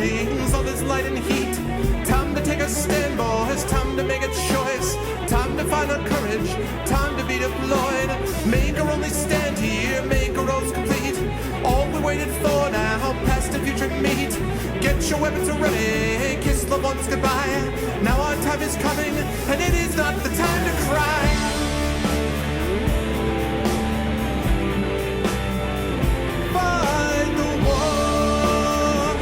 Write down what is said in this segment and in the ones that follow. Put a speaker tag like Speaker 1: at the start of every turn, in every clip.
Speaker 1: buildings, all this light and heat. Time to take a stand, boys, time to make a choice. Time to find our courage, time to be deployed. Make our only stand here, make our roles complete. All we waited for now, past and future meet. Get your weapons ready, kiss loved ones goodbye. Now our time is coming, and it is not the time to cry. Fight the war.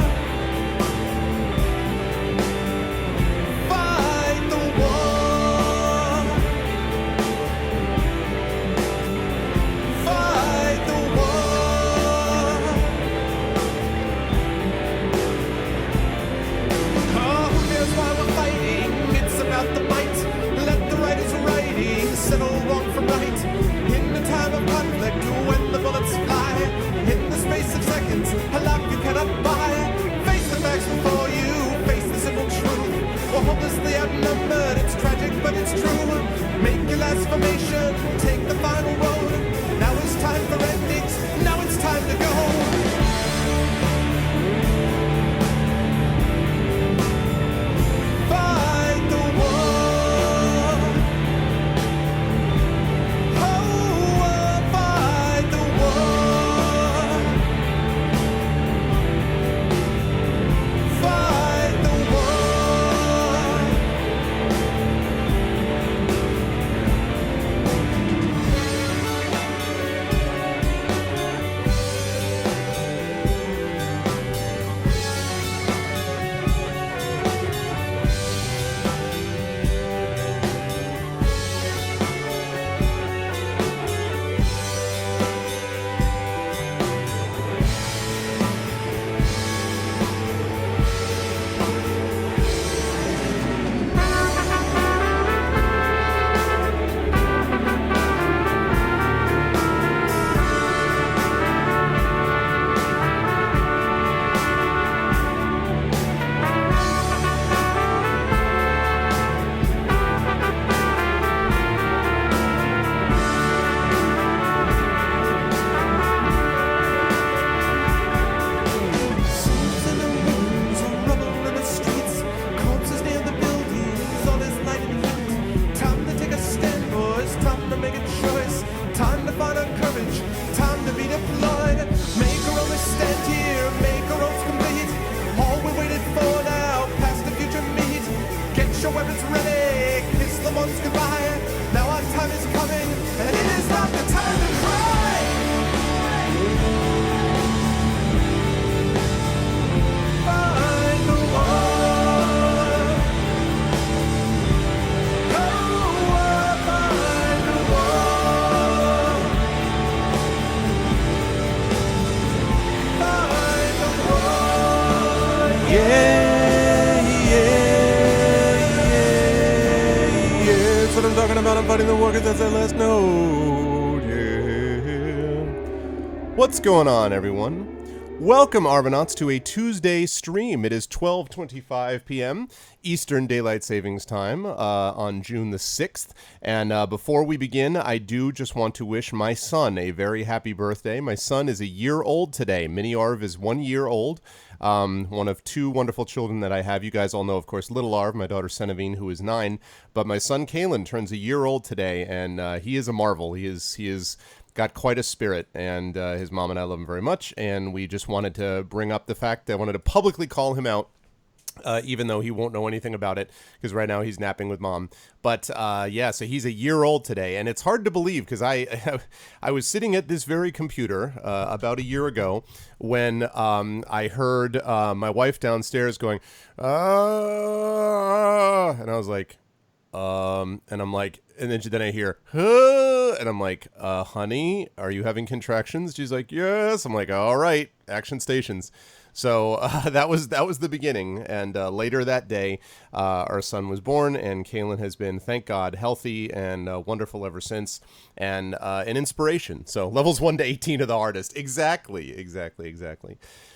Speaker 1: Fight the war. Fight the war. Oh, here's why we're fighting. It's about the fight. Let the writers writing settle wrong from right. In the time of conflict, when the bullets fly, in the space of seconds, a life you cannot buy. Face the facts before you, face the simple truth. We're hopelessly outnumbered, it's tragic but it's true. Make your last formation, take the final road. Now it's time for endings, now it's time to go. Fight the war. Oh, fight the war. Fight the war. Souls in the rooms, a rubble in the streets, corpses near the buildings, all is light and heat. Time to take a stand, boys, time to make a choice. Time to find our courage, time to be deployed. Make our only stand here, make our roles complete. All we waited for now, past the future meet. Get your weapons ready, kiss the ones goodbye. Now our time is coming, and it is not the time to cry. Fight the war. Oh, fight the war. Fight the war. Yeah, that's what I'm talking about. I'm fighting the war because that's that last note. Yeah. What's going on, everyone? Welcome, Argonauts, to a Tuesday stream. It is 12:25 p.m. Eastern Daylight Savings Time on June the 6th. And before we begin, I do just want to wish my son a very happy birthday. My son is a year old today. Mini Arv is 1 year old. One of two wonderful children that I have. You guys all know, of course, Little Arv, my daughter Senevine, who is 9. But my son Kalen turns a year old today, and he is a marvel. He is got quite a spirit, and his mom and I love him very much, and we just wanted to bring up the fact that I wanted to publicly call him out, even though he won't know anything about it, because right now he's napping with mom. But yeah, so he's a year old today, and it's hard to believe, because I was sitting at this very computer about a year ago when I heard my wife downstairs going, and I was like, and I'm like, and then I hear, and I'm like, honey, are you having contractions? She's like, yes. I'm like, all right, action stations. So that was the beginning, and later that day, our son was born, and Kalen has been, thank God, healthy and wonderful ever since, and an inspiration. So levels 1 to 18 of the hardest. Exactly.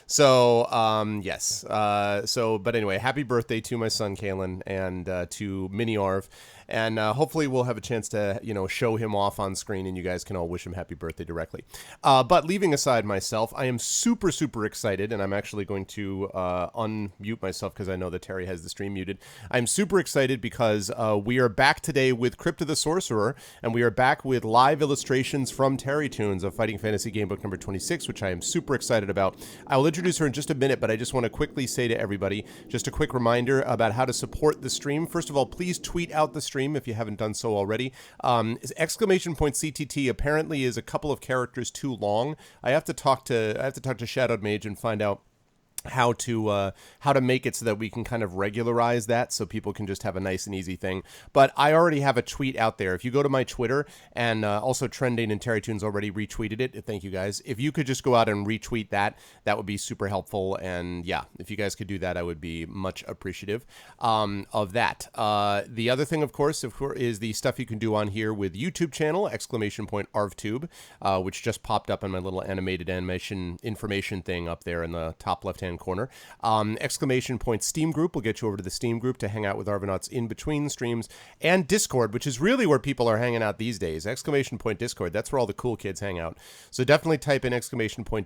Speaker 1: So yes. But anyway, happy birthday to my son Kalen and to Mini Arv. And hopefully we'll have a chance to, show him off on screen, and you guys can all wish him happy birthday directly. But leaving aside myself, I am super super, super excited, and I'm actually going to unmute myself because I know that Terry has the stream muted. I'm super excited because we are back today with Crypt the Sorcerer, and we are back with live illustrations from TariToons of Fighting Fantasy Gamebook number 26, which I am super excited about. I will introduce her in just a minute, but I just want to quickly say to everybody, just a quick reminder about how to support the stream. First of all, please tweet out the stream if you haven't done so already. !CTT apparently is a couple of characters too long. I have to talk to Shadowed Mage and find out how to make it so that we can kind of regularize that so people can just have a nice and easy thing. But I already have a tweet out there. If you go to my Twitter, and also Trending and TariToons already retweeted it. Thank you guys. If you could just go out and retweet that, that would be super helpful. And yeah, if you guys could do that, I would be much appreciative of that. The other thing, of course, is the stuff you can do on here with YouTube channel, !ArvTube, which just popped up on my little animated animation information thing up there in the top left-hand corner. Steam group will get you over to the Steam group to hang out with Arvanauts in between streams, and Discord, which is really where people are hanging out these days. !Discord, that's where all the cool kids hang out. So definitely type in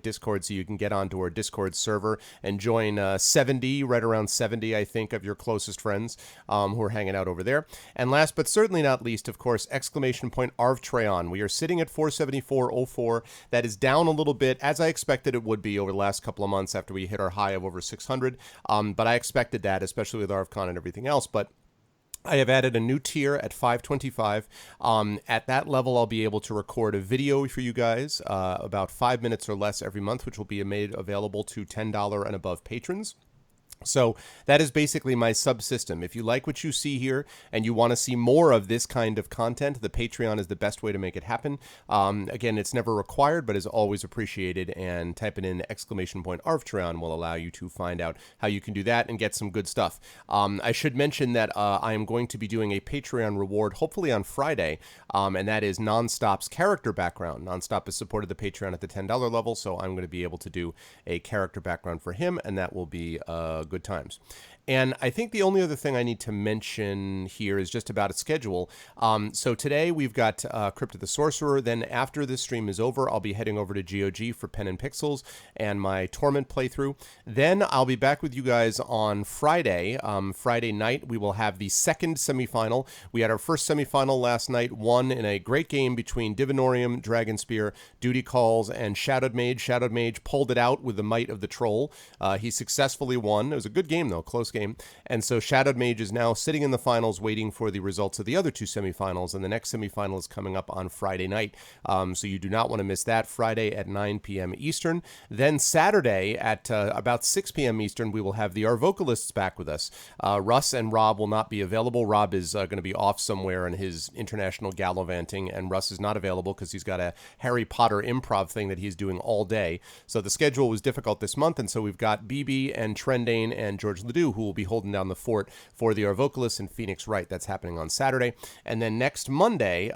Speaker 1: !Discord so you can get onto our Discord server and join 70, right around 70, I think, of your closest friends who are hanging out over there. And last but certainly not least, of course, !Arvtreon. We are sitting at 474.04. That is down a little bit, as I expected it would be over the last couple of months after we hit our high of over 600, but I expected that, especially with ArvCon and everything else. But I have added a new tier at 525. At that level, I'll be able to record a video for you guys, about 5 minutes or less every month, which will be made available to $10 and above patrons. So that is basically my subsystem. If you like what you see here and you want to see more of this kind of content, the Patreon is the best way to make it happen. Again, it's never required, but is always appreciated. And typing in !Arvtreon will allow you to find out how you can do that and get some good stuff. I should mention that I am going to be doing a Patreon reward, hopefully on Friday, and that is Nonstop's character background. Nonstop has supported the Patreon at the $10 level, so I'm going to be able to do a character background for him, and that will be good times. And I think the only other thing I need to mention here is just about a schedule. So today we've got Crypt the Sorcerer. Then after this stream is over, I'll be heading over to GOG for Pen and Pixels and my Torment playthrough. Then I'll be back with you guys on Friday. Friday night, we will have the second semifinal. We had our first semifinal last night, won in a great game between Divinorium, Dragonspear, Duty Calls, and Shadowed Mage. Shadowed Mage pulled it out with the might of the troll. He successfully won. It was a good game, though, close game. And so Shadowed Mage is now sitting in the finals waiting for the results of the other two semifinals, and the next semifinal is coming up on Friday night. So you do not want to miss that. Friday at 9 p.m. Eastern. Then Saturday at about 6 p.m. Eastern, we will have the vocalists back with us. Russ and Rob will not be available. Rob is going to be off somewhere in his international gallivanting, and Russ is not available because he's got a Harry Potter improv thing that he's doing all day. So the schedule was difficult this month, and so we've got BB and Trendane and George Ledoux who will be holding down the fort for the vocalists and Phoenix Wright. That's happening on Saturday. And then next Monday,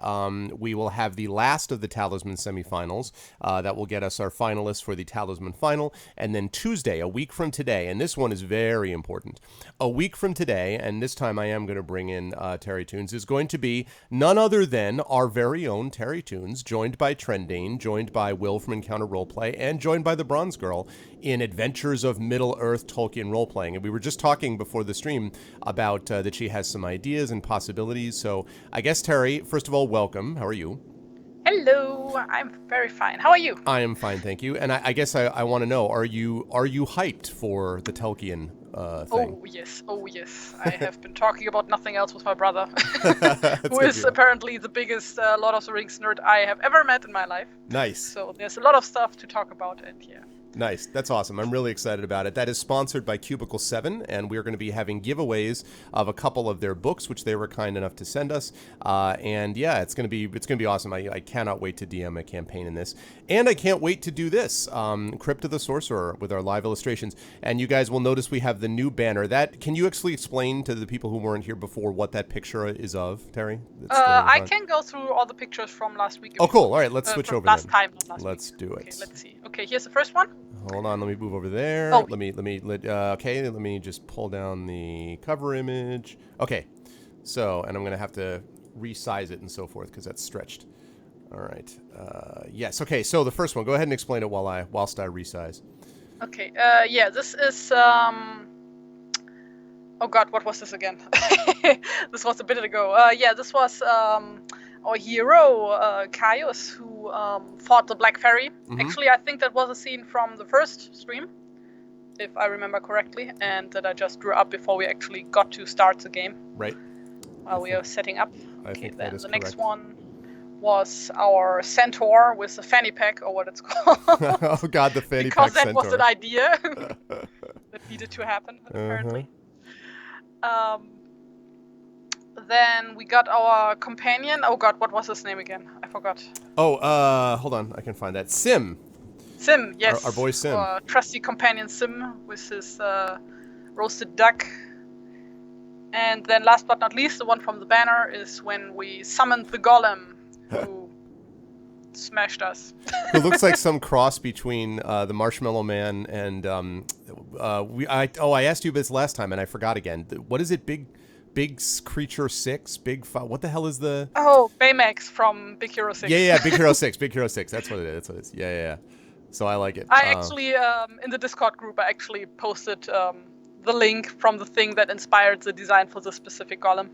Speaker 1: we will have the last of the Talisman semifinals. That will get us our finalists for the Talisman final. And then Tuesday, a week from today, and this one is very important, a week from today, and this time I am going to bring in TariToons, is going to be none other than our very own TariToons, joined by Trendane, joined by Will from Encounter Roleplay, and joined by the Bronze Girl in Adventures of Middle-earth Tolkien Roleplaying. And we were just talking before the stream about that she has some ideas and possibilities. So I guess, Terry, first of all, welcome. How are you?
Speaker 2: Hello, I'm very fine. How are you?
Speaker 1: I am fine, thank you. And I guess I want to know, are you hyped for the Tolkien thing?
Speaker 2: Oh yes. I have been talking about nothing else with my brother, who is apparently the biggest Lord of the Rings nerd I have ever met in my life.
Speaker 1: Nice.
Speaker 2: So there's a lot of stuff to talk about, and yeah.
Speaker 1: Nice. That's awesome. I'm really excited about it. That is sponsored by Cubicle 7, and we're going to be having giveaways of a couple of their books, which they were kind enough to send us. And yeah, it's going to be awesome. I cannot wait to DM a campaign in this. And I can't wait to do this, Crypt the Sorcerer, with our live illustrations. And you guys will notice we have the new banner. Can you actually explain to the people who weren't here before what that picture is of, Terry?
Speaker 2: I can go through all the pictures from last week.
Speaker 1: Oh, cool. All right, let's switch over
Speaker 2: last
Speaker 1: then.
Speaker 2: time, not last
Speaker 1: Let's
Speaker 2: week.
Speaker 1: do it.
Speaker 2: Okay, let's see. Okay, here's the first one.
Speaker 1: Hold on, let me move over there.
Speaker 2: Oh.
Speaker 1: Let me just pull down the cover image. Okay, so, and I'm gonna have to resize it and so forth because that's stretched. All right. Yes. Okay. So the first one. Go ahead and explain it whilst I resize.
Speaker 2: Okay. Yeah. This is. Oh God, what was this again? This was a bit ago. Yeah, this was our hero, Caius, who fought the Black Fairy. Actually, I think that was a scene from the first stream, if I remember correctly, and that I just drew up before we actually got to start the game.
Speaker 1: Right.
Speaker 2: While we are setting up.
Speaker 1: I think
Speaker 2: then
Speaker 1: that is
Speaker 2: the
Speaker 1: correct.
Speaker 2: next one was our centaur with the fanny pack, or what it's called.
Speaker 1: Oh God, the fanny pack
Speaker 2: because that
Speaker 1: centaur.
Speaker 2: was an idea that needed to happen, apparently. Then we got our companion. Oh God, what was his name again? I forgot.
Speaker 1: Oh, hold on, I can find that. Sim.
Speaker 2: Sim, yes.
Speaker 1: Our boy Sim.
Speaker 2: Our trusty companion Sim with his roasted duck. And then last but not least, the one from the banner is when we summoned the golem who smashed us.
Speaker 1: Who looks like some cross between the Marshmallow Man and I asked you this last time and I forgot again. What is it? Big Creature 6? What the hell is the...
Speaker 2: Oh, Baymax from Big Hero 6.
Speaker 1: Yeah, Big Hero 6. Big Hero 6. That's what it is. Yeah. So I like it.
Speaker 2: I actually, in the Discord group, I actually posted the link from the thing that inspired the design for the specific golem.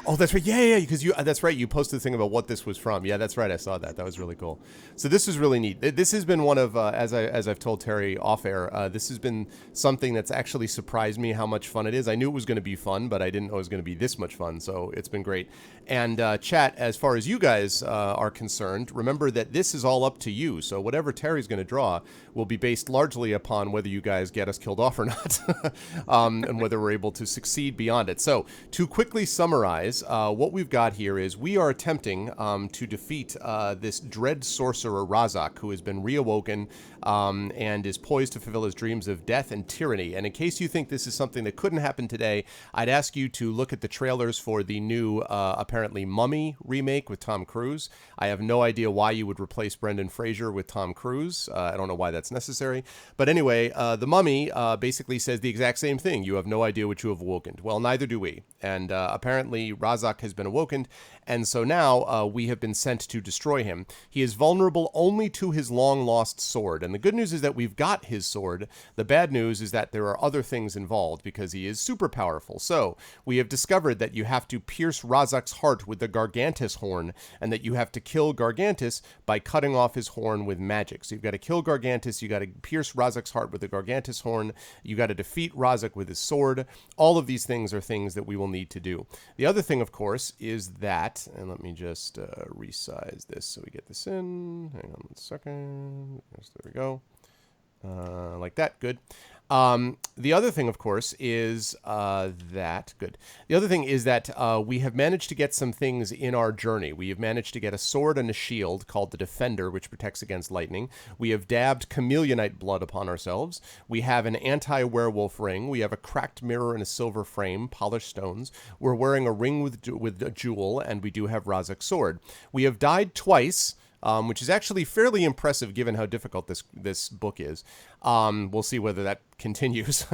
Speaker 1: Oh, that's right. Yeah, because that's right. You posted the thing about what this was from. Yeah, that's right. I saw that. That was really cool. So this is really neat. This has been one of, as I've told Terry off air, this has been something that's actually surprised me how much fun it is. I knew it was going to be fun, but I didn't know it was going to be this much fun. So it's been great. And chat, as far as you guys are concerned, remember that this is all up to you. So whatever Terry's going to draw will be based largely upon whether you guys get us killed off or not, and whether we're able to succeed beyond it. So to quickly summarize, what we've got here is we are attempting to defeat this dread sorcerer Razak, who has been reawoken and is poised to fulfill his dreams of death and tyranny. And in case you think this is something that couldn't happen today, I'd ask you to look at the trailers for the new, apparently, Mummy remake with Tom Cruise. I have no idea why you would replace Brendan Fraser with Tom Cruise. I don't know why that's necessary. But anyway, the Mummy basically says the exact same thing. You have no idea what you have awoken. Well, neither do we. And apparently Razak has been awoken, and so now we have been sent to destroy him. He is vulnerable only to his long-lost sword, and the good news is that we've got his sword. The bad news is that there are other things involved, because he is super powerful. So, we have discovered that you have to pierce Razak's heart with the Gargantus horn, and that you have to kill Gargantus by cutting off his horn with magic. So you've got to kill Gargantus, you got to pierce Razak's heart with the Gargantus horn, you got to defeat Razak with his sword. All of these things are things that we will need to do. The other thing, of course, is that, and let me just resize this so we get this in. Hang on 1 second. Yes, there we go. Like that. Good. The other thing, of course, is good. The other thing is that we have managed to get some things in our journey. We have managed to get a sword and a shield called the Defender, which protects against lightning. We have dabbed chameleonite blood upon ourselves. We have an anti-werewolf ring. We have a cracked mirror and a silver frame, polished stones. We're wearing a ring with a jewel, and we do have Razak's sword. We have died twice. Which is actually fairly impressive given how difficult this book is. We'll see whether that continues.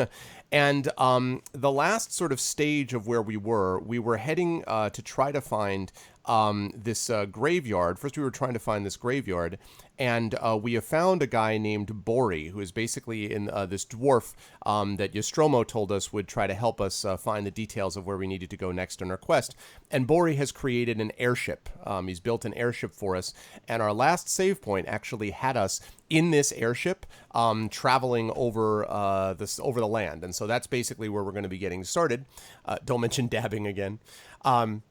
Speaker 1: And the last sort of stage of where we were heading to try to find this graveyard. First, we were trying to find this graveyard, and we have found a guy named Bori, who is basically in this dwarf that Nostromo told us would try to help us find the details of where we needed to go next on our quest. And Bori has created an airship. He's built an airship for us, and our last save point actually had us in this airship traveling over the land. And so that's basically where we're going to be getting started. Don't mention dabbing again.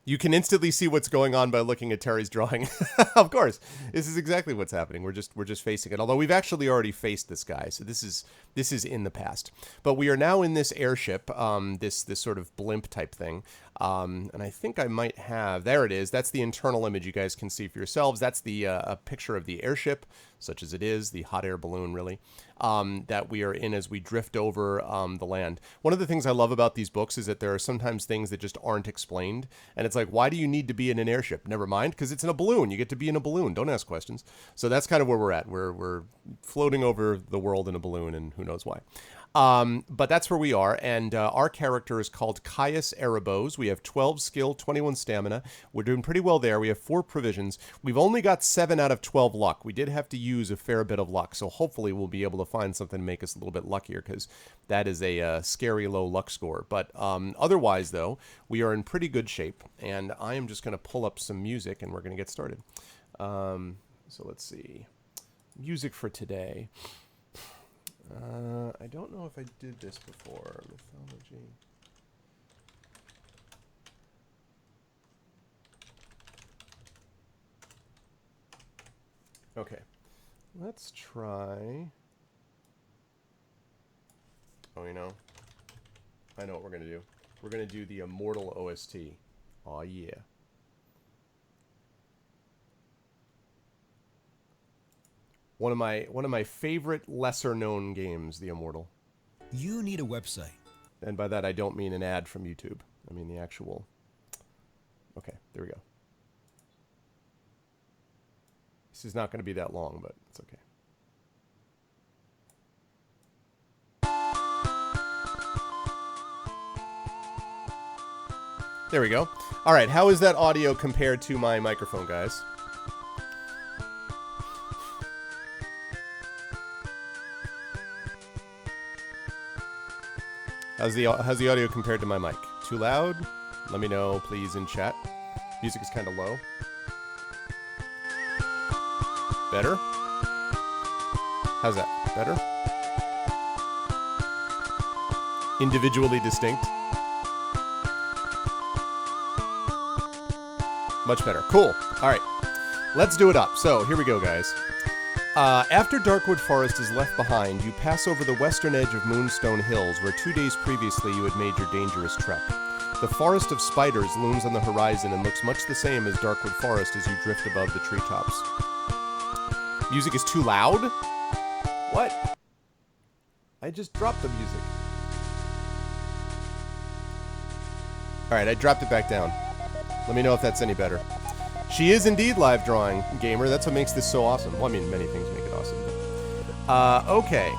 Speaker 1: You can instantly see what's going on by looking at Terry's drawing. Of course, this is exactly what's happening. We're just facing it. Although we've actually already faced this guy, so this is in the past. But we are now in this airship, this sort of blimp type thing. And I think I might have, there it is. That's the internal image you guys can see for yourselves. That's the a picture of the airship, such as it is, the hot air balloon really, that we are in as we drift over the land. One of the things I love about these books is that there are sometimes things that just aren't explained. And it's like, why do you need to be in an airship? Never mind, because it's in a balloon. You get to be in a balloon. Don't ask questions. So that's kind of where we're at. We're floating over the world in a balloon, and who knows why. But that's where we are, and our character is called Caius Erebos. We have 12 skill, 21 stamina. We're doing pretty well there. We have 4 provisions. We've only got 7 out of 12 luck. We did have to use a fair bit of luck, so hopefully we'll be able to find something to make us a little bit luckier, because that is a scary low luck score. But otherwise, though, we are in pretty good shape, and I am just going to pull up some music, and we're going to get started. So let's see. Music for today. I don't know if I did this before. Mythology. Okay. Let's try... Oh, you know? I know what we're going to do. We're going to do the Immortal OST. Aw, yeah. One of my favorite lesser-known games, The Immortal.
Speaker 3: You need a website.
Speaker 1: And by that, I don't mean an ad from YouTube. I mean the actual... Okay, there we go. This is not going to be that long, but it's okay. There we go. All right, how is that audio compared to my microphone, guys? How's the audio compared to my mic? Too loud? Let me know, please, in chat. Music is kind of low. Better? How's that? Better? Individually distinct? Much better. Cool. All right. Let's do it up. So, here we go, guys. After Darkwood Forest is left behind, you pass over the western edge of Moonstone Hills, where 2 days previously you had made your dangerous trek. The Forest of Spiders looms on the horizon and looks much the same as Darkwood Forest as you drift above the treetops. Music is too loud? What? I just dropped the music. Alright, I dropped it back down. Let me know if that's any better. She is indeed live drawing, gamer. That's what makes this so awesome. Well, I mean, many things make it awesome. Okay.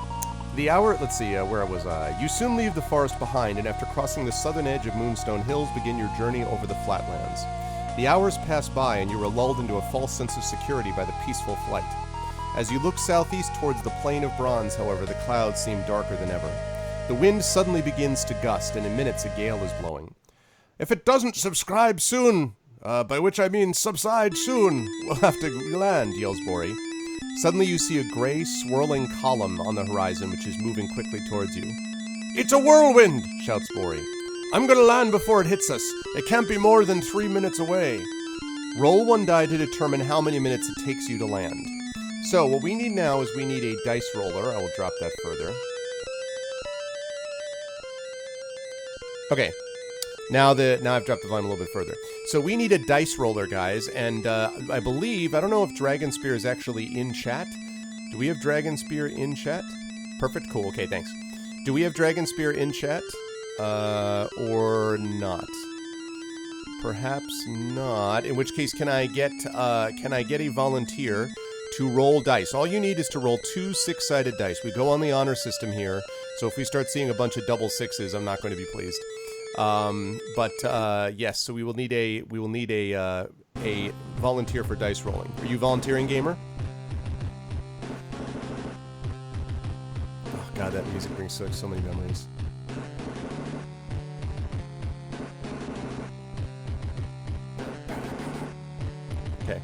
Speaker 1: The hour... Let's see, where was I? You soon leave the forest behind, and after crossing the southern edge of Moonstone Hills, begin your journey over the flatlands. The hours pass by, and you are lulled into a false sense of security by the peaceful flight. As you look southeast towards the Plain of Bronze, however, the clouds seem darker than ever. The wind suddenly begins to gust, and in minutes a gale is blowing. If it doesn't subscribe soon... by which I mean subside soon. We'll have to land, yells Bori. Suddenly you see a gray, swirling column on the horizon which is moving quickly towards you. It's a whirlwind, shouts Bori. I'm gonna land before it hits us. It can't be more than 3 minutes away. Roll 1 die to determine how many minutes it takes you to land. So what we need now is we need a dice roller. I will drop that further. Okay. Now I've dropped the volume a little bit further. So we need a dice roller, guys, and I believe, I don't know if Dragon Spear is actually in chat. Do we have Dragon Spear in chat? Perfect, cool, okay, thanks. Do we have Dragon Spear in chat? Or not? Perhaps not, in which case can I get a volunteer to roll dice? All you need is to roll 2 6-sided dice. We go on the honor system here, so if we start seeing a bunch of double 6s, I'm not going to be pleased. Yes, so we will need a volunteer for dice rolling. Are you volunteering, gamer? Oh god, that music brings so many memories. Okay.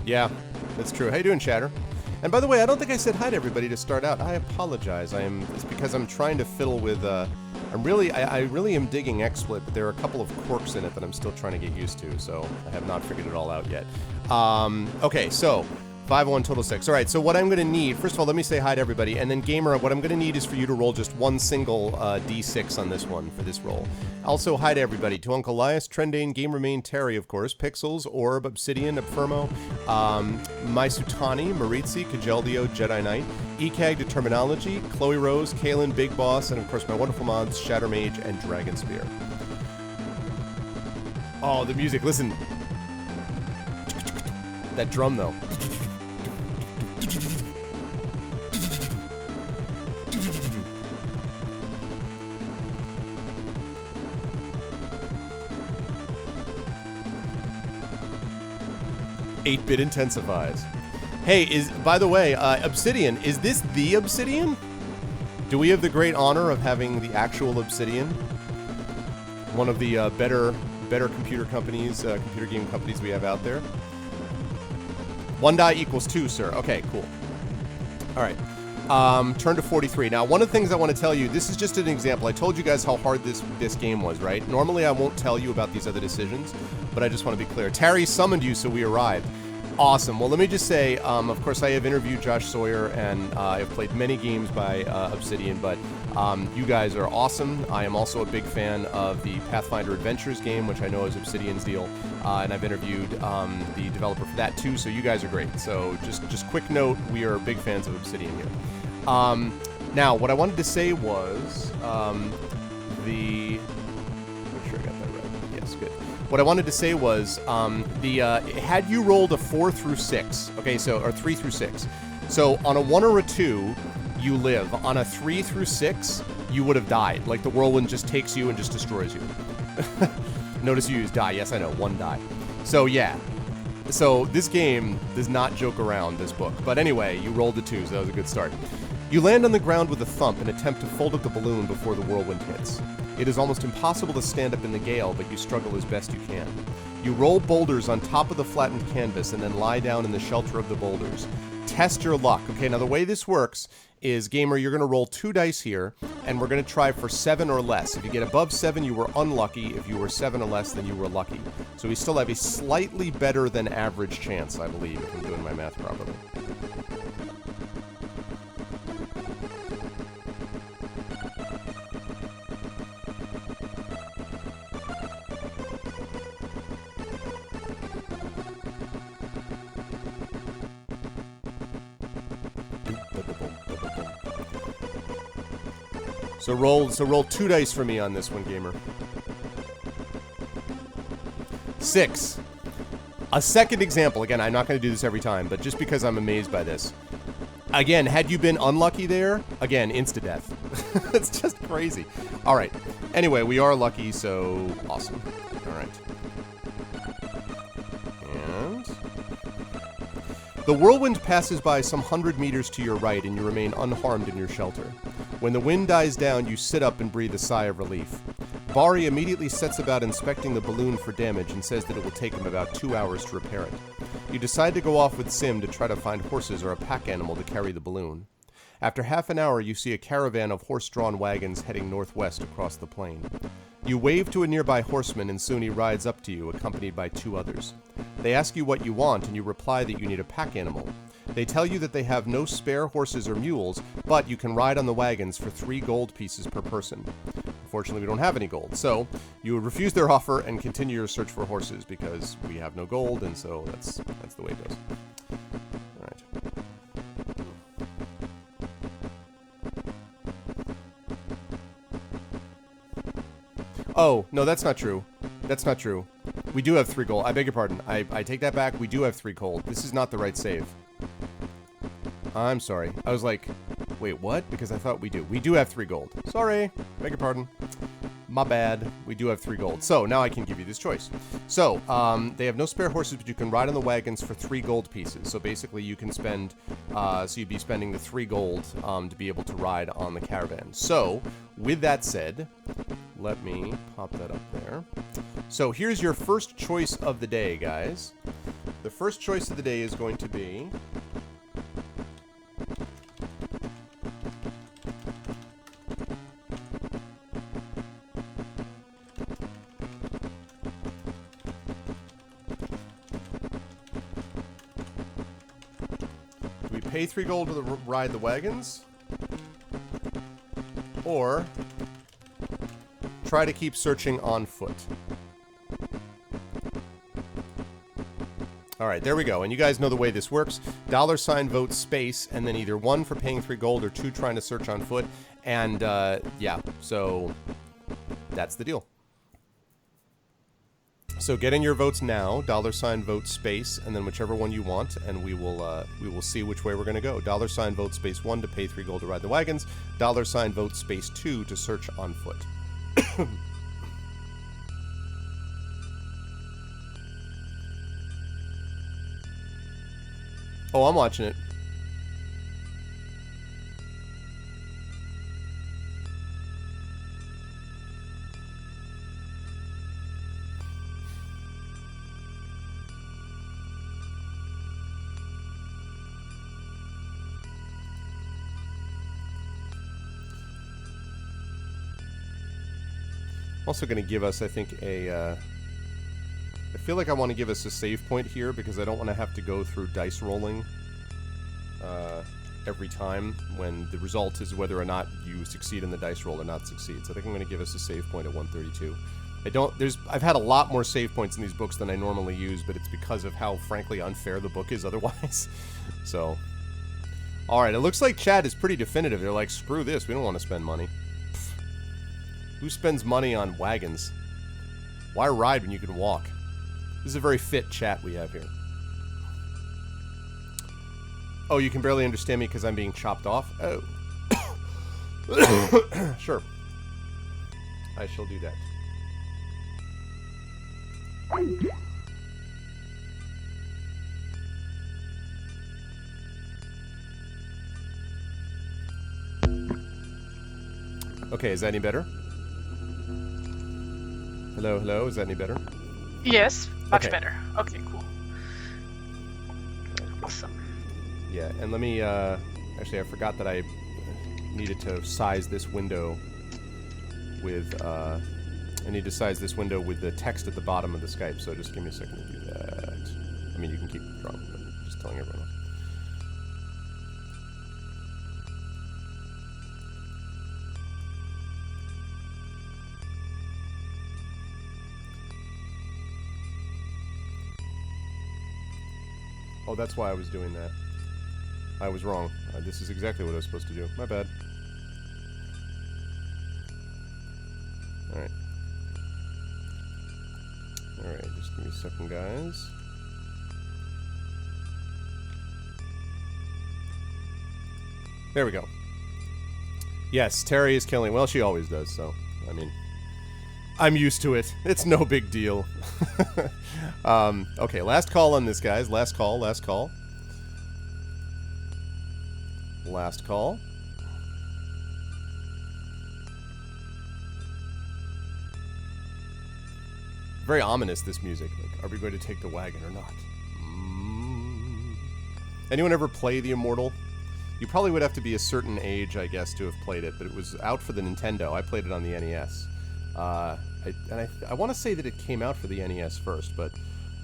Speaker 1: Yeah, that's true. How you doing, Chatter? And by the way, I don't think I said hi to everybody to start out. I apologize. It's because I'm trying to fiddle with I really am digging XSplit, but there are a couple of quirks in it that I'm still trying to get used to, so I have not figured it all out yet. Okay, so 5-1 total 6. All right, so what I'm going to need, first of all, let me say hi to everybody, and then Gamer, what I'm going to need is for you to roll just one single D6 on this one for this roll. Also, hi to everybody, to Uncle Elias, Trendane, Gamermain, Terry, of course, Pixels, Orb, Obsidian, Abfirmo, Maisutani, Maritzi, Kajeldio, Jedi Knight, ECAG, Determinology, Chloe Rose, Kalen, Big Boss, and of course my wonderful mods, Shatter Mage and Dragon Spear. Oh, the music, listen. That drum, though. 8-bit intensifies. Hey, by the way, Obsidian, is this the Obsidian? Do we have the great honor of having the actual Obsidian? One of the better computer companies, computer game companies we have out there. 1 die equals 2, sir. Okay, cool. All right. Turn to 43. Now, one of the things I want to tell you, this is just an example. I told you guys how hard this game was, right? Normally, I won't tell you about these other decisions, but I just want to be clear. Tari summoned you, so we arrived. Awesome. Well, let me just say, of course, I have interviewed Josh Sawyer, and I've played many games by Obsidian, but you guys are awesome. I am also a big fan of the Pathfinder Adventures game, which I know is Obsidian's deal, and I've interviewed the developer for that too, so you guys are great. So just quick note, we are big fans of Obsidian here. Now, what I wanted to say was make sure I got that right. Yes, good. What I wanted to say was had you rolled a 4 through 6, okay, so or 3 through 6, so on a 1 or a 2, you live. On a 3 through 6, you would have died. Like the whirlwind just takes you and just destroys you. Notice you use die. Yes, I know, 1 die. So yeah. So this game does not joke around, this book. But anyway, you rolled a 2, so that was a good start. You land on the ground with a thump and attempt to fold up the balloon before the whirlwind hits. It is almost impossible to stand up in the gale, but you struggle as best you can. You roll boulders on top of the flattened canvas and then lie down in the shelter of the boulders. Test your luck. Okay, now the way this works is, Gamer, you're going to roll 2 dice here, and we're going to try for 7 or less. If you get above 7, you were unlucky. If you were 7 or less, then you were lucky. So we still have a slightly better than average chance, I believe, if I'm doing my math properly. So roll 2 dice for me on this one, Gamer. 6. A second example. Again, I'm not going to do this every time, but just because I'm amazed by this. Again, had you been unlucky there, again, insta-death. It's just crazy. All right. Anyway, we are lucky, so awesome. All right. And the whirlwind passes by some 100 meters to your right, and you remain unharmed in your shelter. When the wind dies down, you sit up and breathe a sigh of relief. Bari immediately sets about inspecting the balloon for damage and says that it will take him about 2 hours to repair it. You decide to go off with Sim to try to find horses or a pack animal to carry the balloon. After half an hour, you see a caravan of horse-drawn wagons heading northwest across the plain. You wave to a nearby horseman, and soon he rides up to you, accompanied by 2 others. They ask you what you want, and you reply that you need a pack animal. They tell you that they have no spare horses or mules, but you can ride on the wagons for 3 gold pieces per person. Unfortunately, we don't have any gold, so you would refuse their offer and continue your search for horses because we have no gold, and so that's the way it goes. All right. Oh, no, that's not true. That's not true. We do have 3 gold. I beg your pardon. I take that back. We do have 3 gold. This is not the right save. I'm sorry. I was like, wait, what? Because I thought we do. We do have 3 gold. Sorry. Beg your pardon. My bad. We do have 3 gold. So, now I can give you this choice. So, they have no spare horses, but you can ride on the wagons for 3 gold pieces. So, basically, you can spend, so you'd be spending the 3 gold to be able to ride on the caravan. So, with that said, let me pop that up there. So, here's your first choice of the day, guys. The first choice of the day is going to be... pay 3 gold to ride the wagons, or try to keep searching on foot. Alright, there we go. And you guys know the way this works. $ vote space, and then either 1 for paying 3 gold or 2 trying to search on foot. And, yeah, so that's the deal. So get in your votes now, $ vote space, and then whichever one you want, and we will see which way we're going to go. $ vote space 1 to pay 3 gold to ride the wagons, $ vote space 2 to search on foot. Oh, I'm watching it. Also going to give us, I think, a... I feel like I want to give us a save point here because I don't want to have to go through dice rolling every time when the result is whether or not you succeed in the dice roll or not succeed. So I think I'm going to give us a save point at 132. I've had a lot more save points in these books than I normally use, but it's because of how, frankly, unfair the book is otherwise. So, alright, it looks like chat is pretty definitive. They're like, screw this, we don't want to spend money. Pfft. Who spends money on wagons? Why ride when you can walk? This is a very fit chat we have here. Oh, you can barely understand me because I'm being chopped off? Oh. Sure. I shall do that. Okay, is that any better? Hello, hello, is that any better?
Speaker 2: Yes, much
Speaker 1: Okay.
Speaker 2: better. Okay, cool. Awesome.
Speaker 1: Yeah, and let me, actually I forgot that I needed to size this window with, I need to size this window with the text at the bottom of the Skype, so just give me a second to do that. I mean, you can keep it wrong, but just telling everyone else. Oh, that's why I was doing that. I was wrong. This is exactly what I was supposed to do. My bad. Alright. Alright, just give me a second, guys. There we go. Yes, Terry is killing. Well, she always does, so, I mean, I'm used to it. It's no big deal. Okay, last call on this, guys. Last call, last call. Last call. Very ominous, this music. Like, are we going to take the wagon or not? Anyone ever play The Immortal? You probably would have to be a certain age, I guess, to have played it, but it was out for the Nintendo. I played it on the NES. I want to say that it came out for the NES first, but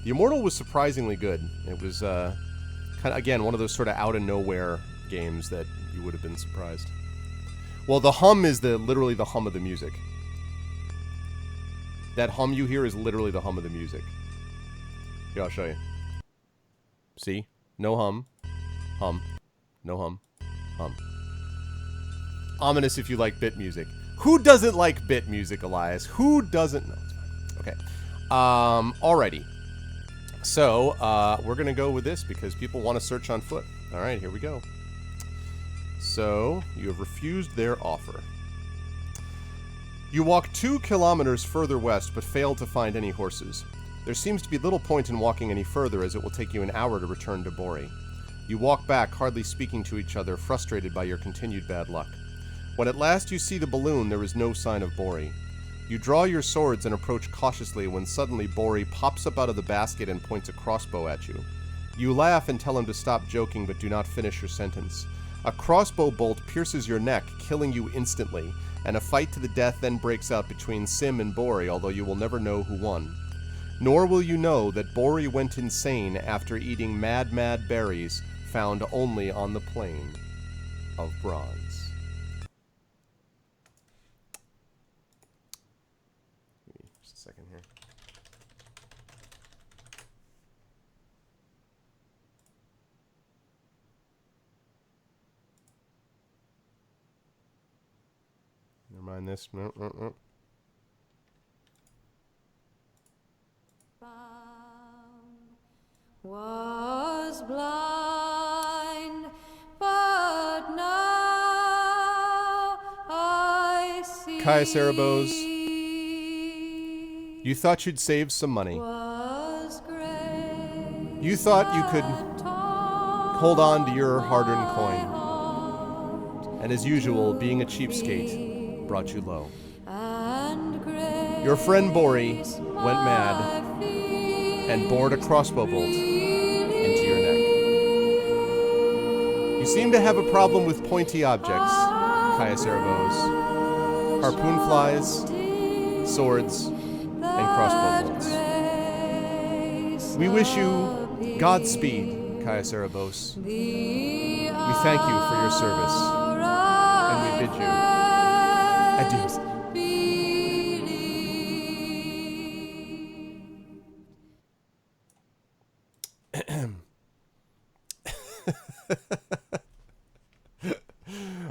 Speaker 1: The Immortal was surprisingly good. It was, kind of, again, one of those sort of out-of-nowhere games that you would have been surprised. Well, the hum is literally the hum of the music. That hum you hear is literally the hum of the music. Here, I'll show you. See? No hum. Hum. No hum. Hum. Ominous if you like bit music. Who doesn't like bit music, Elias? Who doesn't? No, it's fine. Okay. Alrighty. So, we're gonna go with this because people want to search on foot. Alright, here we go. So, you have refused their offer. You walk 2 kilometers further west, but fail to find any horses. There seems to be little point in walking any further, as it will take you an hour to return to Bori. You walk back, hardly speaking to each other, frustrated by your continued bad luck. When at last you see the balloon, there is no sign of Bori. You draw your swords and approach cautiously when suddenly Bori pops up out of the basket and points a crossbow at you. You laugh and tell him to stop joking, but do not finish your sentence. A crossbow bolt pierces your neck, killing you instantly, and a fight to the death then breaks out between Sim and Bori, although you will never know who won. Nor will you know that Bori went insane after eating mad berries found only on the plane of bronze. Give me just a second here. Never mind this. No.
Speaker 4: Was blind, but now I see.
Speaker 1: Kaya Cerebos, you thought you'd save some money.
Speaker 4: Was great,
Speaker 1: You thought you could hold on to your hard-earned coin. And as usual, being a cheapskate brought you low.
Speaker 4: and great
Speaker 1: Your friend Bori went mad and bored a crossbow bolt into your neck. You seem to have a problem with pointy objects, Kaya Cerebos. Harpoon flies, swords, and crossbow bolts. We wish you Godspeed, Kaya Cerebos. We thank you for your service, and we bid you adieu.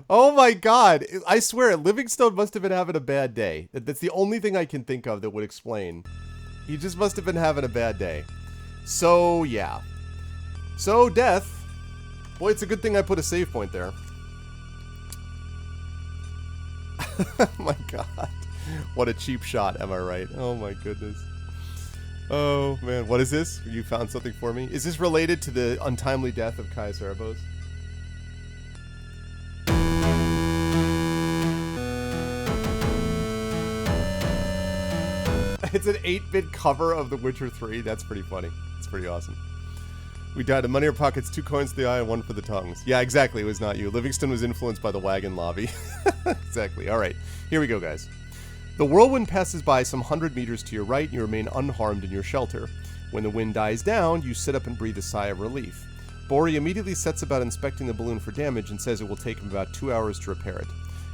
Speaker 1: Oh my god, I swear, Livingstone must have been having a bad day. That's the only thing I can think of that would explain. He just must have been having a bad day. So, yeah. So, death. Boy, it's a good thing I put a save point there. Oh my god. What a cheap shot, am I right? Oh my goodness. Oh man, what is this? You found something for me? Is this related to the untimely death of Kaya Cerebos? It's an 8-bit cover of The Witcher 3. That's pretty funny. It's pretty awesome. We died in money in our pockets, 2 coins to the eye and 1 for the tongues. Yeah, exactly. It was not you. Livingston was influenced by the wagon lobby. Exactly. All right. Here we go, guys. The whirlwind passes by some 100 meters to your right, and you remain unharmed in your shelter. When the wind dies down, you sit up and breathe a sigh of relief. Bori immediately sets about inspecting the balloon for damage and says it will take him about 2 hours to repair it.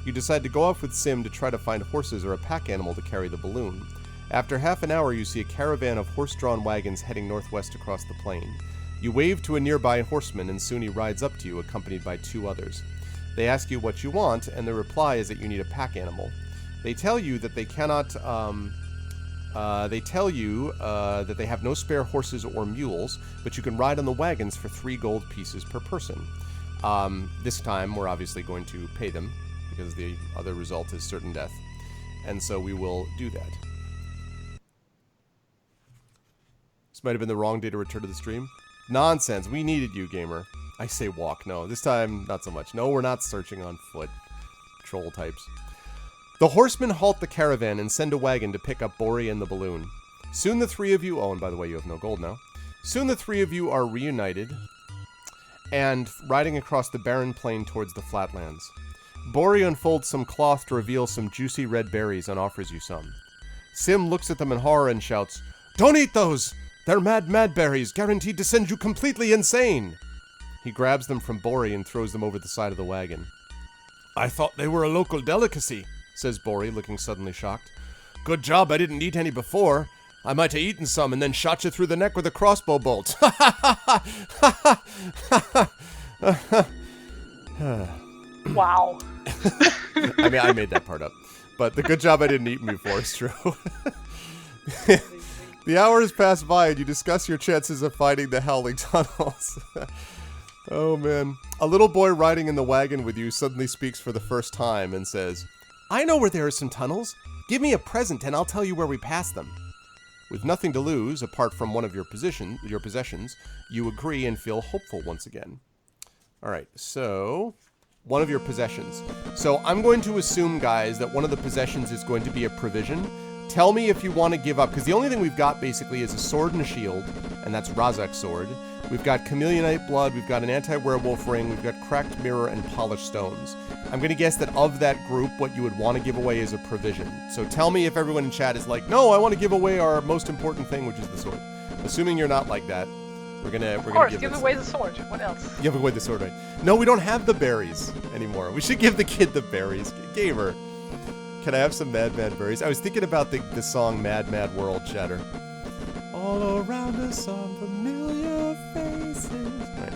Speaker 1: You decide to go off with Sim to try to find horses or a pack animal to carry the balloon. After half an hour, you see a caravan of horse-drawn wagons heading northwest across the plain. You wave to a nearby horseman, and soon he rides up to you, accompanied by 2 others. They ask you what you want, and the reply is that you need a pack animal. They tell you that they cannot, that they have no spare horses or mules, but you can ride on the wagons for 3 gold pieces per person. This time, we're obviously going to pay them, because the other result is certain death. And so we will do that. This might have been the wrong day to return to the stream. Nonsense, we needed you, gamer. I say walk, no. This time, not so much. No, we're not searching on foot. Troll types. The horsemen halt the caravan and send a wagon to pick up Bori and the balloon. Soon the 3 of you... Oh, and by the way, you have no gold now. Soon the 3 of you are reunited and riding across the barren plain towards the flatlands. Bori unfolds some cloth to reveal some juicy red berries and offers you some. Sim looks at them in horror and shouts, "Don't eat those! They're mad berries, guaranteed to send you completely insane!" He grabs them from Bori and throws them over the side of the wagon. "I thought they were a local delicacy," says Bori, looking suddenly shocked. "Good job I didn't eat any before. I might have eaten some and then shot you through the neck with a crossbow bolt."
Speaker 2: Wow.
Speaker 1: I mean, I made that part up. But the good job I didn't eat them before is true. The hours pass by and you discuss your chances of finding the howling tunnels. Oh man. A little boy riding in the wagon with you suddenly speaks for the first time and says, "I know where there are some tunnels. Give me a present and I'll tell you where we pass them." With nothing to lose, apart from one of your possessions, you agree and feel hopeful once again. Alright, so... one of your possessions. So I'm going to assume, guys, that one of the possessions is going to be a provision. Tell me if you want to give up, because the only thing we've got, basically, is a sword and a shield, and that's Razak's sword. We've got Chameleonite blood, we've got an anti-werewolf ring, we've got cracked mirror, and polished stones. I'm going to guess that of that group, what you would want to give away is a provision. So tell me if everyone in chat is like, "No, I want to give away our most important thing, which is the sword." Assuming you're not like that, We're gonna
Speaker 2: Of course,
Speaker 1: give
Speaker 2: give
Speaker 1: this.
Speaker 2: away the sword. What else?
Speaker 1: Give away the sword, right? No, we don't have the berries anymore. We should give the kid the berries. Gamer, can I have some Mad Mad berries? I was thinking about the song Mad Mad World, Shatter. All around us some familiar faces. Right.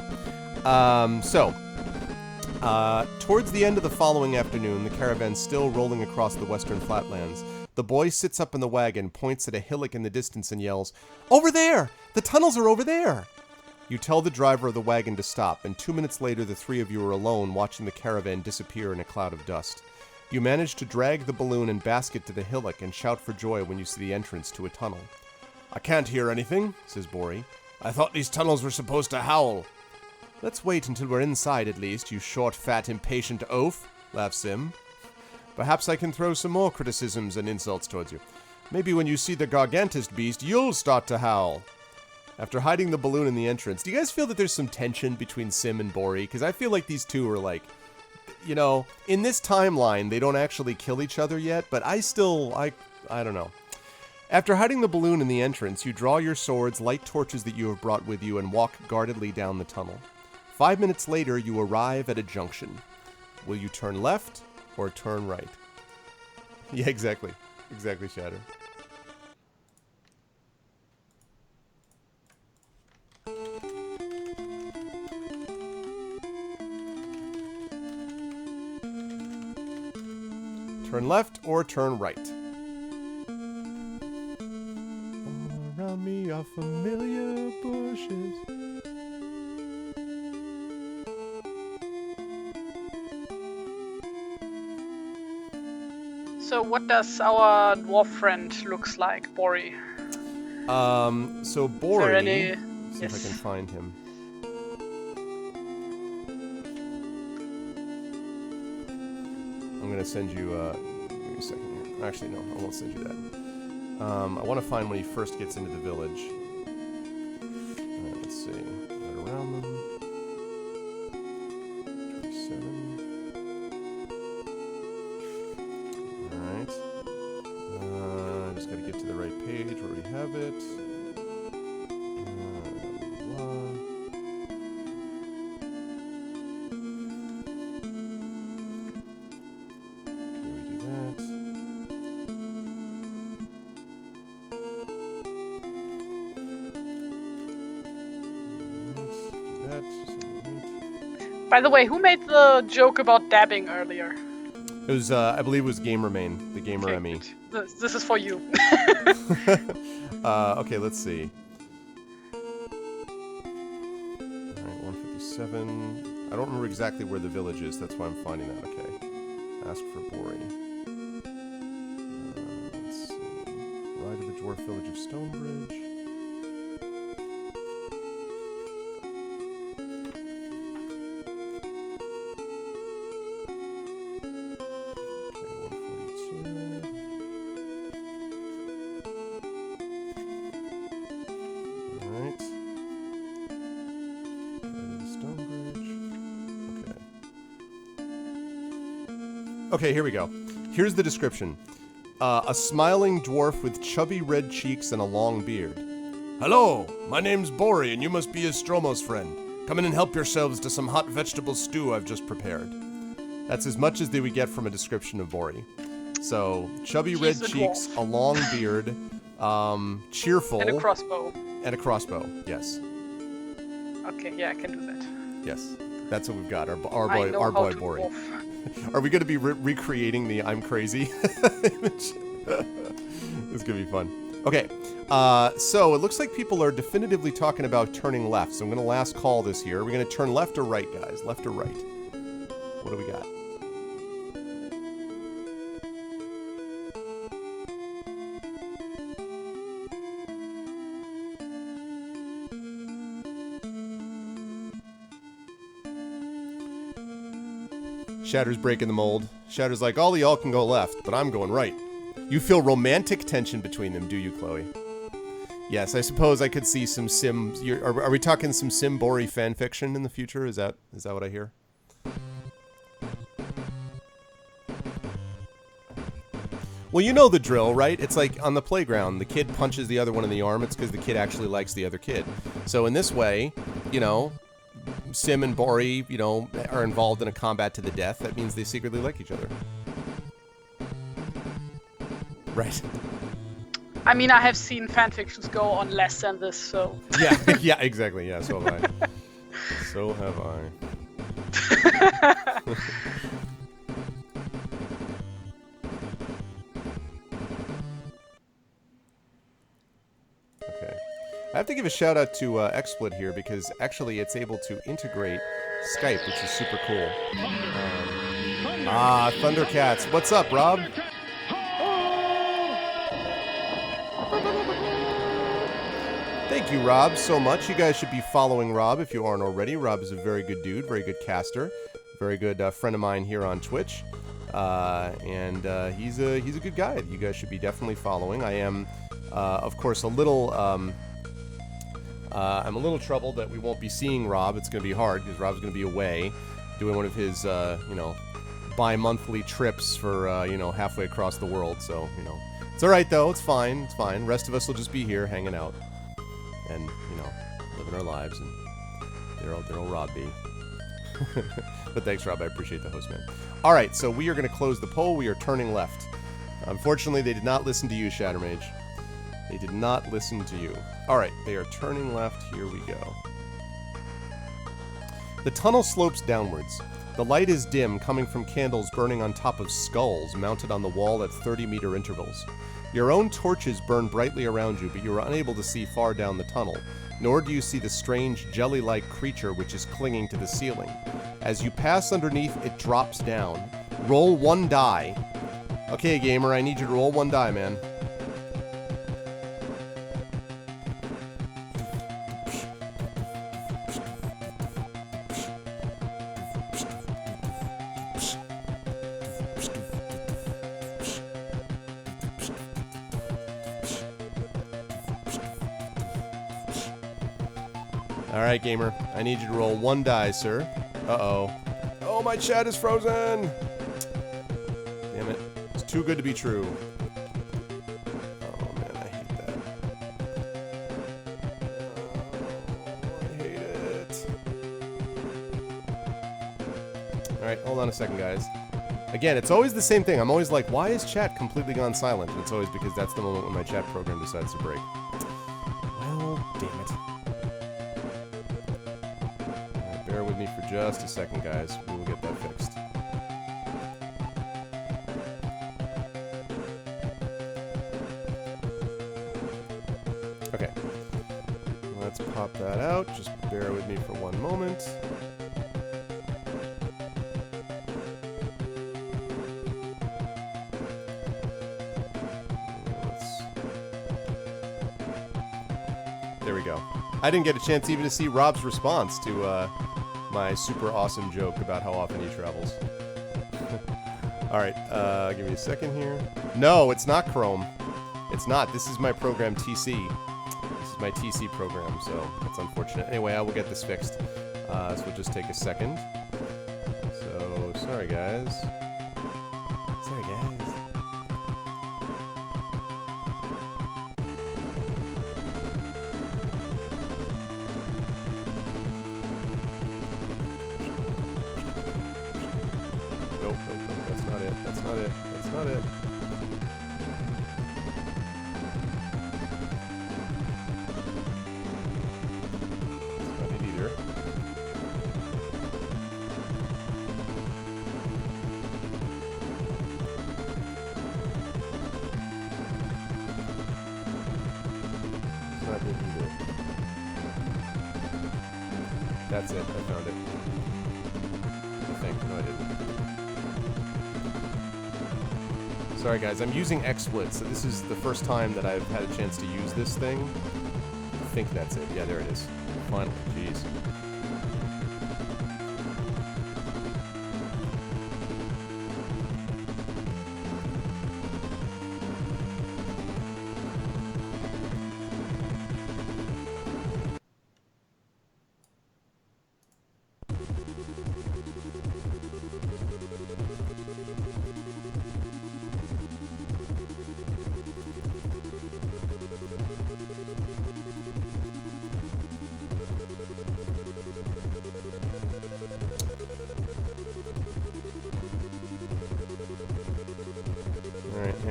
Speaker 1: Towards the end of the following afternoon, the caravan's still rolling across the western flatlands. The boy sits up in the wagon, points at a hillock in the distance, and yells, "Over there! The tunnels are over there!" You tell the driver of the wagon to stop, and 2 minutes later the three of you are alone watching the caravan disappear in a cloud of dust. You manage to drag the balloon and basket to the hillock and shout for joy when you see the entrance to a tunnel. "I can't hear anything," says Bori. "I thought these tunnels were supposed to howl." "Let's wait until we're inside at least, you short, fat, impatient oaf," laughs Sim. "Perhaps I can throw some more criticisms and insults towards you. Maybe when you see the gargantist beast, you'll start to howl." After hiding the balloon in the entrance, do you guys feel that there's some tension between Sim and Bori? Because I feel like these two are like, you know, in this timeline, they don't actually kill each other yet, but I don't know. After hiding the balloon in the entrance, you draw your swords, light torches that you have brought with you, and walk guardedly down the tunnel. 5 minutes later, you arrive at a junction. Will you turn left or turn right? Yeah, exactly. Exactly, Shatter. Turn left or turn right? All around me are familiar bushes.
Speaker 2: So what does our dwarf friend looks like, Bori?
Speaker 1: So Bori.
Speaker 2: Is there any...
Speaker 1: See if I can find him. I'm gonna send you. Give me a second here. Actually, no, I won't send you that. I want to find when he first gets into the village. Alright, let's see. Right around them. 27. Alright. Just gotta get to the right page where we have it.
Speaker 2: By the way, who made the joke about dabbing earlier?
Speaker 1: It was, I believe it was GamerMain, the Gamer
Speaker 2: Okay,
Speaker 1: Emmy.
Speaker 2: this is for you.
Speaker 1: Okay, let's see. Alright, 157. I don't remember exactly where the village is, that's why I'm finding that. Okay. Ask for Bori. Let's see. Ride to the dwarf village of Stonebridge. Okay, here we go. Here's the description. A smiling dwarf with chubby red cheeks and a long beard. "Hello, my name's Bori, and you must be Estromo's friend. Come in and help yourselves to some hot vegetable stew I've just prepared." That's as much as we get from a description of Bori. So, chubby red cheeks, a long beard, cheerful.
Speaker 2: And a crossbow.
Speaker 1: And a crossbow, yes.
Speaker 2: Okay, yeah, I can do that.
Speaker 1: Yes, that's what we've got, our boy Bori.
Speaker 2: Wolf.
Speaker 1: Are we going to be recreating the "I'm crazy" image? This is going to be fun. Okay, so it looks like people are definitively talking about turning left, so I'm going to last call this here. We're going to turn left or right, guys? Left or right? What do we got? Shatter's breaking the mold. Shatter's like, all of y'all can go left, but I'm going right. You feel romantic tension between them, do you, Chloe? Yes, I suppose I could see some Sim... Are we talking some Sim Bori fanfiction in the future? Is that what I hear? Well, you know the drill, right? It's like on the playground. The kid punches the other one in the arm. It's because the kid actually likes the other kid. So in this way, you know, Sim and Bori, you know, are involved in a combat to the death. That means they secretly like each other. Right.
Speaker 2: I mean, I have seen fanfictions go on less than this, so...
Speaker 1: Yeah, yeah, exactly. Yeah, so have I. So have I. Okay. I have to give a shout out to XSplit here because actually it's able to integrate Skype, which is super cool. Thundercats. What's up, Rob? Thank you, Rob, so much. You guys should be following Rob if you aren't already. Rob is a very good dude, very good caster, very good friend of mine here on Twitch, and he's a good guy. You guys should be definitely following. I am, of course, a little. I'm a little troubled that we won't be seeing Rob. It's going to be hard because Rob's going to be away, doing one of his, you know, bi-monthly trips for, you know, halfway across the world. So, you know, it's all right though. It's fine. It's fine. Rest of us will just be here hanging out. And, you know, living our lives, and there'll Rob be. But thanks, Rob. I appreciate the host, man. All right, so we are going to close the poll. We are turning left. Unfortunately, they did not listen to you, Shattermage. They did not listen to you. All right, they are turning left. Here we go. The tunnel slopes downwards. The light is dim, coming from candles burning on top of skulls mounted on the wall at 30-meter intervals. Your own torches burn brightly around you, but you are unable to see far down the tunnel, nor do you see the strange jelly-like creature which is clinging to the ceiling. As you pass underneath, it drops down. Roll 1 die. Okay, gamer, I need you to roll 1 die, man. Alright, gamer. I need you to roll 1 die, sir. Uh-oh. Oh, my chat is frozen! Damn it. It's too good to be true. Oh, man, I hate that. Oh, I hate it. Alright, hold on a second, guys. Again, it's always the same thing. I'm always like, why is chat completely gone silent? And it's always because that's the moment when my chat program decides to break. Well, damn it. Bear with me for just a second, guys. We will get that fixed. Okay. Let's pop that out. Just bear with me for 1 moment. There we go. I didn't get a chance even to see Rob's response to my super awesome joke about how often he travels. Alright, give me a second here. No, it's not Chrome. It's not. This is my program TC. This is my TC program, so that's unfortunate. Anyway, I will get this fixed. So we'll just take a second. So, sorry guys. Sorry guys. Nope, that's not it. That's not it. That's not it. That's not it either. It's not it either. That's it. I found it. I think. No, I didn't. Sorry guys, I'm using XSplit, so this is the first time that I've had a chance to use this thing. I think that's it. Yeah, there it is. Finally, jeez.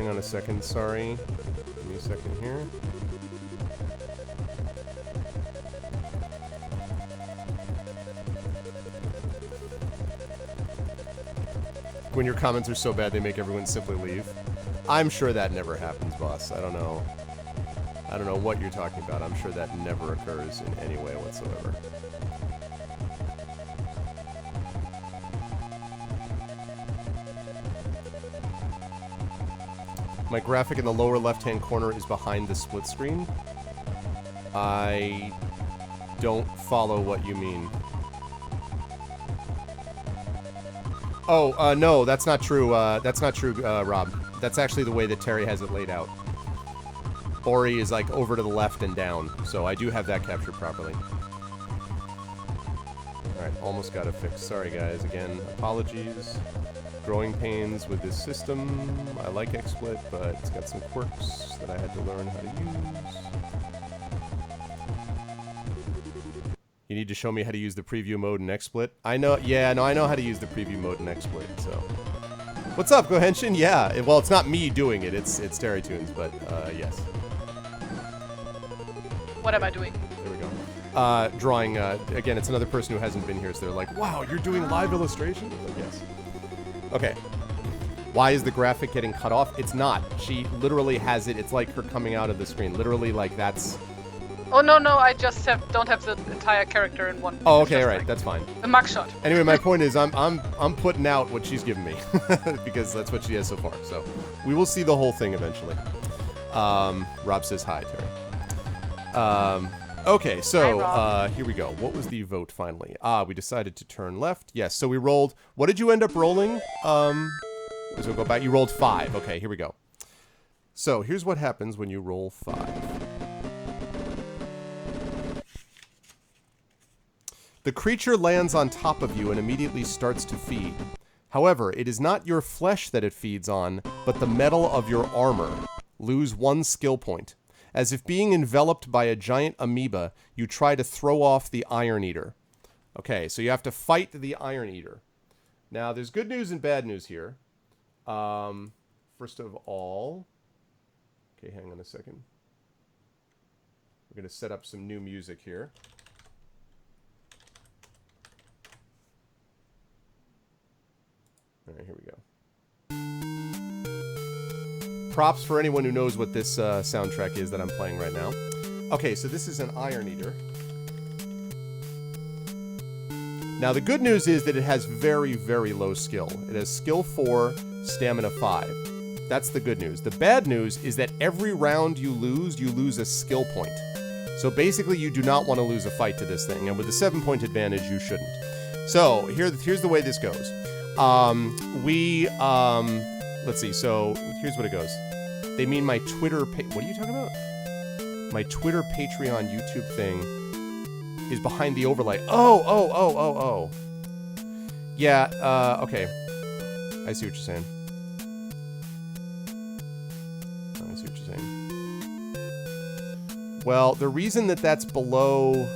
Speaker 1: hang on a second, sorry. Give me a second here. When your comments are so bad, they make everyone simply leave. I'm sure that never happens, boss. I don't know what you're talking about. I'm sure that never occurs in any way whatsoever. My graphic in the lower left-hand corner is behind the split screen. I don't follow what you mean. Oh, no, that's not true. That's not true, Rob. That's actually the way that Terry has it laid out. Ori is like over to the left and down, so I do have that captured properly. Alright, almost got it fixed. Sorry, guys. Again, apologies. Growing pains with this system. I like XSplit, but it's got some quirks that I had to learn how to use. You need to show me how to use the preview mode in XSplit. I know, yeah, no, I know how to use the preview mode in XSplit, so. What's up, Gohenshin? Yeah, well, it's not me doing it, it's TariToons, but, yes.
Speaker 2: What am I doing?
Speaker 1: There we go. Drawing, again, it's another person who hasn't been here, so they're like, wow, you're doing live illustration? Like, yes. Okay. Why is the graphic getting cut off? It's not. She literally has it, it's like her coming out of the screen. Literally, like, that's...
Speaker 2: Oh no, I just don't have the entire character in one.
Speaker 1: Oh, okay, right,
Speaker 2: like
Speaker 1: that's fine.
Speaker 2: a mugshot.
Speaker 1: Anyway, my point is, I'm putting out what she's giving me because that's what she has so far. So we will see the whole thing eventually. Rob says hi, Terry. Okay, so
Speaker 2: Hi,
Speaker 1: here we go. What was the vote finally? We decided to turn left. Yes, so we rolled. What did you end up rolling? So we'll go back. You rolled 5. Okay, here we go. So here's what happens when you roll 5. The creature lands on top of you and immediately starts to feed. However, it is not your flesh that it feeds on, but the metal of your armor. Lose 1 skill point. As if being enveloped by a giant amoeba, you try to throw off the Iron Eater. Okay, so you have to fight the Iron Eater. Now, there's good news and bad news here. First of all... Okay, hang on a second. We're going to set up some new music here. All right, here we go. Props for anyone who knows what this soundtrack is that I'm playing right now. Okay, so this is an Iron Eater. Now, the good news is that it has very, very low skill. It has skill 4, stamina 5. That's the good news. The bad news is that every round you lose a skill point. So basically, you do not want to lose a fight to this thing, and with a 7-point advantage, you shouldn't. So, here's the way this goes. Let's see, so here's what it goes. They mean my Twitter, what are you talking about? My Twitter, Patreon, YouTube thing is behind the overlay. Oh. Yeah, okay. I see what you're saying. Well, the reason that that's below...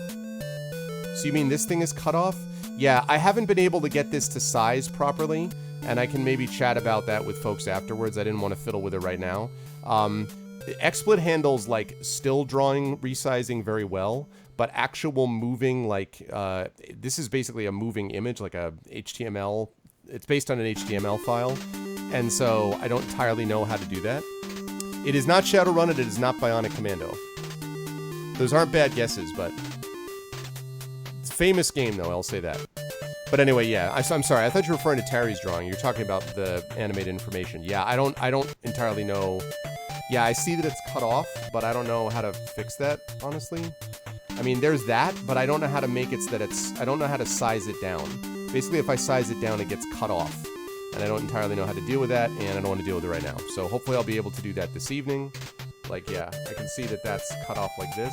Speaker 1: So you mean this thing is cut off? Yeah, I haven't been able to get this to size properly, and I can maybe chat about that with folks afterwards. I didn't want to fiddle with it right now. XSplit handles, like, still drawing resizing very well, but actual moving, like, this is basically a moving image, like a HTML. It's based on an HTML file, and so I don't entirely know how to do that. It is not Shadowrun, it is not Bionic Commando. Those aren't bad guesses, but... Famous game, though, I'll say that. But anyway, yeah, I'm sorry, I thought you were referring to Terry's drawing. You're talking about the animated information. Yeah, I don't entirely know. Yeah, I see that it's cut off, but I don't know how to fix that, honestly. I mean, there's that, but I don't know how to make it so that I don't know how to size it down. Basically, if I size it down, it gets cut off. And I don't entirely know how to deal with that, and I don't want to deal with it right now. So hopefully I'll be able to do that this evening. Like, yeah, I can see that that's cut off like this.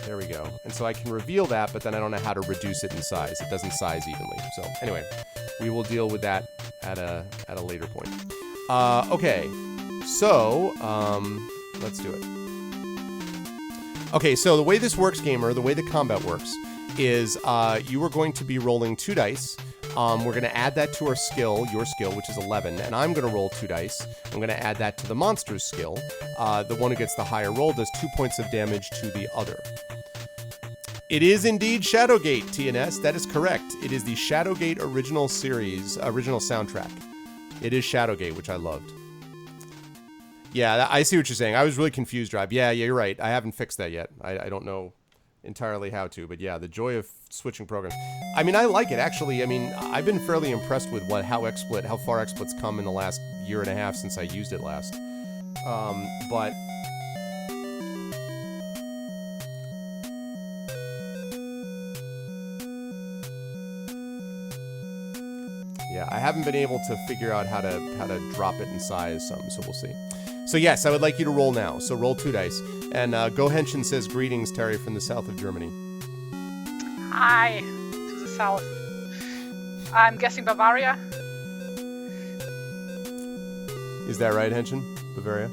Speaker 1: There we go. And so I can reveal that, but then I don't know how to reduce it in size. It doesn't size evenly. So anyway, we will deal with that at a later point. Okay, so let's do it. Okay, so the way this works, gamer, the way the combat works is you are going to be rolling 2 dice. We're going to add that to our skill, your skill, which is 11, and I'm going to roll 2 dice. I'm going to add that to the monster's skill. The one who gets the higher roll does 2 points of damage to the other. It is indeed Shadowgate, TNS. That is correct. It is the Shadowgate original series, original soundtrack. It is Shadowgate, which I loved. Yeah, I see what you're saying. I was really confused, Drive. Yeah, you're right. I haven't fixed that yet. I don't know entirely how to, but yeah, the joy of switching programs. I mean, I like it, actually. I mean, I've been fairly impressed with how far XSplit come in the last year and a half since I used it last. But... yeah, I haven't been able to figure out how to drop it in size some, so we'll see. So yes, I would like you to roll now. So roll 2 dice. And Go Henshin says, greetings, Terry, from the south of Germany.
Speaker 2: Hi, to the south. I'm guessing Bavaria.
Speaker 1: Is that right, Henshin? Bavaria?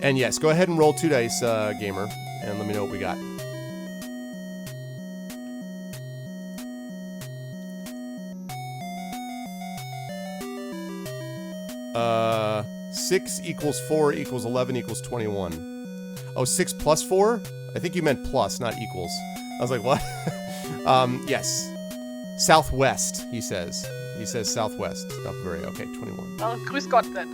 Speaker 1: And yes, go ahead and roll 2 dice, gamer, and let me know what we got. Uh... 6 equals 4 equals 11 equals 21. Oh, 6 plus 4? I think you meant plus, not equals. I was like, what? Yes. Southwest, he says. He says southwest. Not very. Okay, 21.
Speaker 2: Well, grüß Gott then.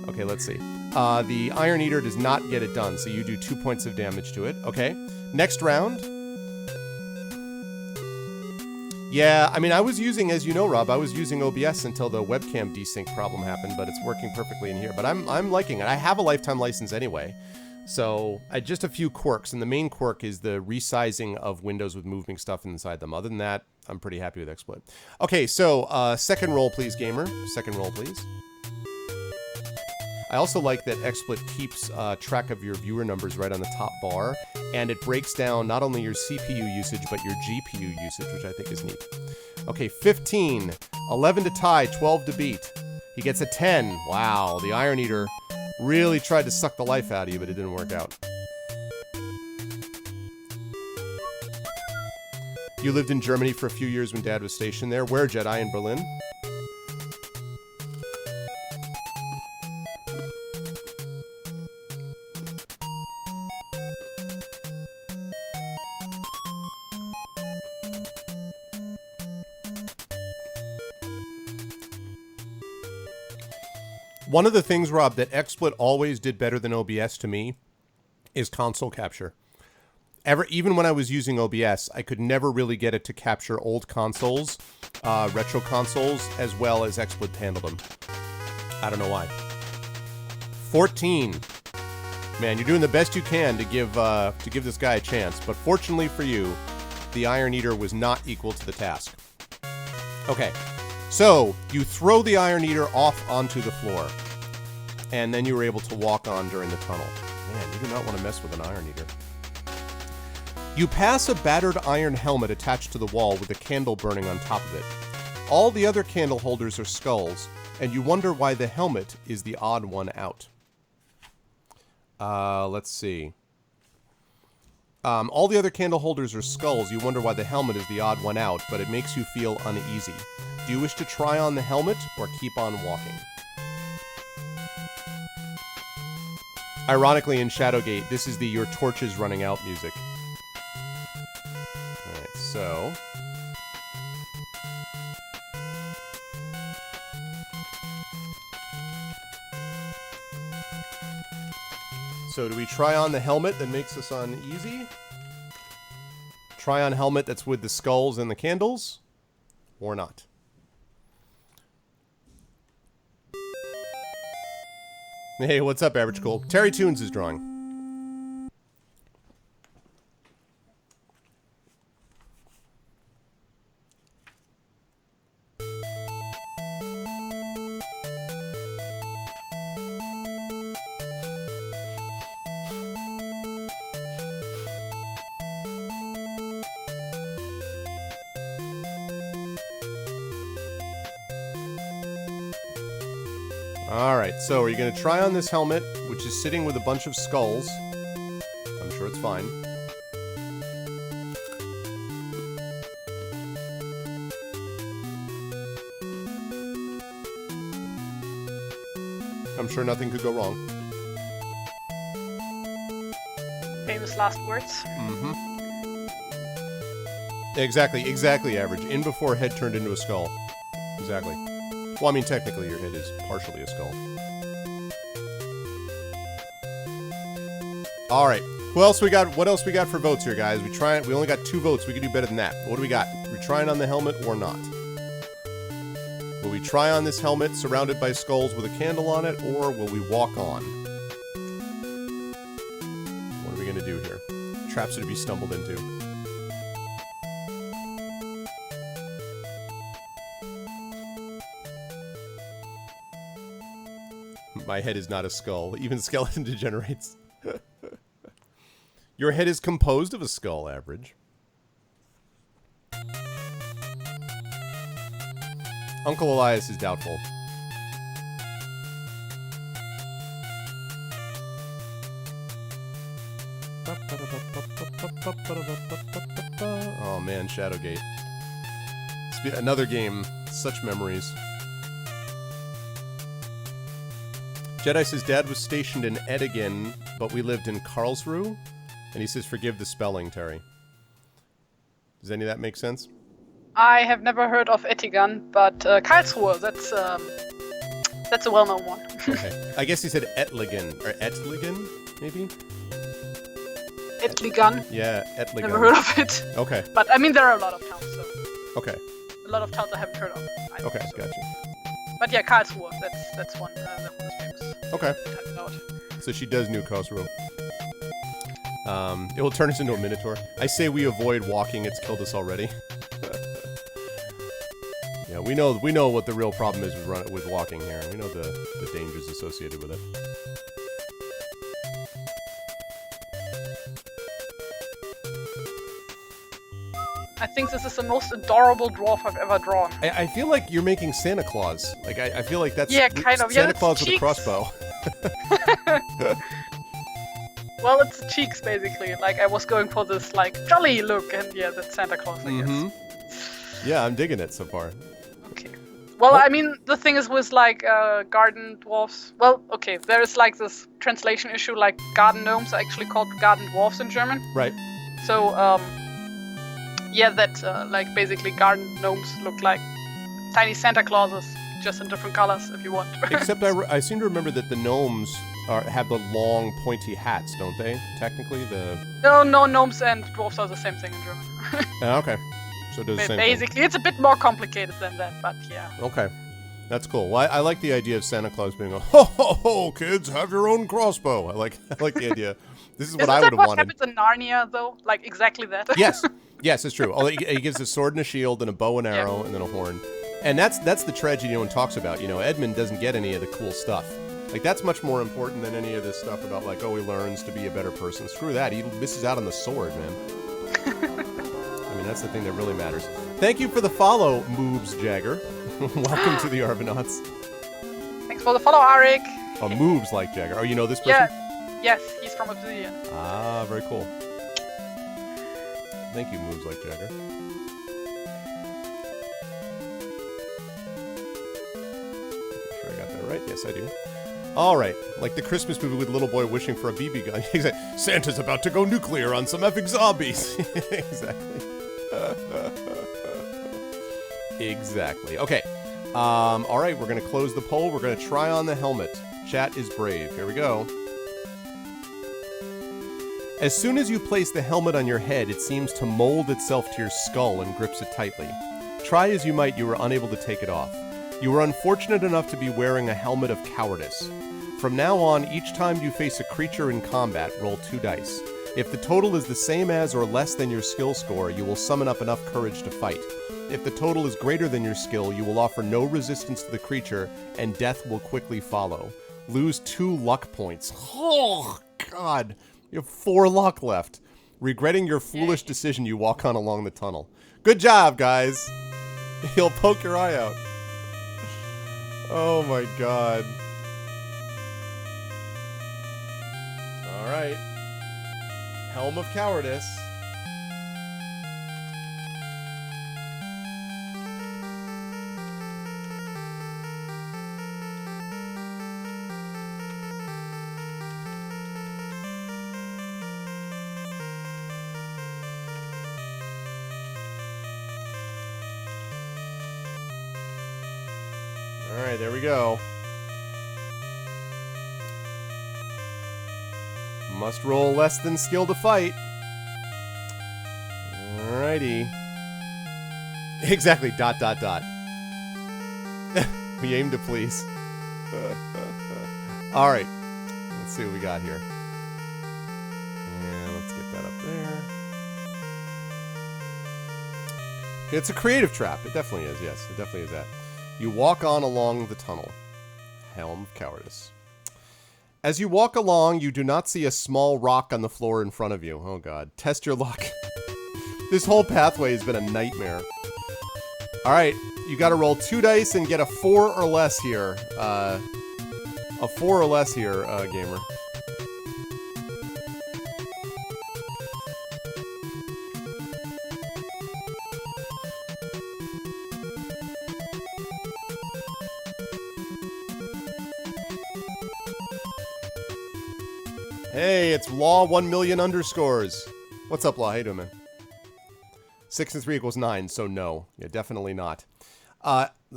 Speaker 1: Okay, let's see. The Iron Eater does not get it done, so you do 2 points of damage to it. Okay. Next round. Yeah, I mean, I was using, as you know, Rob, I was using OBS until the webcam desync problem happened, but it's working perfectly in here. But I'm liking it. I have a lifetime license anyway. So, just a few quirks, and the main quirk is the resizing of windows with moving stuff inside them. Other than that, I'm pretty happy with XSplit. Okay, so, second roll, please, gamer. Second roll, please. I also like that XSplit keeps track of your viewer numbers right on the top bar, and it breaks down not only your CPU usage, but your GPU usage, which I think is neat. Okay, 15, 11 to tie, 12 to beat. He gets a 10. Wow, the Iron Eater really tried to suck the life out of you, but it didn't work out. You lived in Germany for a few years when Dad was stationed there. Where, Jedi? In Berlin? One of the things, Rob, that XSplit always did better than OBS to me is console capture. Even when I was using OBS, I could never really get it to capture old consoles, retro consoles, as well as XSplit handled them. I don't know why. 14. Man, you're doing the best you can to give this guy a chance, but fortunately for you, the Iron Eater was not equal to the task. Okay, so you throw the Iron Eater off onto the floor, and then you were able to walk on during the tunnel. Man, you do not want to mess with an Iron Eater. You pass a battered iron helmet attached to the wall with a candle burning on top of it. All the other candle holders are skulls, and you wonder why the helmet is the odd one out. Let's see. All the other candle holders are skulls. You wonder why the helmet is the odd one out, but it makes you feel uneasy. Do you wish to try on the helmet or keep on walking? Ironically, in Shadowgate, this is the "Your Torches Running Out" music. Alright, so... So do we try on the helmet that makes us uneasy? Try on helmet that's with the skulls and the candles? Or not? Hey, what's up, Average Cool? TariToons is drawing. Alright, so are you going to try on this helmet, which is sitting with a bunch of skulls? I'm sure it's fine. I'm sure nothing could go wrong.
Speaker 2: Famous last words.
Speaker 1: Mm-hmm. Exactly, Average. In before head turned into a skull. Exactly. Well, I mean, technically your head is partially a skull. All right. What else we got for votes here, guys? We only got 2 votes. We could do better than that. What do we got? Are we trying on the helmet or not? Will we try on this helmet surrounded by skulls with a candle on it, or will we walk on? What are we going to do here? Traps are to be stumbled into. My head is not a skull. Even skeleton degenerates. Your head is composed of a skull, Average. Uncle Elias is doubtful. Oh man, Shadowgate. Another game. Such memories. Jedi says Dad was stationed in Edigan, but we lived in Karlsruhe. And he says, forgive the spelling, Terry. Does any of that make sense?
Speaker 2: I have never heard of Etigan, but Karlsruhe, that's a well-known one.
Speaker 1: Okay. I guess he said Etligan, or Etligan, maybe?
Speaker 2: Etligan.
Speaker 1: Yeah, Etligan.
Speaker 2: Never heard of it.
Speaker 1: Okay.
Speaker 2: But, I mean, there are a lot of towns, so...
Speaker 1: Okay.
Speaker 2: A lot of towns I haven't heard of. Either,
Speaker 1: Okay,
Speaker 2: so.
Speaker 1: gotcha.
Speaker 2: But yeah, Karlsruhe, that's one that was famous.
Speaker 1: Okay.
Speaker 2: Turns out.
Speaker 1: So she does know Karlsruhe. It will turn us into a Minotaur. I say we avoid walking, it's killed us already. Yeah, we know what the real problem is with walking here. We know the dangers associated with it.
Speaker 2: I think this is the most adorable dwarf I've ever drawn.
Speaker 1: I feel like you're making Santa Claus. Like, I feel like that's
Speaker 2: Yeah, kind of.
Speaker 1: Santa
Speaker 2: Yeah,
Speaker 1: Claus with a
Speaker 2: cheeks.
Speaker 1: crossbow.
Speaker 2: Well, it's the cheeks, basically. Like, I was going for this, like, jolly look, and yeah, that's Santa Claus, I guess.
Speaker 1: Yeah, I'm digging it so far.
Speaker 2: Okay. Well, I mean, the thing is with, like, garden dwarfs... Well, okay, there is, like, this translation issue, like, garden gnomes are actually called garden dwarfs in German.
Speaker 1: Right.
Speaker 2: So, yeah, that, like, basically garden gnomes look like tiny Santa Clauses, just in different colors, if you want.
Speaker 1: Except I seem to remember that the gnomes have the long, pointy hats, don't they? Technically,
Speaker 2: No, gnomes and dwarfs are the same thing in German.
Speaker 1: Okay. So it does the same thing.
Speaker 2: Basically, it's a bit more complicated than that, but yeah.
Speaker 1: Okay. That's cool. Well, I like the idea of Santa Claus being a, ho, ho, ho, kids, have your own crossbow. I like the idea. This is what I would have wanted.
Speaker 2: Isn't that what happens in Narnia, though? Like, exactly that?
Speaker 1: Yes, it's true. Although he gives a sword and a shield and a bow and arrow and then a horn. And that's the tragedy no one talks about. You know, Edmund doesn't get any of the cool stuff. Like, that's much more important than any of this stuff about, like, oh, he learns to be a better person. Screw that. He misses out on the sword, man. I mean, that's the thing that really matters. Thank you for the follow, Moobs Jagger. Welcome to the Arvanauts.
Speaker 2: Thanks for the follow, Arik.
Speaker 1: Oh, Moobs like Jagger. Oh, you know this person?
Speaker 2: Yeah. Yes, he's from Obsidian.
Speaker 1: Ah, very cool. Thank you, Moves Like Jagger. Sure I got that right. Yes, I do. All right, like the Christmas movie with the little boy wishing for a BB gun. He's like, Santa's about to go nuclear on some effing zombies. Exactly. Exactly. Okay. All right, we're gonna close the poll. We're gonna try on the helmet. Chat is brave. Here we go. As soon as you place the helmet on your head, it seems to mold itself to your skull and grips it tightly. Try as you might, you were unable to take it off. You were unfortunate enough to be wearing a helmet of cowardice. From now on, each time you face a creature in combat, roll 2 dice. If the total is the same as or less than your skill score, you will summon up enough courage to fight. If the total is greater than your skill, you will offer no resistance to the creature, and death will quickly follow. Lose 2 luck points. Oh, God. You have 4 luck left. Regretting your foolish decision, you walk on along the tunnel. Good job, guys. He'll poke your eye out. Oh my god. Alright. Helm of Cowardice. Alright, there we go. Must roll less than skill to fight. Alrighty. Exactly, ... We aim to please. Alright. Let's see what we got here. And let's get that up there. It's a creative trap. It definitely is, yes. It definitely is that. You walk on along the tunnel. Helm of Cowardice. As you walk along, you do not see a small rock on the floor in front of you. Oh god. Test your luck. This whole pathway has been a nightmare. Alright, you gotta roll 2 dice and get a 4 or less here. A 4 or less here, gamer. Hey, it's Law 1,000,000 underscores. What's up, Law? How you doing, man? 6 and 3 equals 9, so no. Yeah, definitely not.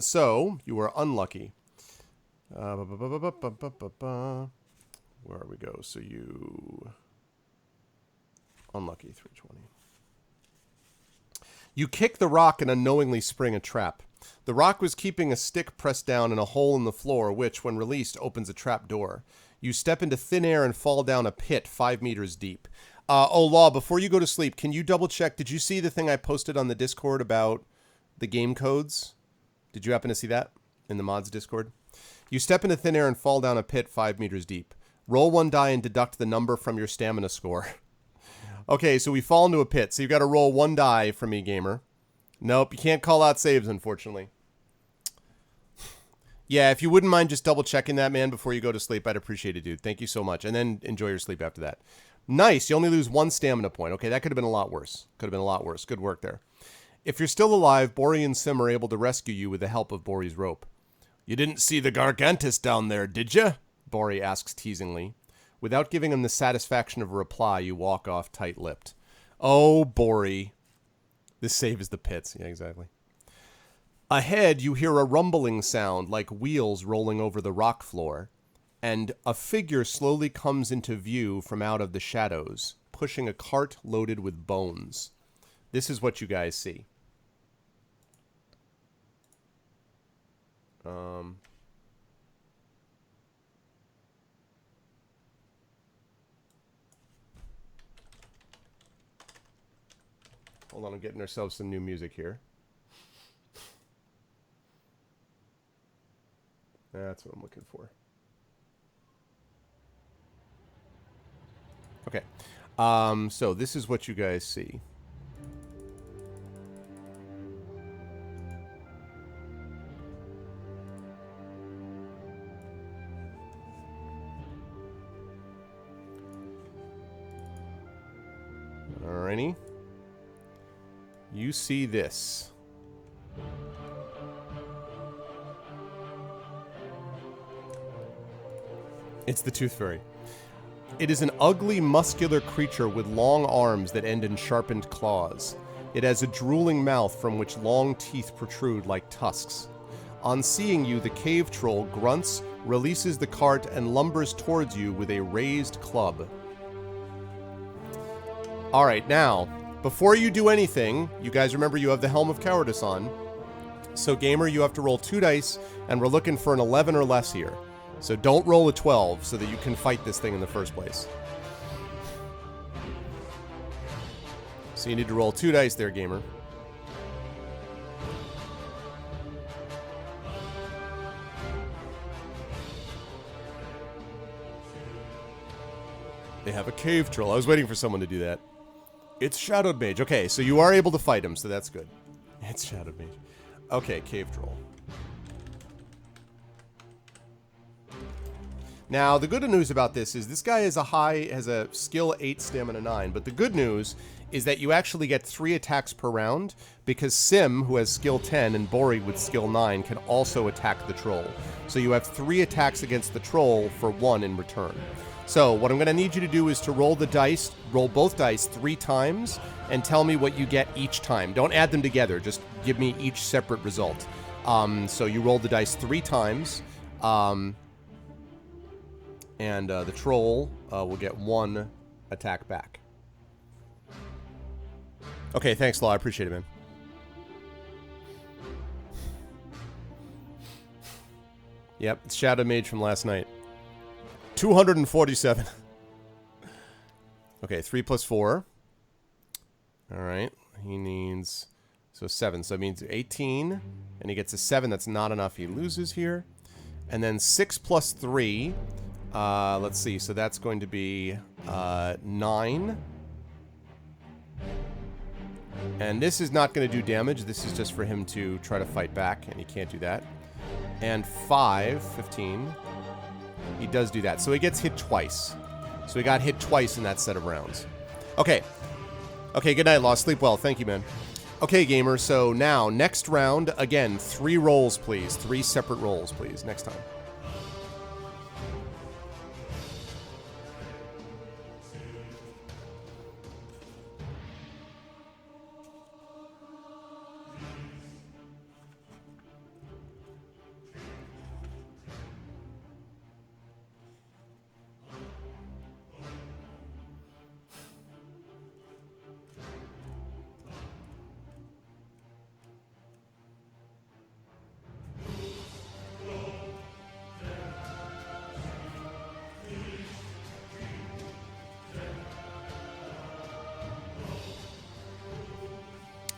Speaker 1: So, you are unlucky. Where we go? So you... Unlucky, 320. You kick the rock and unknowingly spring a trap. The rock was keeping a stick pressed down in a hole in the floor, which, when released, opens a trap door. You step into thin air and fall down a pit 5 meters deep. Oh, Law, before you go to sleep, can you double check? Did you see the thing I posted on the Discord about the game codes? Did you happen to see that in the mods Discord? You step into thin air and fall down a pit 5 meters deep. Roll 1 die and deduct the number from your stamina score. Okay, so we fall into a pit. So you've got to roll 1 die for me, gamer. Nope, you can't call out saves, unfortunately. Yeah, if you wouldn't mind just double checking that, man, before you go to sleep, I'd appreciate it, dude. Thank you so much. And then enjoy your sleep after that. Nice, you only lose 1 stamina point. Okay, that could have been a lot worse. Could have been a lot worse. Good work there. If you're still alive, Bori and Sim are able to rescue you with the help of Bori's rope. You didn't see the Gargantus down there, did you? Bori asks teasingly. Without giving him the satisfaction of a reply, you walk off tight-lipped. Oh, Bori. This save is the pits. Yeah, exactly. Ahead, you hear a rumbling sound like wheels rolling over the rock floor, and a figure slowly comes into view from out of the shadows, pushing a cart loaded with bones. This is what you guys see. Hold on, I'm getting ourselves some new music here. That's what I'm looking for. Okay. So this is what you guys see. Alrighty. You see this. It's the Tooth Fairy. It is an ugly, muscular creature with long arms that end in sharpened claws. It has a drooling mouth from which long teeth protrude like tusks. On seeing you, the cave troll grunts, releases the cart, and lumbers towards you with a raised club. Alright, now, before you do anything, you guys remember you have the Helm of Cowardice on. So, gamer, you have to roll 2 dice, and we're looking for an 11 or less here. So don't roll a 12 so that you can fight this thing in the first place. So you need to roll 2 dice there, gamer. They have a cave troll. I was waiting for someone to do that. It's Shadowed Mage. Okay, so you are able to fight him, so that's good. It's Shadowed Mage. Okay, cave troll. Now, the good news about this is this guy has a skill 8, stamina 9, but the good news is that you actually get 3 attacks per round, because Sim, who has skill 10, and Bori with skill 9 can also attack the troll. So you have 3 attacks against the troll for 1 in return. So what I'm going to need you to do is to roll both dice 3 times, and tell me what you get each time. Don't add them together, just give me each separate result. So you roll the dice 3 times. And the troll will get 1 attack back. Okay, thanks, Law. I appreciate it, man. Yep, it's Shadow Mage from last night. 247. Okay, 3 plus 4. Alright, he needs... So 7, so it means 18. And he gets a 7, that's not enough, he loses here. And then 6 plus 3... let's see, so that's going to be 9. And this is not going to do damage, this is just for him to try to fight back, and he can't do that. And 5, 15. He does do that, so he gets hit twice. So he got hit twice in that set of rounds. Okay. Okay, good night, Lost. Sleep well, thank you, man. Okay, gamer, so now, next round, again, 3 rolls, please. 3 separate rolls, please, next time.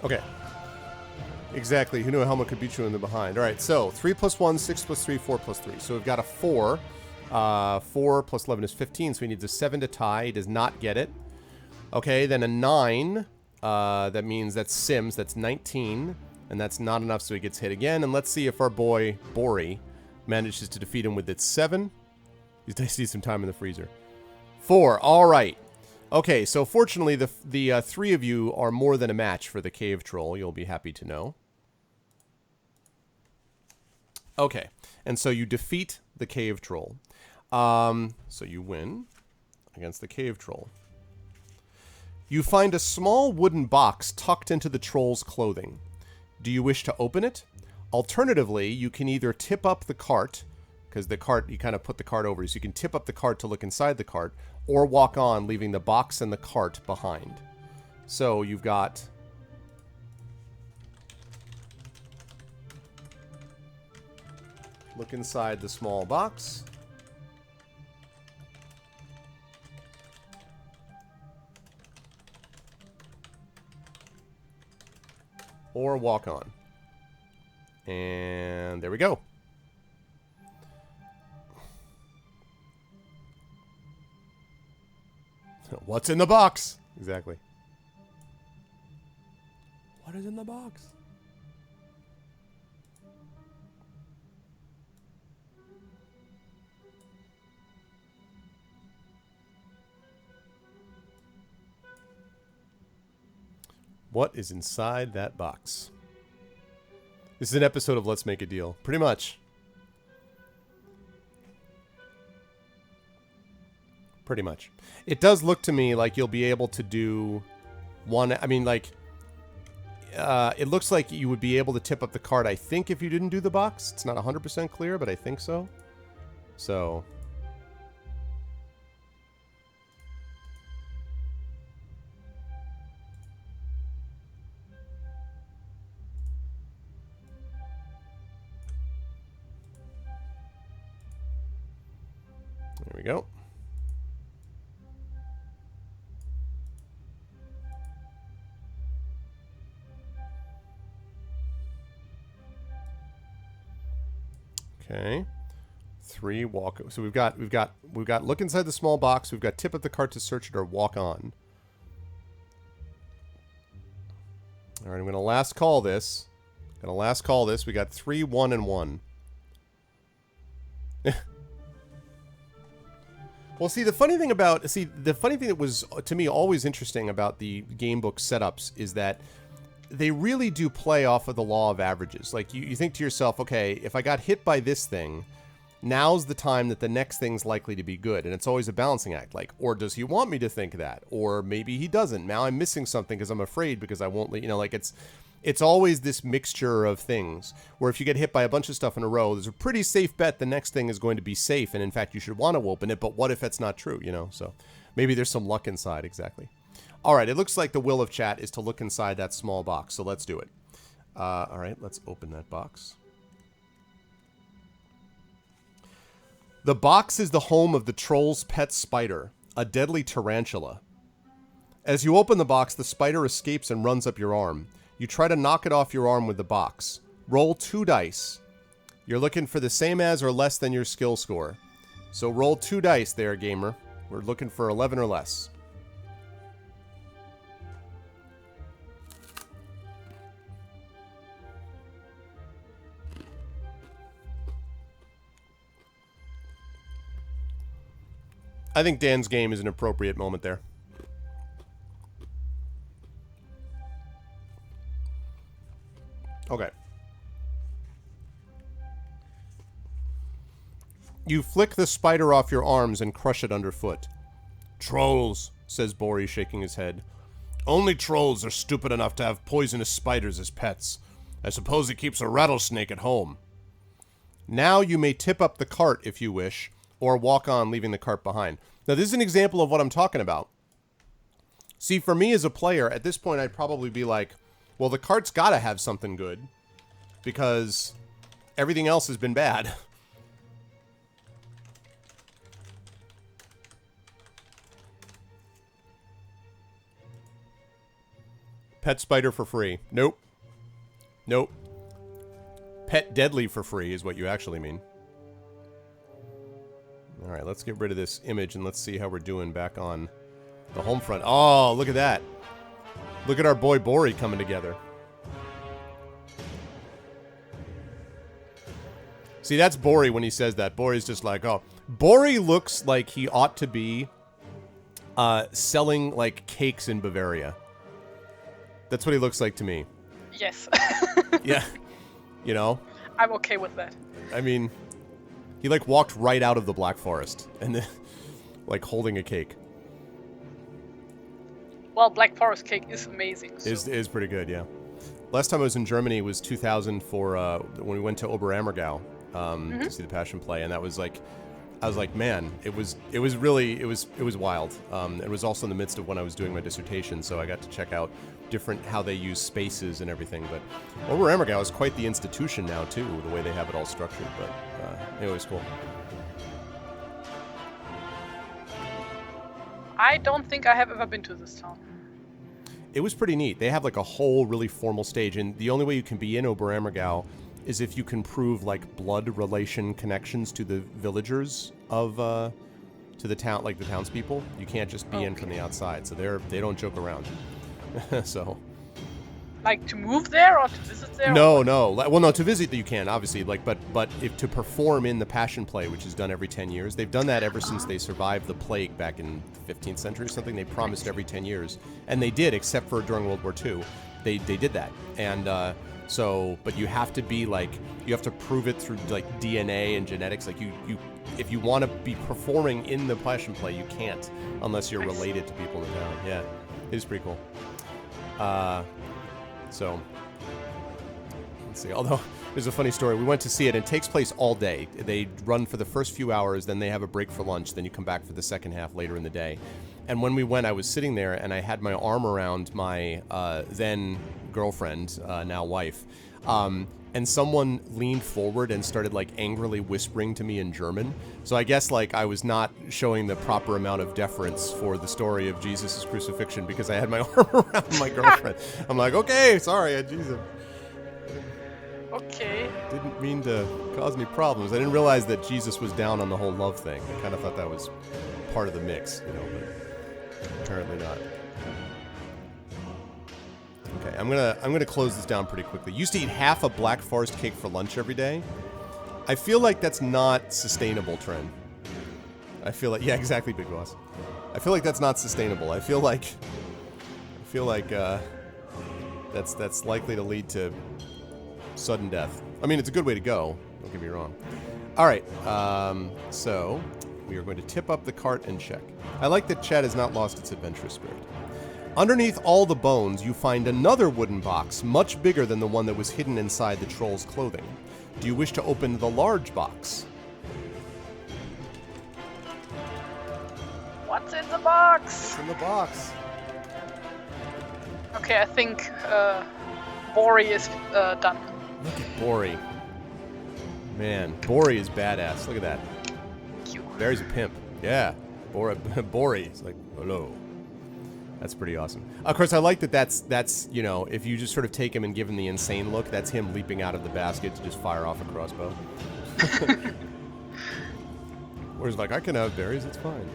Speaker 1: Okay. Exactly. Who knew a helmet could beat you in the behind? All right, so 3 plus 1, 6 plus 3, 4 plus 3. So we've got a 4. 4 plus 11 is 15, so he needs a 7 to tie. He does not get it. Okay, then a 9. That means that's Sims. That's 19. And that's not enough, so he gets hit again. And let's see if our boy, Bori, manages to defeat him with its 7. He needs some time in the freezer. 4. All right. Okay, so fortunately, the 3 of you are more than a match for the cave troll. You'll be happy to know. Okay, and so you defeat the cave troll. So you win against the cave troll. You find a small wooden box tucked into the troll's clothing. Do you wish to open it? Alternatively, you can either tip up the cart, because the cart, you kind of put the cart over, so you can tip up the cart to look inside the cart, or walk on, leaving the box and the cart behind. So you've got... Look inside the small box. Or walk on. And there we go. What's in the box? Exactly. What is in the box? What is inside that box? This is an episode of Let's Make a Deal. Pretty much. Pretty much. It does look to me like you'll be able to do one... I mean, like... it looks like you would be able to tip up the card, I think, if you didn't do the box. It's not 100% clear, but I think so. So... There we go. Okay. 3 walk. So we've got look inside the small box. We've got tip up the cart to search it or walk on. All right, I'm gonna last call this. We got 3, 1, and 1. Well, the funny thing that was, to me, always interesting about the game book setups is that they really do play off of the law of averages. Like, you think to yourself, okay, if I got hit by this thing, now's the time that the next thing's likely to be good. And it's always a balancing act. Like, or does he want me to think that? Or maybe he doesn't. Now I'm missing something because I'm afraid because I won't, like, it's always this mixture of things where if you get hit by a bunch of stuff in a row, there's a pretty safe bet the next thing is going to be safe. And in fact, you should want to open it. But what if that's not true, you know? So maybe there's some luck inside. Exactly. All right. It looks like the will of chat is to look inside that small box. So let's do it. All right. Let's open that box. The box is the home of the troll's pet spider, a deadly tarantula. As you open the box, the spider escapes and runs up your arm. You try to knock it off your arm with the box. Roll 2 dice. You're looking for the same as or less than your skill score. So roll 2 dice there, gamer. We're looking for 11 or less. I think Dan's game is an appropriate moment there. Okay. You flick the spider off your arms and crush it underfoot. Trolls, says Bori, shaking his head. Only trolls are stupid enough to have poisonous spiders as pets. I suppose he keeps a rattlesnake at home. Now you may tip up the cart if you wish, or walk on, leaving the cart behind. Now, this is an example of what I'm talking about. See, for me as a player, at this point, I'd probably be like, well, the cart's got to have something good, because everything else has been bad. Pet spider for free. Nope. Nope. Pet deadly for free is what you actually mean. Alright, let's get rid of this image and let's see how we're doing back on the home front. Oh, look at that. Look at our boy Bori coming together. See, that's Bori when he says that. Bori's just like, oh. Bori looks like he ought to be selling, like, cakes in Bavaria. That's what he looks like to me.
Speaker 2: Yes.
Speaker 1: Yeah. You know?
Speaker 2: I'm okay with that.
Speaker 1: I mean, he, like, walked right out of the Black Forest. And then, like, holding a cake.
Speaker 2: Well, Black Forest cake is amazing. So.
Speaker 1: Is pretty good, yeah. Last time I was in Germany was 2000 for, when we went to Oberammergau, to see the Passion Play. And that was, like, I was like, man, it was wild. It was also in the midst of when I was doing my dissertation, so I got to check out how they use spaces and everything. But Oberammergau is quite the institution now too, the way they have it all structured. But anyway, it's cool.
Speaker 2: I don't think I have ever been to this town.
Speaker 1: It was pretty neat. They have like a whole really formal stage, and the only way you can be in Oberammergau is if you can prove like blood relation connections to the villagers of to the town, like the townspeople. You can't just be in from the outside, so they don't joke around. So,
Speaker 2: like to move there or to visit there?
Speaker 1: No. Well, no, to visit you can obviously, like, but if to perform in the Passion Play, which is done every 10 years, they've done that ever since they survived the plague back in the 15th century or something. They promised every 10 years, and they did, except for during World War II. They did that, and so, but you have to be like, you have to prove it through like DNA and genetics. Like you if you want to be performing in the Passion Play, you can't unless you're related to people in the town. Yeah, it is pretty cool. So, let's see. Although, there's a funny story. We went to see it, and it takes place all day. They run for the first few hours, then they have a break for lunch, then you come back for the second half later in the day. And when we went, I was sitting there, and I had my arm around my then girlfriend, now wife, and someone leaned forward and started, like, angrily whispering to me in German. So I guess, like, I was not showing the proper amount of deference for the story of Jesus' crucifixion because I had my arm around my girlfriend. I'm like, okay, sorry, Jesus.
Speaker 2: Okay.
Speaker 1: Didn't mean to cause any problems. I didn't realize that Jesus was down on the whole love thing. I kind of thought that was part of the mix, you know, but apparently not. Okay, I'm gonna close this down pretty quickly. Used to eat half a Black Forest cake for lunch every day. I feel like that's not sustainable, Tren. I feel like, yeah, exactly, Big Boss. I feel like that's not sustainable. I feel like that's likely to lead to sudden death. I mean, it's a good way to go. Don't get me wrong. All right, so we are going to tip up the cart and check. I like that chat has not lost its adventurous spirit. Underneath all the bones, you find another wooden box, much bigger than the one that was hidden inside the troll's clothing. Do you wish to open the large box?
Speaker 2: What's in the box?
Speaker 1: What's in the box?
Speaker 2: Okay, I think Bori is done.
Speaker 1: Look at Bori. Man, Bori is badass. Look at that.
Speaker 2: Cute.
Speaker 1: There's a pimp. Yeah. Bori is like, hello. That's pretty awesome. Of course, I like that that's, you know, if you just sort of take him and give him the insane look, that's him leaping out of the basket to just fire off a crossbow. Whereas, like, I can have berries, it's fine.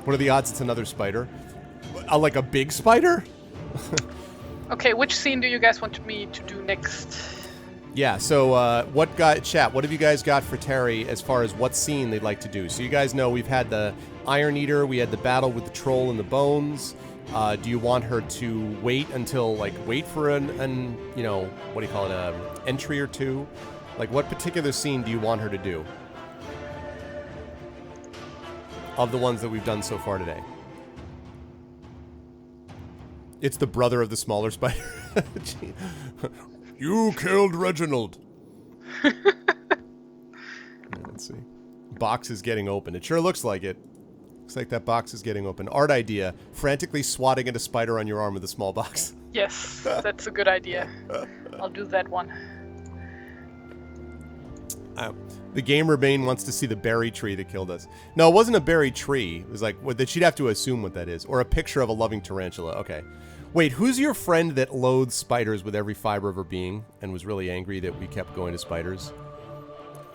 Speaker 1: What are the odds it's another spider? Like a big spider?
Speaker 2: Okay, which scene do you guys want me to do next?
Speaker 1: Yeah, so what have you guys got for Terry as far as what scene they'd like to do? So you guys know we've had the Iron Eater, we had the battle with the troll and the bones. Do you want her to wait until, like, wait for an you know, what do you call it, entry or two? Like, what particular scene do you want her to do? Of the ones that we've done so far today. It's the brother of the smaller spider. You killed Reginald. Let's see. Box is getting open. It sure looks like it. Looks like that box is getting open. Art idea. Frantically swatting at a spider on your arm with a small box.
Speaker 2: Yes, that's a good idea. I'll do that one.
Speaker 1: The gamer Bane wants to see the berry tree that killed us. No, it wasn't a berry tree. It was like, that she'd have to assume what that is. Or a picture of a loving tarantula. Okay. Wait, who's your friend that loathes spiders with every fiber of her being and was really angry that we kept going to spiders?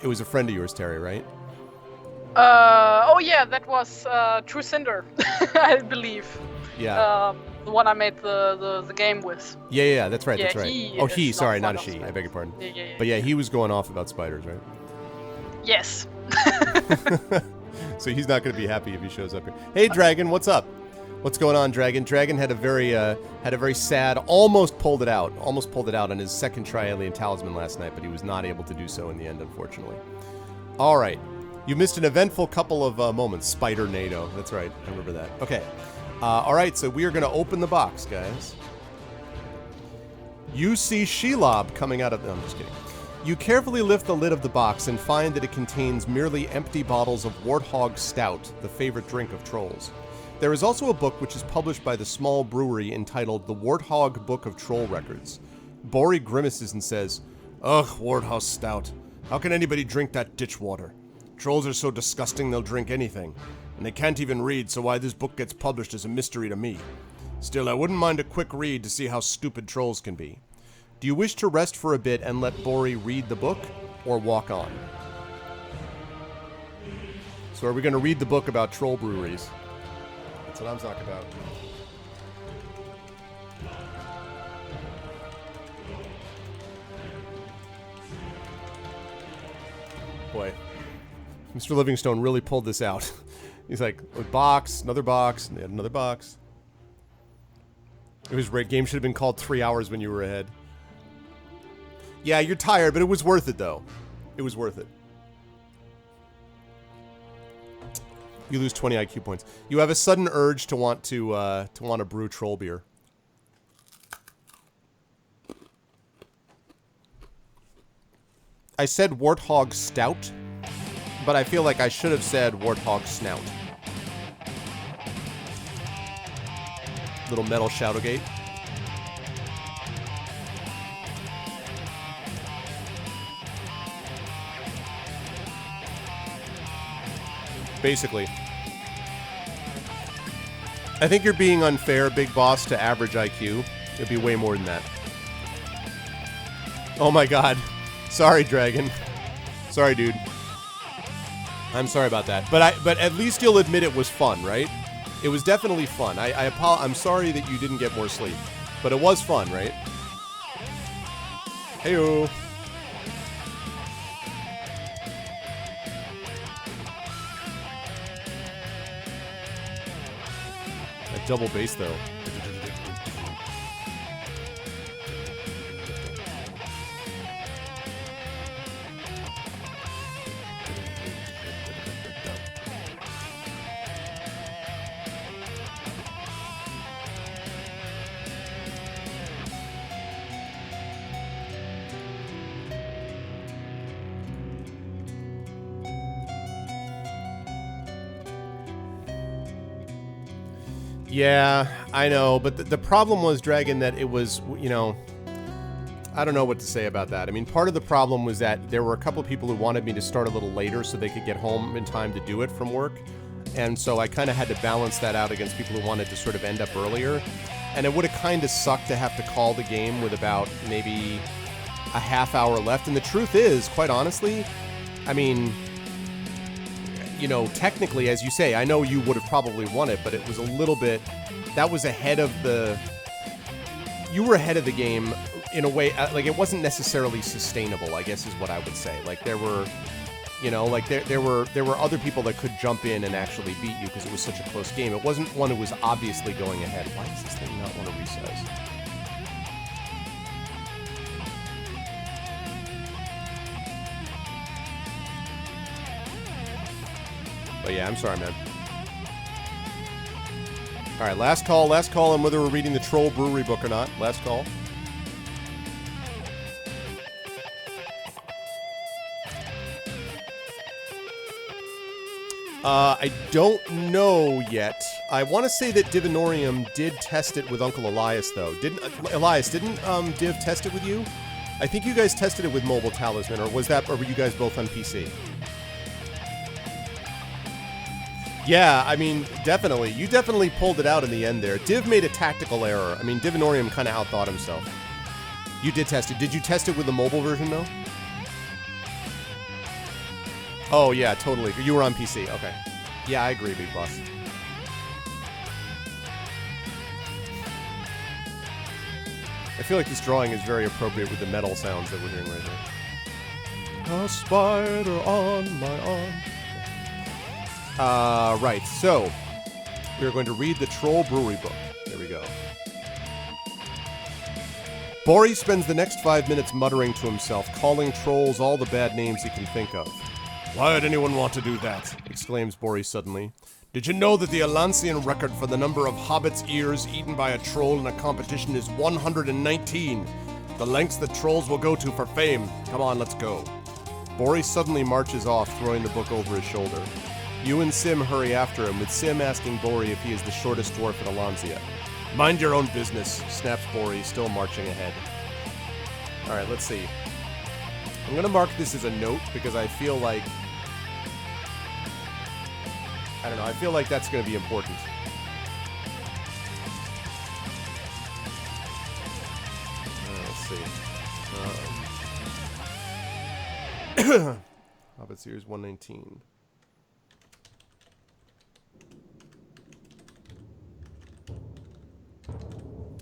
Speaker 1: It was a friend of yours, Terry, right?
Speaker 2: Oh yeah, that was True Cinder, I believe.
Speaker 1: Yeah.
Speaker 2: The one I made the game with.
Speaker 1: Yeah, that's right,
Speaker 2: Yeah,
Speaker 1: that's right.
Speaker 2: he
Speaker 1: Sorry,
Speaker 2: is
Speaker 1: not a
Speaker 2: not
Speaker 1: she.
Speaker 2: fond of
Speaker 1: I beg your pardon.
Speaker 2: Yeah.
Speaker 1: But yeah, he was going off about spiders, right?
Speaker 2: Yes.
Speaker 1: So he's not going to be happy if he shows up here. Hey, Dragon, what's up? What's going on, Dragon? Dragon had a very sad, almost pulled it out on his second try Alien Talisman last night, but he was not able to do so in the end, unfortunately. All right. You missed an eventful couple of moments. Spider NATO. That's right. I remember that. Okay. All right, so we are going to open the box, guys. You see Shelob coming out of... No, I'm just kidding. You carefully lift the lid of the box and find that it contains merely empty bottles of Warthog Stout, the favorite drink of trolls. There is also a book which is published by the small brewery entitled The Warthog Book of Troll Records. Bori grimaces and says, Ugh, Warthog Stout. How can anybody drink that ditch water? Trolls are so disgusting they'll drink anything. And they can't even read, so why this book gets published is a mystery to me. Still, I wouldn't mind a quick read to see how stupid trolls can be. Do you wish to rest for a bit and let Bori read the book, or walk on? So are we going to read the book about troll breweries? That's what I'm talking about. Boy, Mr. Livingstone really pulled this out. He's like, a box, another box, and they had another box. It was great. Game should have been called 3 hours when you were ahead. Yeah, you're tired, but it was worth it, though. It was worth it. You lose 20 IQ points. You have a sudden urge to want to brew troll beer. I said Warthog Stout, but I feel like I should have said Warthog Snout. Little metal Shadowgate. Basically. I think you're being unfair, Big Boss, to average IQ. It'd be way more than that. Oh my god. Sorry, Dragon. Sorry, dude. I'm sorry about that. But at least you'll admit it was fun, right? It was definitely fun. I'm sorry that you didn't get more sleep. But it was fun, right? Heyo. That double bass, though. Yeah, I know, but the problem was, Dragon, that it was, you know, I don't know what to say about that. I mean, part of the problem was that there were a couple of people who wanted me to start a little later so they could get home in time to do it from work. And so I kind of had to balance that out against people who wanted to sort of end up earlier. And it would have kind of sucked to have to call the game with about maybe a half hour left. And the truth is, quite honestly, I mean, you know, technically, as you say, I know you would have probably won it, but it was a little bit, that was ahead of the, you were ahead of the game in a way, like it wasn't necessarily sustainable, I guess is what I would say. Like there were, you know, like there were other people that could jump in and actually beat you because it was such a close game. It wasn't one who was obviously going ahead. Why does this thing not want to resize? But yeah, I'm sorry, man. All right, last call on whether we're reading the Troll Brewery book or not. Last call. I don't know yet. I want to say that Divinorium did test it with Uncle Elias, though. Didn't Div test it with you? I think you guys tested it with Mobile Talisman, or were you guys both on PC? Yeah, I mean, definitely. You definitely pulled it out in the end there. Div made a tactical error. I mean, Divinorium kind of outthought himself. You did test it. Did you test it with the mobile version, though? Oh, yeah, totally. You were on PC. Okay. Yeah, I agree, Big Boss. I feel like this drawing is very appropriate with the metal sounds that we're hearing right here. A spider on my arm. Right, so we're going to read the Troll Brewery book. There we go. Bori spends the next 5 minutes muttering to himself, calling trolls all the bad names he can think of. Why would anyone want to do that? Exclaims Bori suddenly. Did you know that the Alancian record for the number of hobbits' ears eaten by a troll in a competition is 119? The lengths that trolls will go to for fame. Come on, let's go. Bori suddenly marches off, throwing the book over his shoulder. You and Sim hurry after him, with Sim asking Bori if he is the shortest dwarf at Alancia. Mind your own business, snaps Bori, still marching ahead. Alright, let's see. I'm gonna mark this as a note because I feel like... I don't know, I feel like that's gonna be important. Let's see. Hobbit Series 119.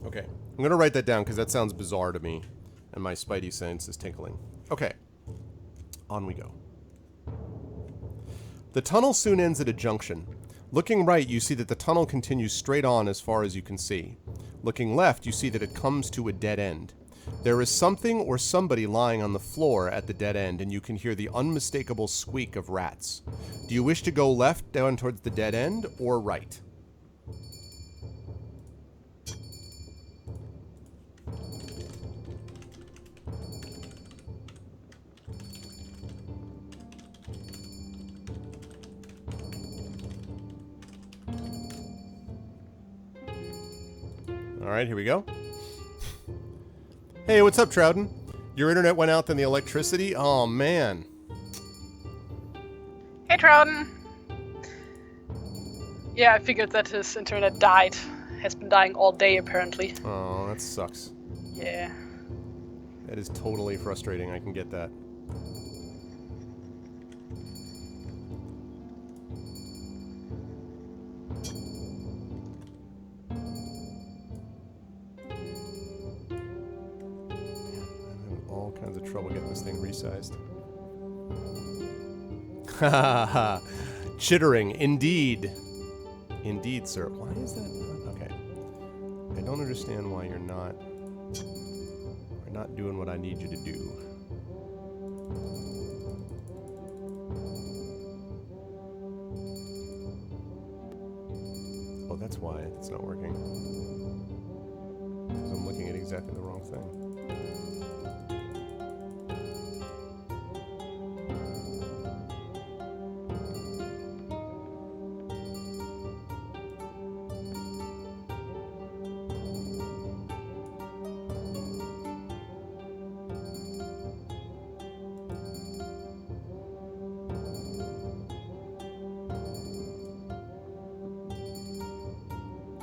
Speaker 1: Okay, I'm gonna write that down because that sounds bizarre to me, and my spidey sense is tinkling. Okay, on we go. The tunnel soon ends at a junction. Looking right, you see that the tunnel continues straight on as far as you can see. Looking left, you see that it comes to a dead end. There is something or somebody lying on the floor at the dead end, and you can hear the unmistakable squeak of rats. Do you wish to go left down towards the dead end, or right? Alright, here we go. Hey, what's up, Trouden? Your internet went out, then the electricity? Oh, man.
Speaker 2: Hey, Trouden. Yeah, I figured that his internet died. Has been dying all day, apparently.
Speaker 1: Oh, that sucks.
Speaker 2: Yeah.
Speaker 1: That is totally frustrating, I can get that. All kinds of trouble getting this thing resized. Ha ha ha. Chittering, indeed. Indeed, sir. Why is that not? Okay. I don't understand why you're not doing what I need you to do. Oh, that's why it's not working. Because I'm looking at exactly the wrong thing.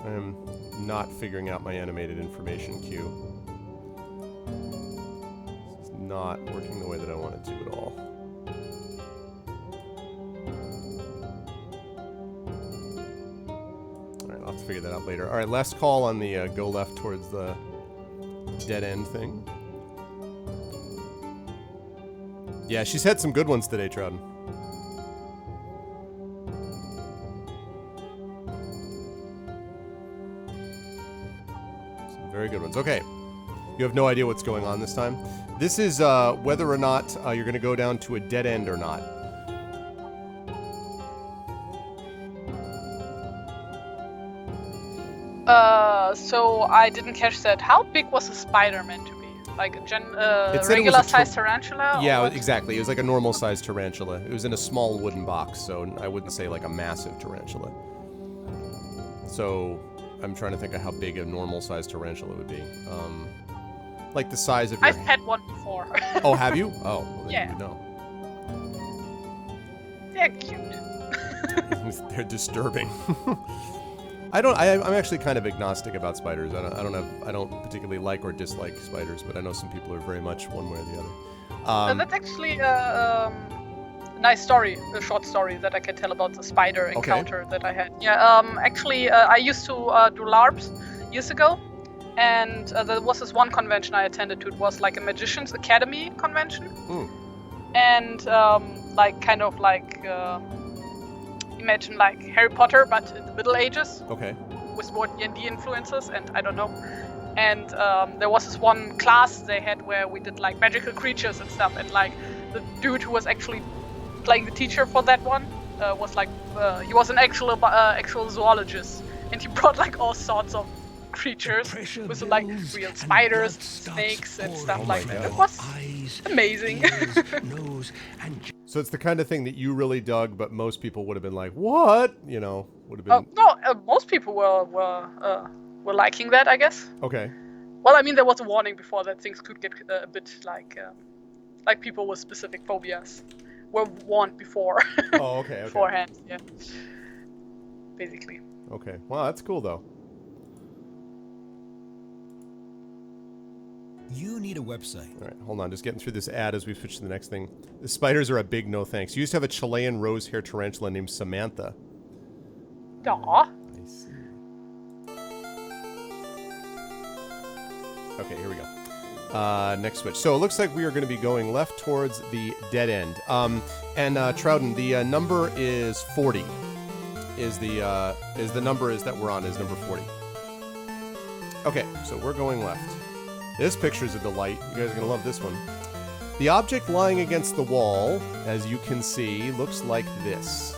Speaker 1: I am not figuring out my animated information queue. This is not working the way that I want it to at all. Alright, I'll have to figure that out later. Alright, last call on the go left towards the dead end thing. Yeah, she's had some good ones today, Trouden. Some very good ones. Okay. You have no idea what's going on this time. This is whether or not you're going to go down to a dead end or not.
Speaker 2: So I didn't catch that. How big was the spider meant to be? Like a
Speaker 1: It said it was
Speaker 2: regular
Speaker 1: a
Speaker 2: sized tarantula?
Speaker 1: Yeah,
Speaker 2: or what?
Speaker 1: exactly. It was like a normal sized tarantula. It was in a small wooden box, so I wouldn't say like a massive tarantula. So I'm trying to think of how big a normal sized tarantula would be. Like the size of your...
Speaker 2: I've had one before.
Speaker 1: Oh, have you? Oh, well, then
Speaker 2: Yeah.
Speaker 1: you would know.
Speaker 2: They're cute.
Speaker 1: They're disturbing. I'm actually kind of agnostic about spiders. I don't particularly like or dislike spiders, but I know some people are very much one way or the other.
Speaker 2: That's actually a nice story, a short story that I can tell about the spider encounter that I had. Yeah, actually, I used to do LARPs years ago, and there was this one convention I attended to. It was like a Magician's Academy convention, and imagine like Harry Potter, but in the Middle Ages.
Speaker 1: Okay.
Speaker 2: With more D&D influences, and I don't know. And there was this one class they had where we did like magical creatures and stuff, and like the dude who was actually playing the teacher for that one was like he was an actual zoologist, and he brought like all sorts of creatures with like real spiders, snakes, and stuff like that. It was amazing.
Speaker 1: So it's the kind of thing that you really dug, but most people would have been like, "What?" You know, would have been.
Speaker 2: No, most people were liking that, I guess.
Speaker 1: Okay.
Speaker 2: Well, I mean, there was a warning before that things could get a bit like people with specific phobias were warned before.
Speaker 1: Oh, okay.
Speaker 2: Beforehand, yeah. Basically.
Speaker 1: Okay. Well, that's cool though.
Speaker 3: You need a website.
Speaker 1: All right, hold on. Just getting through this ad as we switch to the next thing. The spiders are a big no thanks. You used to have a Chilean rose hair tarantula named Samantha.
Speaker 2: Aw.
Speaker 1: I see. Okay, here we go. Next switch. So it looks like we are going to be going left towards the dead end. Trouden, the number is 40. Is the number that we're on is number 40. Okay, so we're going left. This picture's a delight. You guys are gonna love this one. The object lying against the wall, as you can see, looks like this.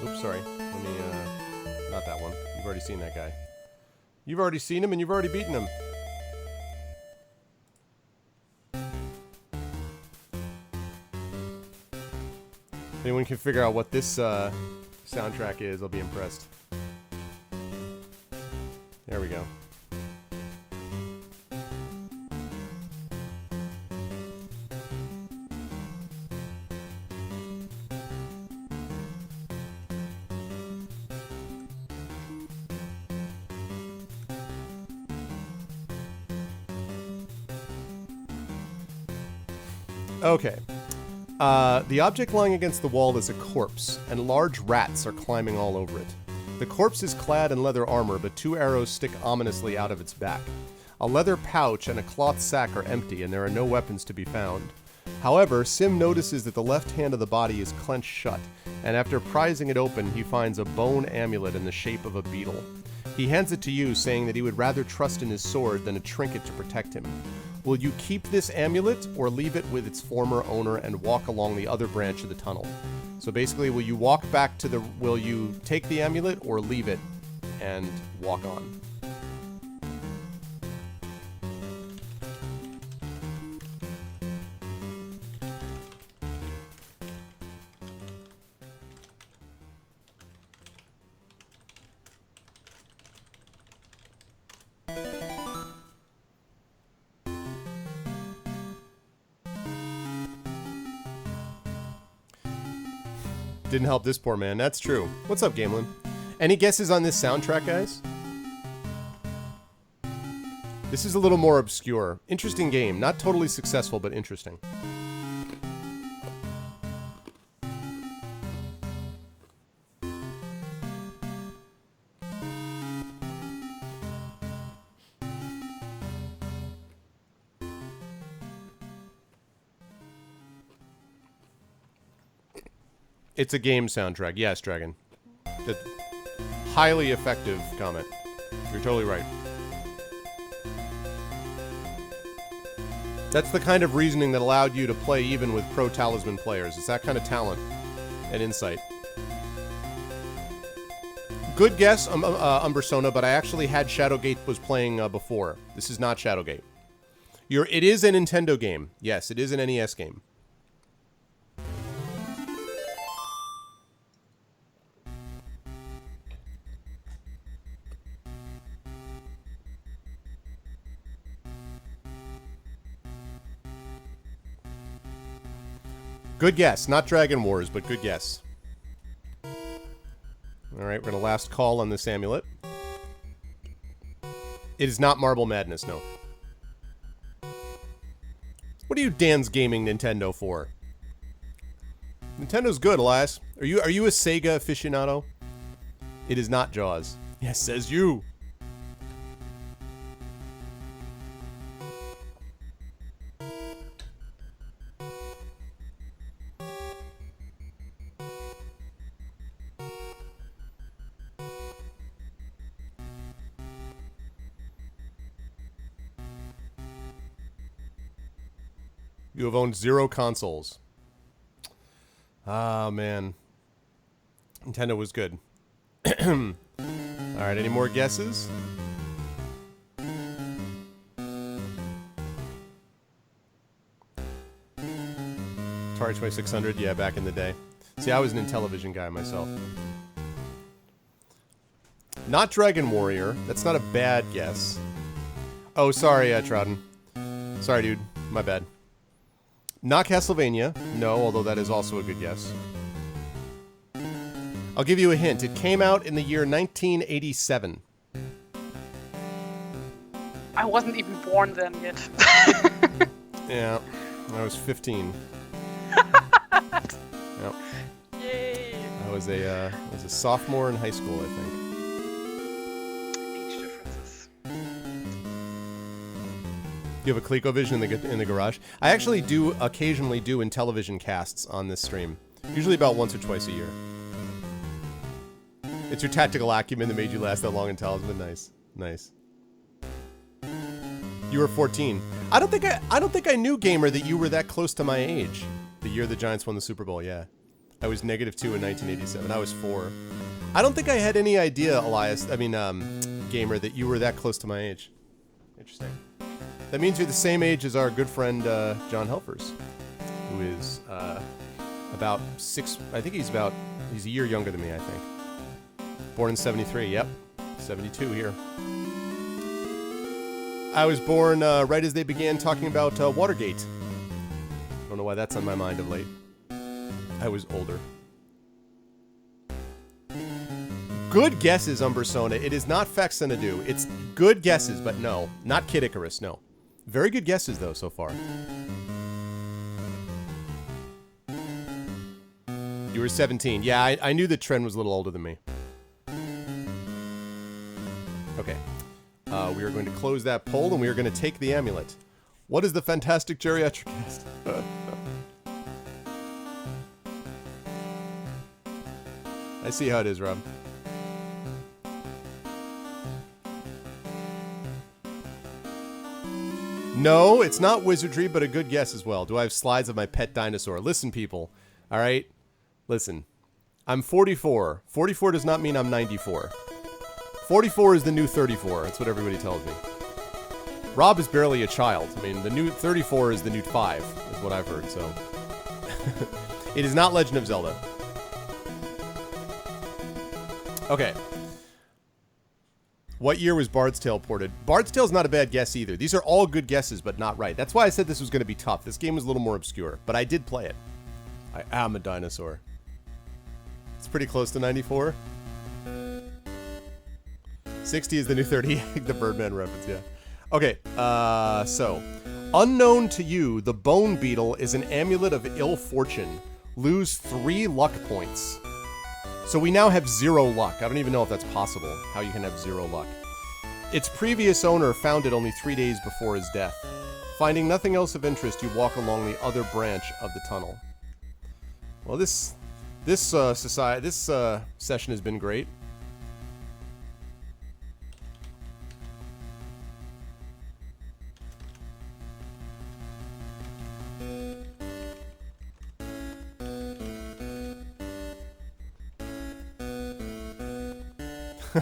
Speaker 1: Oops, sorry. Let me, not that one. You've already seen that guy. You've already seen him and you've already beaten him. If anyone can figure out what this, soundtrack is, I'll be impressed. There we go. Okay. The object lying against the wall is a corpse, and large rats are climbing all over it. The corpse is clad in leather armor, but 2 arrows stick ominously out of its back. A leather pouch and a cloth sack are empty, and there are no weapons to be found. However, Sim notices that the left hand of the body is clenched shut, and after prizing it open, he finds a bone amulet in the shape of a beetle. He hands it to you, saying that he would rather trust in his sword than a trinket to protect him. Will you keep this amulet or leave it with its former owner and walk along the other branch of the tunnel? So basically, will you take the amulet or leave it and walk on? Didn't help this poor man. That's true. What's up, Gamelin? Any guesses on this soundtrack, guys? This is a little more obscure. Interesting game. Not totally successful, but interesting. It's a game soundtrack. Yes, Dragon. The highly effective comment. You're totally right. That's the kind of reasoning that allowed you to play even with pro talisman players. It's that kind of talent and insight. Good guess, Umbersona, but I actually had Shadowgate was playing before. This is not Shadowgate. It is a Nintendo game. Yes, it is an NES game. Good guess. Not Dragon Wars, but good guess. Alright, we're going to last call on this amulet. It is not Marble Madness, no. What are you Dan's Gaming Nintendo for? Nintendo's good, Elias. Are you a Sega aficionado? It is not Jaws. Yes, says you. You have owned 0 consoles. Ah, man. Nintendo was good. Alright, any more guesses? Atari 2600, yeah, back in the day. See, I was an Intellivision guy myself. Not Dragon Warrior. That's not a bad guess. Oh, sorry, Trodden. Sorry, dude. My bad. Not Castlevania. No, although that is also a good guess. I'll give you a hint. It came out in the year 1987.
Speaker 2: I wasn't even born then yet.
Speaker 1: Yeah, I was 15. Yep.
Speaker 2: Yay!
Speaker 1: I was a sophomore in high school, I think.
Speaker 2: Age differences.
Speaker 1: You have a ColecoVision in the garage. I actually do occasionally do Intellivision casts on this stream. Usually about once or twice a year. It's your tactical acumen that made you last that long in Talisman. Nice. Nice. You were 14. I don't think I knew, Gamer, that you were that close to my age. The year the Giants won the Super Bowl, yeah. I was -2 in 1987. I was 4. I don't think I had any idea, Elias, Gamer, that you were that close to my age. Interesting. That means you're the same age as our good friend, John Helfers, who is, about 6, I think he's a year younger than me, I think. Born in 73, yep. 72 here. I was born, right as they began talking about, Watergate. I don't know why that's on my mind of late. I was older. Good guesses, Umbersona. It is not Faxenadu. It's good guesses, but no. Not Kid Icarus, no. Very good guesses, though, so far. You were 17. Yeah, I knew that Trent was a little older than me. Okay. We are going to close that poll, and we are going to take the amulet. What is the fantastic geriatric cast? I see how it is, Rob. No, it's not wizardry, but a good guess as well. Do I have slides of my pet dinosaur? Listen, people. All right? Listen. I'm 44. 44 does not mean I'm 94. 44 is the new 34. That's what everybody tells me. Rob is barely a child. I mean, the new 34 is the new 5, is what I've heard, so. It is not Legend of Zelda. Okay. What year was Bard's Tale ported? Bard's Tale's not a bad guess either. These are all good guesses, but not right. That's why I said this was going to be tough. This game was a little more obscure, but I did play it. I am a dinosaur. It's pretty close to 94. 60 is the new 30, the Birdman reference, yeah. Okay, so. Unknown to you, the Bone Beetle is an amulet of ill fortune. Lose 3 luck points. So we now have 0 luck. I don't even know if that's possible, how you can have 0 luck. Its previous owner found it only 3 days before his death. Finding nothing else of interest, you walk along the other branch of the tunnel. Well, this session has been great.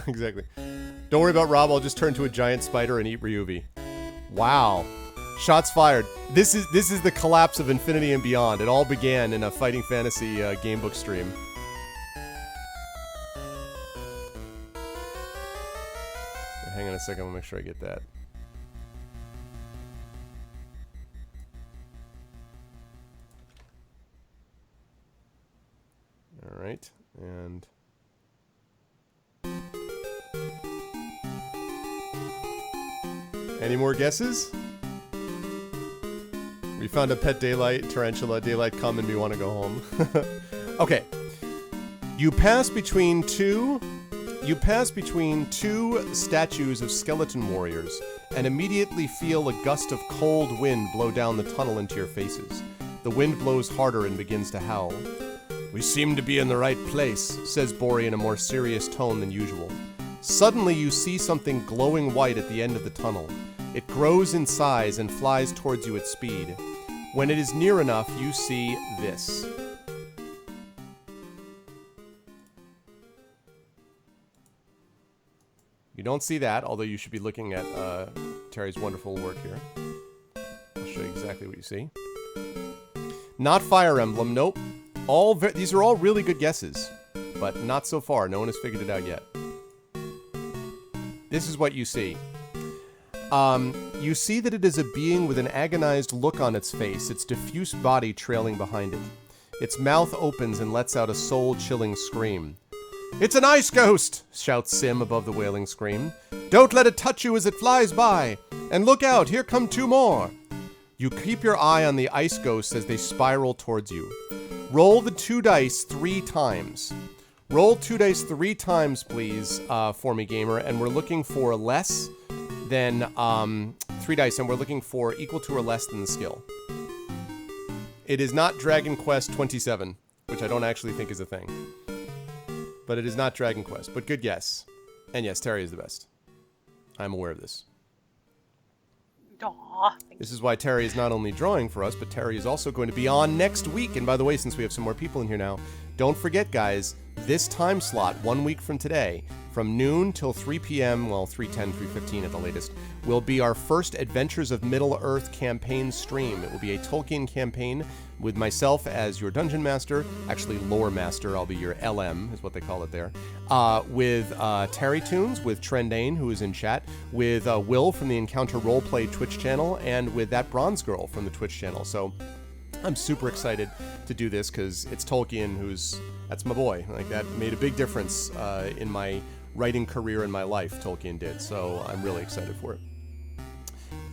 Speaker 1: Exactly. Don't worry about Rob, I'll just turn to a giant spider and eat Ryuvi. Wow. Shots fired. This is the collapse of Infinity and Beyond. It all began in a Fighting Fantasy gamebook stream. Hang on a second, I'll make sure I get that. Alright, and... Any more guesses? We found a pet daylight, tarantula. Daylight, come and we want to go home. Okay. You pass between two statues of skeleton warriors and immediately feel a gust of cold wind blow down the tunnel into your faces. The wind blows harder and begins to howl. We seem to be in the right place, says Bori in a more serious tone than usual. Suddenly you see something glowing white at the end of the tunnel. It grows in size and flies towards you at speed. When it is near enough, you see this. You don't see that, although you should be looking at Terry's wonderful work here. I'll show you exactly what you see. Not Fire Emblem, nope. These are all really good guesses, but not so far. No one has figured it out yet. This is what you see. You see that it is a being with an agonized look on its face, its diffuse body trailing behind it. Its mouth opens and lets out a soul-chilling scream. "It's an ice ghost!" shouts Sim above the wailing scream. "Don't let it touch you as it flies by! And look out, here come 2 more!" You keep your eye on the ice ghosts as they spiral towards you. Roll the 2 dice 3 times. Roll 2 dice 3 times, please, for me, gamer, and we're looking for less than 3 dice, and we're looking for equal to or less than the skill. It is not Dragon Quest 27, which I don't actually think is a thing. But it is not Dragon Quest, but good guess. And yes, Terry is the best. I'm aware of this.
Speaker 2: Aw,
Speaker 1: this is why Terry is not only drawing for us, but Terry is also going to be on next week. And by the way, since we have some more people in here now, don't forget, guys, this time slot, 1 week from today, from noon till 3 p.m., well, 3:10, 3:15 at the latest, will be our first Adventures of Middle-earth campaign stream. It will be a Tolkien campaign with myself as your Dungeon Master, actually Lore Master, I'll be your LM, is what they call it there, with TariToons, with Trendane, who is in chat, with Will from the Encounter Roleplay Twitch channel, and with that Bronze Girl from the Twitch channel. So I'm super excited to do this because it's Tolkien that's my boy. Like, that made a big difference in my writing career in my life, Tolkien did. So I'm really excited for it.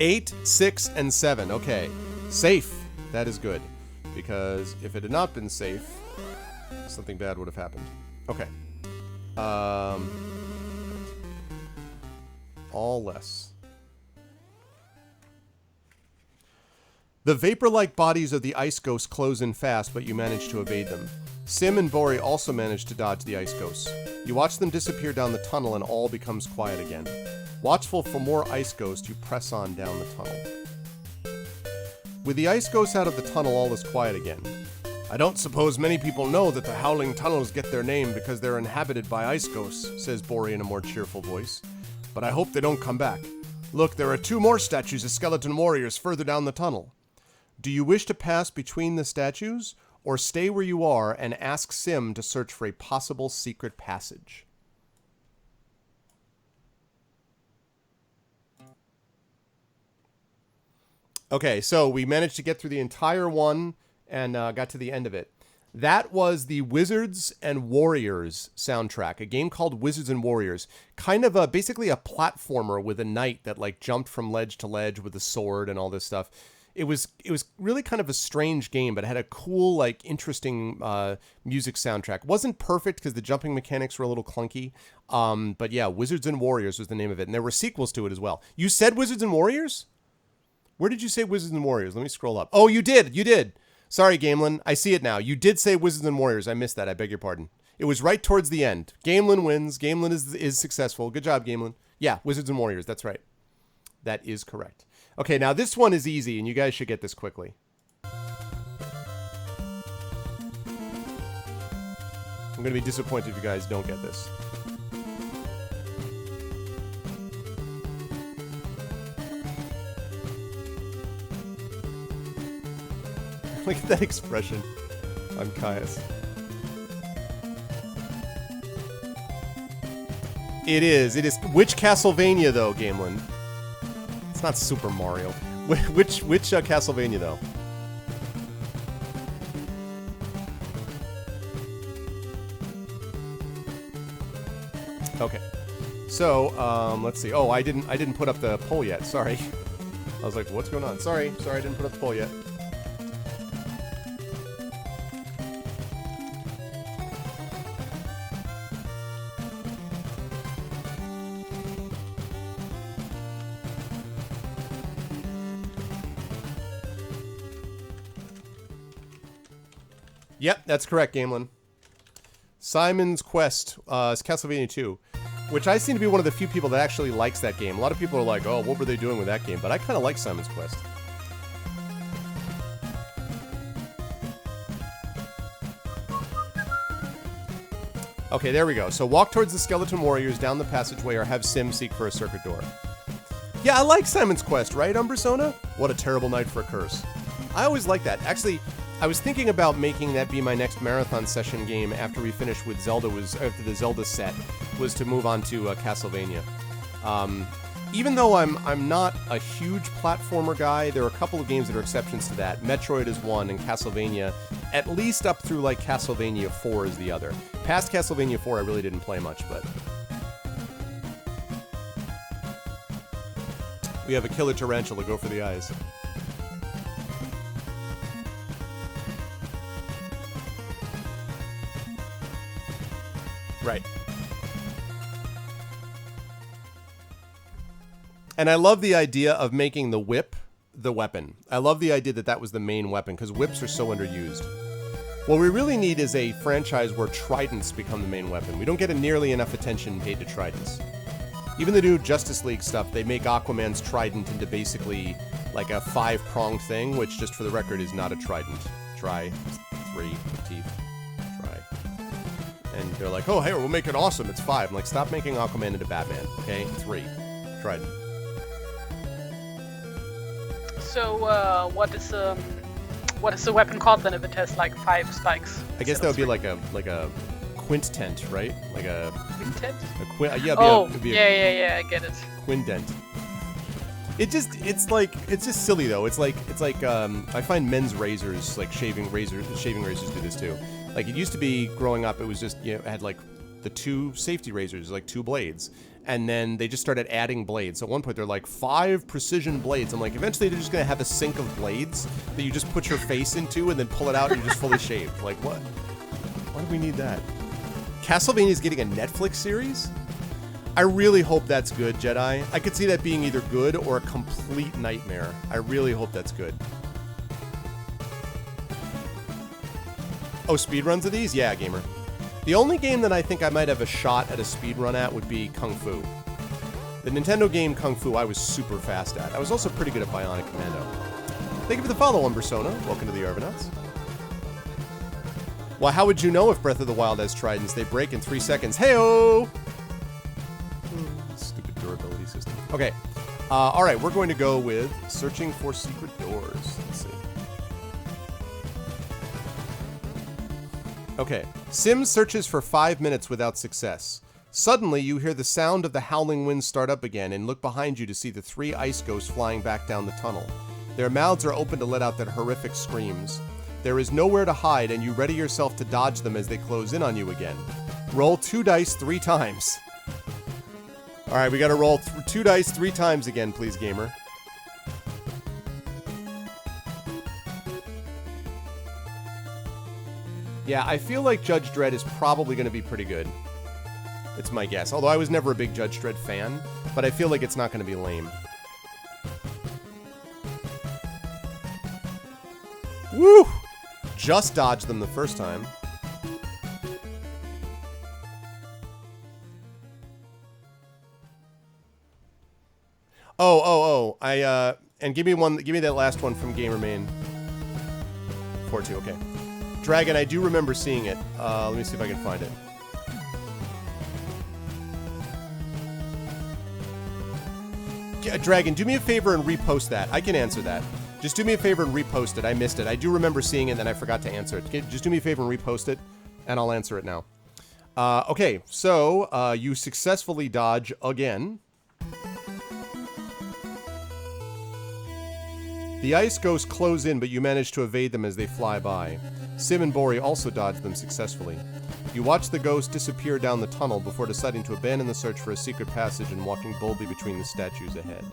Speaker 1: 8, 6, and 7. Okay. Safe. That is good. Because if it had not been safe, something bad would have happened. Okay. All less. The vapor-like bodies of the ice ghosts close in fast, but you manage to evade them. Sim and Bori also manage to dodge the ice ghosts. You watch them disappear down the tunnel and all becomes quiet again. Watchful for more ice ghosts, you press on down the tunnel. With the ice ghosts out of the tunnel, all is quiet again. I don't suppose many people know that the howling tunnels get their name because they're inhabited by ice ghosts, says Bori in a more cheerful voice. But I hope they don't come back. Look, there are 2 more statues of skeleton warriors further down the tunnel. Do you wish to pass between the statues, or stay where you are and ask Sim to search for a possible secret passage? Okay, so we managed to get through the entire one and got to the end of it. That was the Wizards and Warriors soundtrack, a game called Wizards and Warriors. Kind of basically a platformer with a knight that like jumped from ledge to ledge with a sword and all this stuff. It was really kind of a strange game, but it had a cool, like, interesting music soundtrack. Wasn't perfect because the jumping mechanics were a little clunky. But yeah, Wizards and Warriors was the name of it. And there were sequels to it as well. You said Wizards and Warriors? Where did you say Wizards and Warriors? Let me scroll up. Oh, you did. You did. Sorry, Gamelin. I see it now. You did say Wizards and Warriors. I missed that. I beg your pardon. It was right towards the end. Gamelin wins. Gamelin is successful. Good job, Gamelin. Yeah, Wizards and Warriors. That's right. That is correct. Okay, now this one is easy, and you guys should get this quickly. I'm going to be disappointed if you guys don't get this. Look at that expression on Caius. It is. Which Castlevania, though, Gamelin? It's not Super Mario. Which Castlevania, though? Okay. So, let's see. Oh, I didn't put up the poll yet. Sorry. I was like, what's going on? Sorry, I didn't put up the poll yet. Yep, that's correct, Gamelin. Simon's Quest is Castlevania 2, which I seem to be one of the few people that actually likes that game. A lot of people are like, oh, what were they doing with that game? But I kind of like Simon's Quest. Okay, there we go. So walk towards the Skeleton Warriors down the passageway or have Sim seek for a circuit door. Yeah, I like Simon's Quest, right, Umbersona? What a terrible night for a curse. I always like that. Actually, I was thinking about making that be my next marathon session game after we finish with Zelda, after the Zelda set, was to move on to Castlevania. Even though I'm not a huge platformer guy, there are a couple of games that are exceptions to that. Metroid is one, and Castlevania, at least up through like Castlevania 4 is the other. Past Castlevania 4 I really didn't play much, but... We have a killer tarantula, go for the eyes. Right. And I love the idea of making the whip the weapon. I love the idea that that was the main weapon, because whips are so underused. What we really need is a franchise where tridents become the main weapon. We don't get nearly enough attention paid to tridents. Even the new Justice League stuff, they make Aquaman's trident into basically like a 5-pronged thing, which just for the record is not a trident. Try 3 teeth. And they're like, oh, hey, we'll make it awesome. It's 5. I'm like, stop making Aquaman into Batman, okay? 3. Trident.
Speaker 2: So, what is the weapon called then if it has like 5 spikes?
Speaker 1: I guess that would be like a quintet, right? Like a
Speaker 2: quintet.
Speaker 1: Yeah.
Speaker 2: I get it.
Speaker 1: Quindent. It's just silly though. It's like I find men's razors, like shaving razors do this too. Like it used to be growing up, it was just, it had like the 2 safety razors, like 2 blades. And then they just started adding blades. So at one point they're like 5 precision blades. I'm like, eventually they're just gonna have a sink of blades that you just put your face into and then pull it out and you're just fully shaved. Like what? Why do we need that? Castlevania's getting a Netflix series? I really hope that's good, Jedi. I could see that being either good or a complete nightmare. I really hope that's good. Oh, speedruns of these? Yeah, gamer. The only game that I think I might have a shot at a speedrun at would be Kung Fu. The Nintendo game Kung Fu I was super fast at. I was also pretty good at Bionic Commando. Thank you for the follow on Persona. Welcome to the Argonauts. Well, how would you know if Breath of the Wild has tridents? They break in 3 seconds. Hey-oh! Stupid durability system. Okay. Alright, we're going to go with searching for secret doors. Let's see. Okay. Sim searches for 5 minutes without success. Suddenly, you hear the sound of the howling wind start up again and look behind you to see the 3 ice ghosts flying back down the tunnel. Their mouths are open to let out their horrific screams. There is nowhere to hide, and you ready yourself to dodge them as they close in on you again. Roll 2 dice 3 times. Alright, we gotta roll 2 dice 3 times again, please, gamer. Yeah, I feel like Judge Dredd is probably going to be pretty good. It's my guess. Although I was never a big Judge Dredd fan, but I feel like it's not going to be lame. Woo! Just dodged them the first time. Oh. And give me that last one from GamerMain. 4-2, okay. Dragon, I do remember seeing it. Let me see if I can find it. Dragon, do me a favor and repost that. I can answer that. Just do me a favor and repost it. I missed it. I do remember seeing it, and then I forgot to answer it. Just do me a favor and repost it, and I'll answer it now. Okay, so you successfully dodge again. The ice ghosts close in, but you manage to evade them as they fly by. Sim and Bori also dodge them successfully. You watch the ghost disappear down the tunnel before deciding to abandon the search for a secret passage and walking boldly between the statues ahead.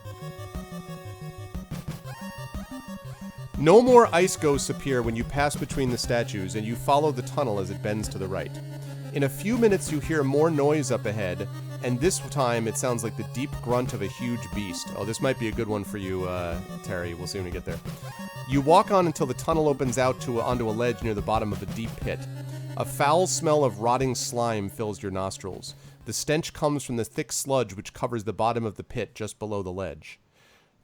Speaker 1: No more ice ghosts appear when you pass between the statues, and you follow the tunnel as it bends to the right. In a few minutes you hear more noise up ahead, and this time it sounds like the deep grunt of a huge beast. Oh, this might be a good one for you, Terry. We'll see when we get there. You walk on until the tunnel opens out onto a ledge near the bottom of a deep pit. A foul smell of rotting slime fills your nostrils. The stench comes from the thick sludge which covers the bottom of the pit just below the ledge.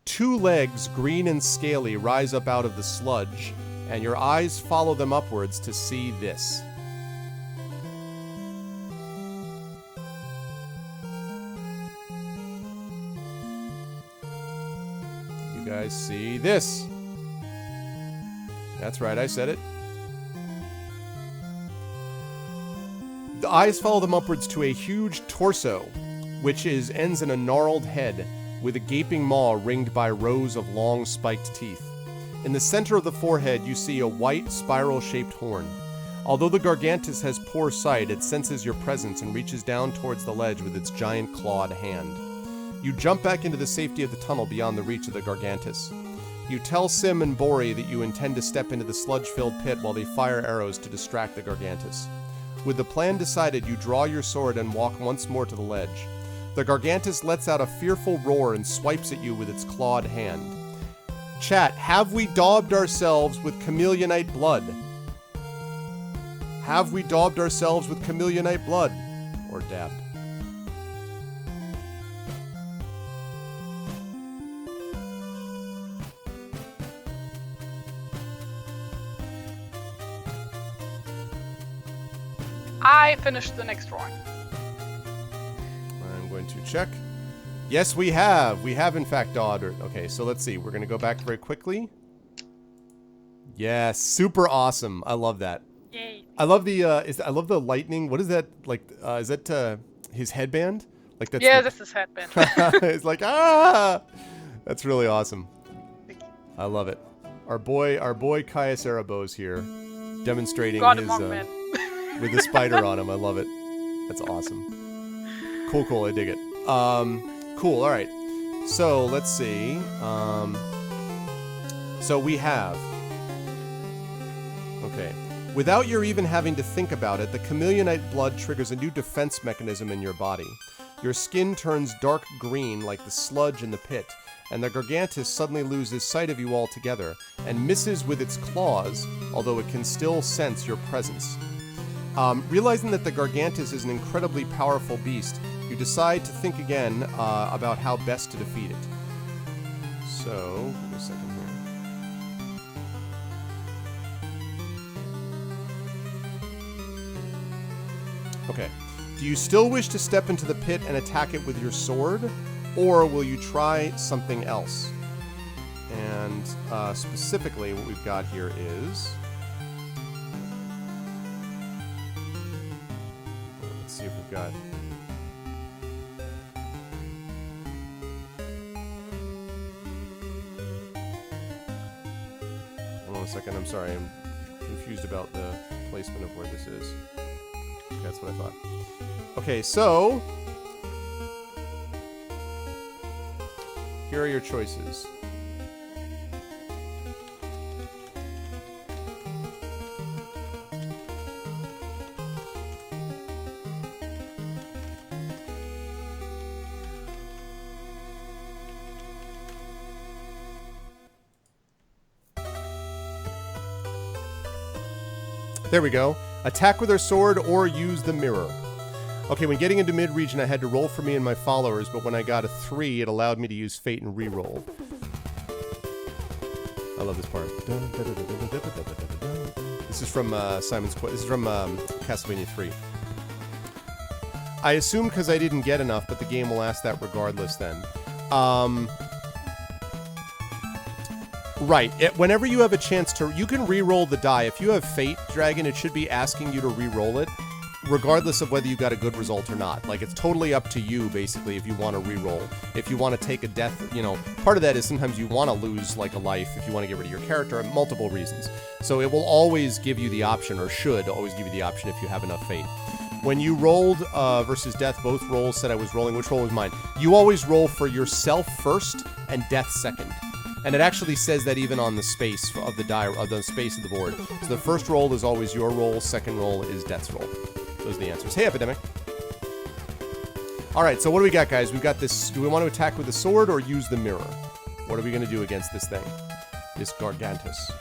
Speaker 1: 2 legs, green and scaly, rise up out of the sludge, and your eyes follow them upwards to see this. You guys see this? That's right, I said it. The eyes follow them upwards to a huge torso, which ends in a gnarled head, with a gaping maw ringed by rows of long spiked teeth. In the center of the forehead, you see a white, spiral-shaped horn. Although the Gargantus has poor sight, it senses your presence and reaches down towards the ledge with its giant clawed hand. You jump back into the safety of the tunnel beyond the reach of the Gargantus. You tell Sim and Bori that you intend to step into the sludge-filled pit while they fire arrows to distract the Gargantus. With the plan decided, you draw your sword and walk once more to the ledge. The Gargantus lets out a fearful roar and swipes at you with its clawed hand. Chat, have we daubed ourselves with chameleonite blood? Have we daubed ourselves with chameleonite blood? Or dabbed?
Speaker 2: I finished the next drawing.
Speaker 1: I'm going to check. Yes, we have. We have, in fact, daubed. Okay, so let's see. We're going to go back very quickly. Yes, super awesome. I love that.
Speaker 2: Yay.
Speaker 1: I love the I love the lightning. What is that like? Is that his headband? Like that's
Speaker 2: Yeah, this is headband.
Speaker 1: It's like that's really awesome. I love it. Our boy Caius Erebos here, demonstrating
Speaker 2: God
Speaker 1: his
Speaker 2: among men.
Speaker 1: with the spider on him. I love it. That's awesome. Cool. I dig it. Cool. All right. So let's see. So we have. Okay. Without your even having to think about it, the chameleonite blood triggers a new defense mechanism in your body. Your skin turns dark green like the sludge in the pit, and the Gargantus suddenly loses sight of you altogether, and misses with its claws, although it can still sense your presence. Realizing that the Gargantus is an incredibly powerful beast, you decide to think again about how best to defeat it. So, give me a second here. Okay. Do you still wish to step into the pit and attack it with your sword, or will you try something else? And specifically, what we've got here is... Let's see if we've got... Hold on a second, I'm sorry. confused about the placement of where this is. Okay, that's what I thought. Okay, so here are your choices. There we go. Attack with her sword or use the mirror. Okay, when getting into mid-region, I had to roll for me and my followers, but when I got a 3, it allowed me to use Fate and re-roll. I love this part. This is from Simon's Quest. This is from Castlevania 3. I assume because I didn't get enough, but the game will ask that regardless then. Right. Whenever you have a chance to... You can re-roll the die. If you have Fate, Dragon, it should be asking you to re-roll it, regardless of whether you got a good result or not. Like, it's totally up to you, basically, if you want to re-roll. If you want to take a death, you know, part of that is sometimes you want to lose, like, a life if you want to get rid of your character, multiple reasons. So it will always give you the option, or should always give you the option if you have enough Fate. When you rolled versus Death, both rolls said I was rolling. Which roll was mine? You always roll for yourself first and Death second. And it actually says that even on the space of the die, the space of the board. So the first roll is always your roll, second roll is Death's roll. Those are the answers. Hey, Epidemic. Alright, so what do we got, guys? We've got this... Do we want to attack with the sword or use the mirror? What are we going to do against this thing? This Gargantus.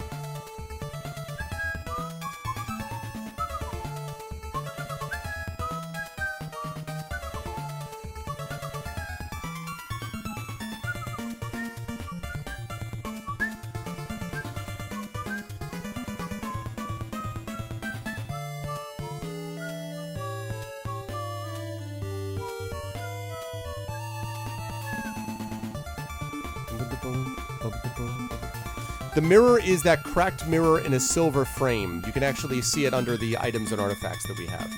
Speaker 1: The mirror is that cracked mirror in a silver frame. You can actually see it under the items and artifacts that we have.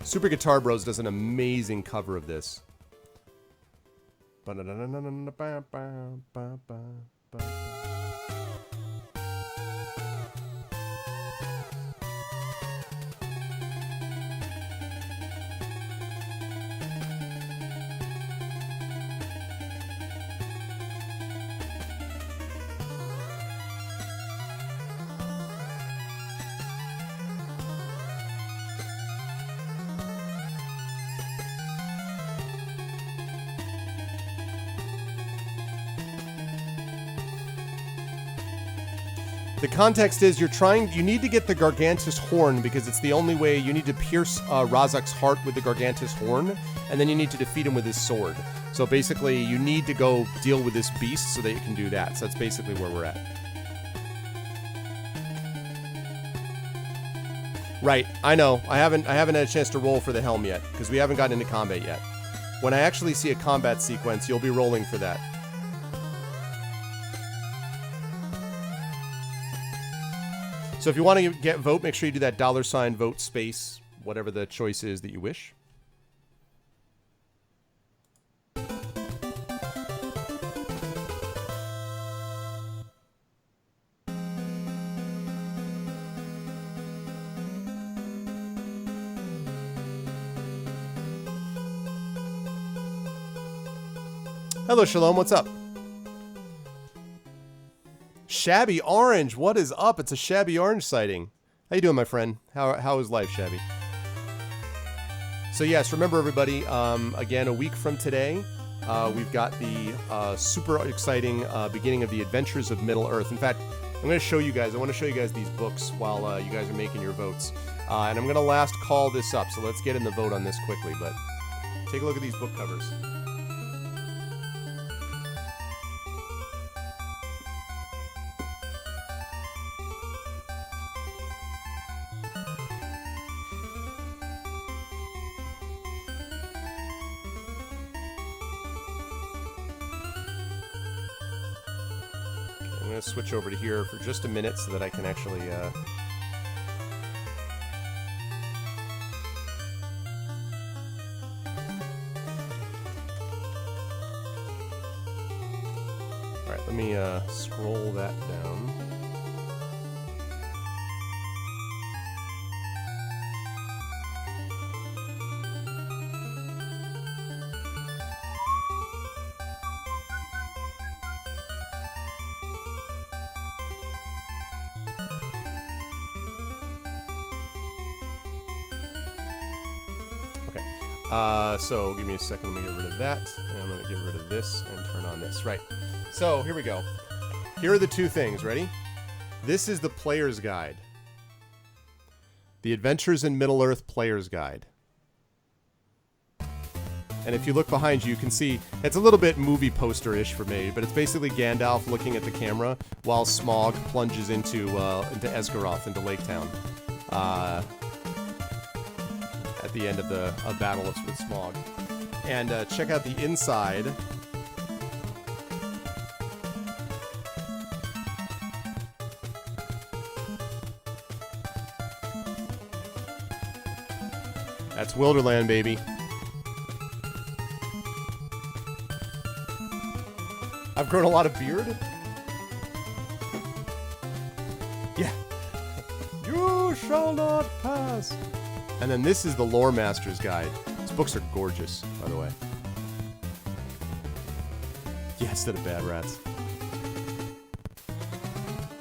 Speaker 1: Super Guitar Bros does an amazing cover of this. The context is you need to get the Gargantus horn because it's the only way. You need to pierce Razak's heart with the Gargantus horn, and then you need to defeat him with his sword. So basically, you need to go deal with this beast so that you can do that. So that's basically where we're at. Right, I know. I haven't had a chance to roll for the helm yet because we haven't gotten into combat yet. When I actually see a combat sequence, you'll be rolling for that. So if you want to get vote, make sure you do that $ vote space, whatever the choice is that you wish. Hello, Shalom, what's up? Shabby Orange, what is up? It's a Shabby Orange sighting. How you doing, my friend? How is life, Shabby? So yes, remember everybody, again, a week from today, we've got the super exciting beginning of the Adventures of Middle-earth. In fact, I'm going to show you guys, I want to show you guys these books while you guys are making your votes. And I'm going to last call this up, so let's get in the vote on this quickly, but take a look at these book covers. I'm going to switch over to here for just a minute so that I can actually Let me scroll that down. So give me a second, let me get rid of that, and I'm going to get rid of this and turn on this. Right. So here we go. Here are the two things. Ready? This is the Player's Guide. The Adventures in Middle-earth Player's Guide. And if you look behind you, you can see it's a little bit movie poster-ish for me, but it's basically Gandalf looking at the camera while Smaug plunges into Esgaroth, into Lake Town. At the end of the battle with Smaug. And check out the inside. That's Wilderland, baby. I've grown a lot of beard. Yeah. You shall not pass. And then this is the Lore Master's Guide. These books are gorgeous, by the way. Yeah, instead of Bad Rats.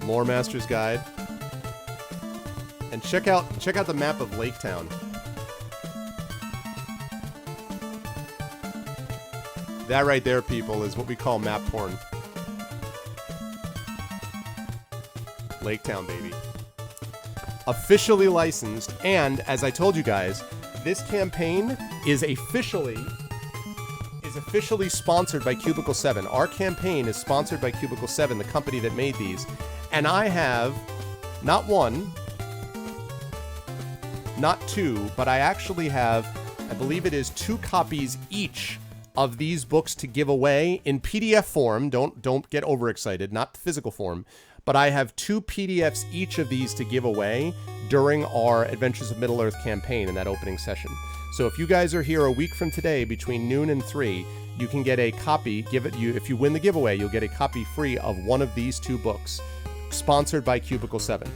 Speaker 1: Lore Master's Guide. And check out the map of Lake Town. That right there, people, is what we call map porn. Lake Town, baby. Officially licensed, and as I told you guys, this campaign is officially sponsored by Cubicle 7. Our campaign is sponsored by Cubicle 7, the company that made these. And I have not one, not two, but I actually have, I believe it is 2 copies each of these books to give away in PDF form. Don't get overexcited, not physical form. But I have 2 PDFs each of these to give away during our Adventures of Middle-earth campaign in that opening session. So if you guys are here a week from today between noon and 3, you can get a copy. If you win the giveaway, you'll get a copy free of one of these 2 books, sponsored by Cubicle 7.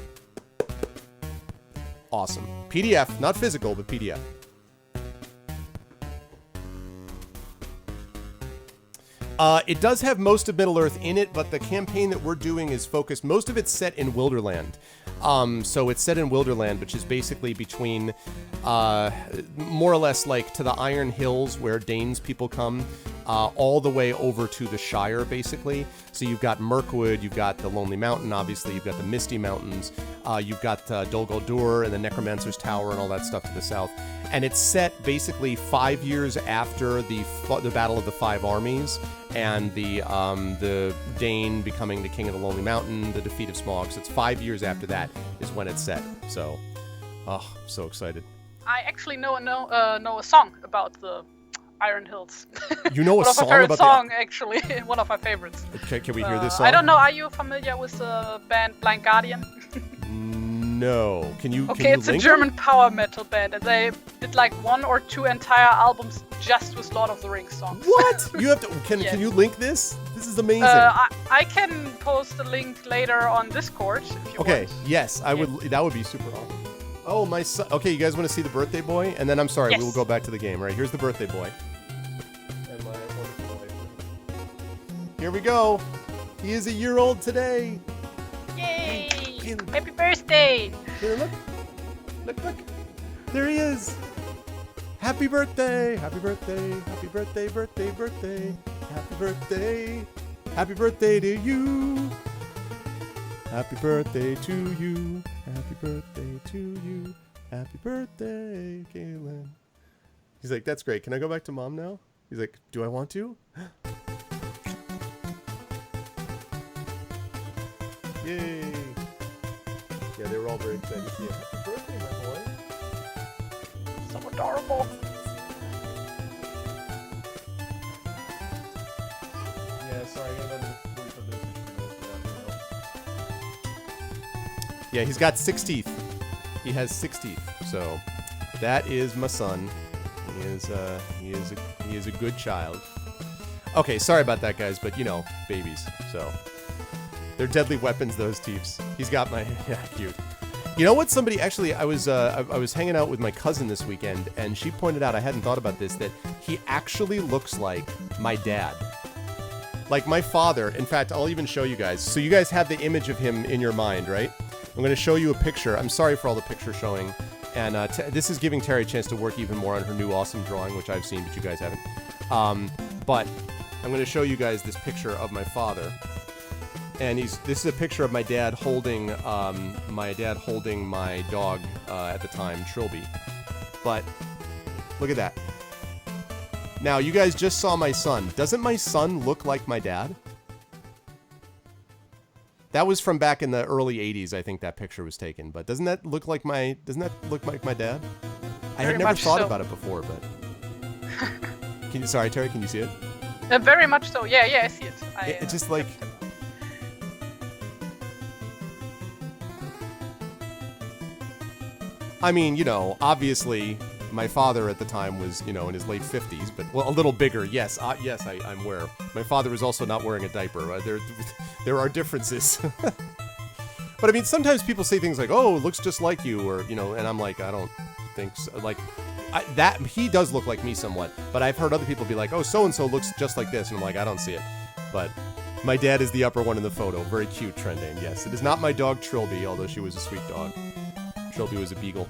Speaker 1: Awesome. PDF, not physical, but PDF. It does have most of Middle-earth in it, but the campaign that we're doing is focused, most of it's set in Wilderland. So it's set in Wilderland, which is basically between, more or less like to the Iron Hills where Dane's people come, all the way over to the Shire, basically. So you've got Mirkwood, you've got the Lonely Mountain, obviously, you've got the Misty Mountains, you've got Dol Guldur and the Necromancer's Tower and all that stuff to the south. And it's set basically 5 years after the Battle of the Five Armies, and the Dane becoming the king of the Lonely Mountain, the defeat of Smaug. So it's 5 years after that is when it's set. So, oh, I'm so excited.
Speaker 2: I actually know a song about the Iron Hills.
Speaker 1: You know a song about
Speaker 2: song, actually. One of my favorites.
Speaker 1: Okay, can we hear this song?
Speaker 2: I don't know. Are you familiar with the band Blind Guardian?
Speaker 1: No. Can you?
Speaker 2: Okay,
Speaker 1: can you
Speaker 2: it's a
Speaker 1: link
Speaker 2: German
Speaker 1: them?
Speaker 2: power metal band, and they did like 1 or 2 entire albums just with Lord of the Rings songs.
Speaker 1: What? You have to.
Speaker 2: Yes.
Speaker 1: Can you link this? This is amazing.
Speaker 2: I can post a link later on Discord if you
Speaker 1: Okay.
Speaker 2: want.
Speaker 1: Yes, I would. That would be super awesome. Oh, my son. Okay, you guys want to see the birthday boy? And then I'm sorry,
Speaker 2: Yes.
Speaker 1: we will go back to the game. Right, here's the birthday boy. And my wonderful wife. Here we go. He is a year old today.
Speaker 2: Yay!
Speaker 1: Hey.
Speaker 2: Happy birthday!
Speaker 1: Here, look. Look. There he is. Happy birthday. Happy birthday. Happy birthday, birthday. Happy birthday. Happy birthday to you. Happy birthday to you. Happy birthday to you. Happy birthday, Kaylin. He's like, that's great. Can I go back to mom now? He's like, do I want to? Yay. Yeah, they were all very excited to see him. Happy birthday, my boy.
Speaker 2: So adorable.
Speaker 1: Yeah, sorry, I got Yeah, he's got 6 teeth. He has 6 teeth. So that is my son. He is a good child. Okay, sorry about that, guys, but, you know, babies, so. They're deadly weapons, those teeps. He's got my... Yeah, cute. You know what? Somebody... Actually, I was hanging out with my cousin this weekend, and she pointed out, I hadn't thought about this, that he actually looks like my dad. Like my father. In fact, I'll even show you guys. So you guys have the image of him in your mind, right? I'm going to show you a picture. I'm sorry for all the picture showing. And this is giving Terry a chance to work even more on her new awesome drawing, which I've seen, but you guys haven't. But I'm going to show you guys this picture of my father. And this is a picture of my dad holding my dog at the time, Trilby. But look at that. Now, you guys just saw my son. Doesn't my son look like my dad? That was from back in the early 80s, I think that picture was taken. But doesn't that look like my dad? I had never thought about it before, but... Sorry, Terry, can you see it?
Speaker 2: Very much so. Yeah, I see it.
Speaker 1: It's just like... I mean, you know, obviously, my father at the time was, you know, in his late 50s, but, well, a little bigger, yes. Yes, I'm aware. My father was also not wearing a diaper. There are differences. But, I mean, sometimes people say things like, oh, it looks just like you, or, you know, and I'm like, I don't think so. Like, he does look like me somewhat, but I've heard other people be like, oh, so-and-so looks just like this, and I'm like, I don't see it. But my dad is the upper one in the photo. Very cute, trending, yes. It is not my dog, Trilby, although she was a sweet dog. Trilby was a beagle.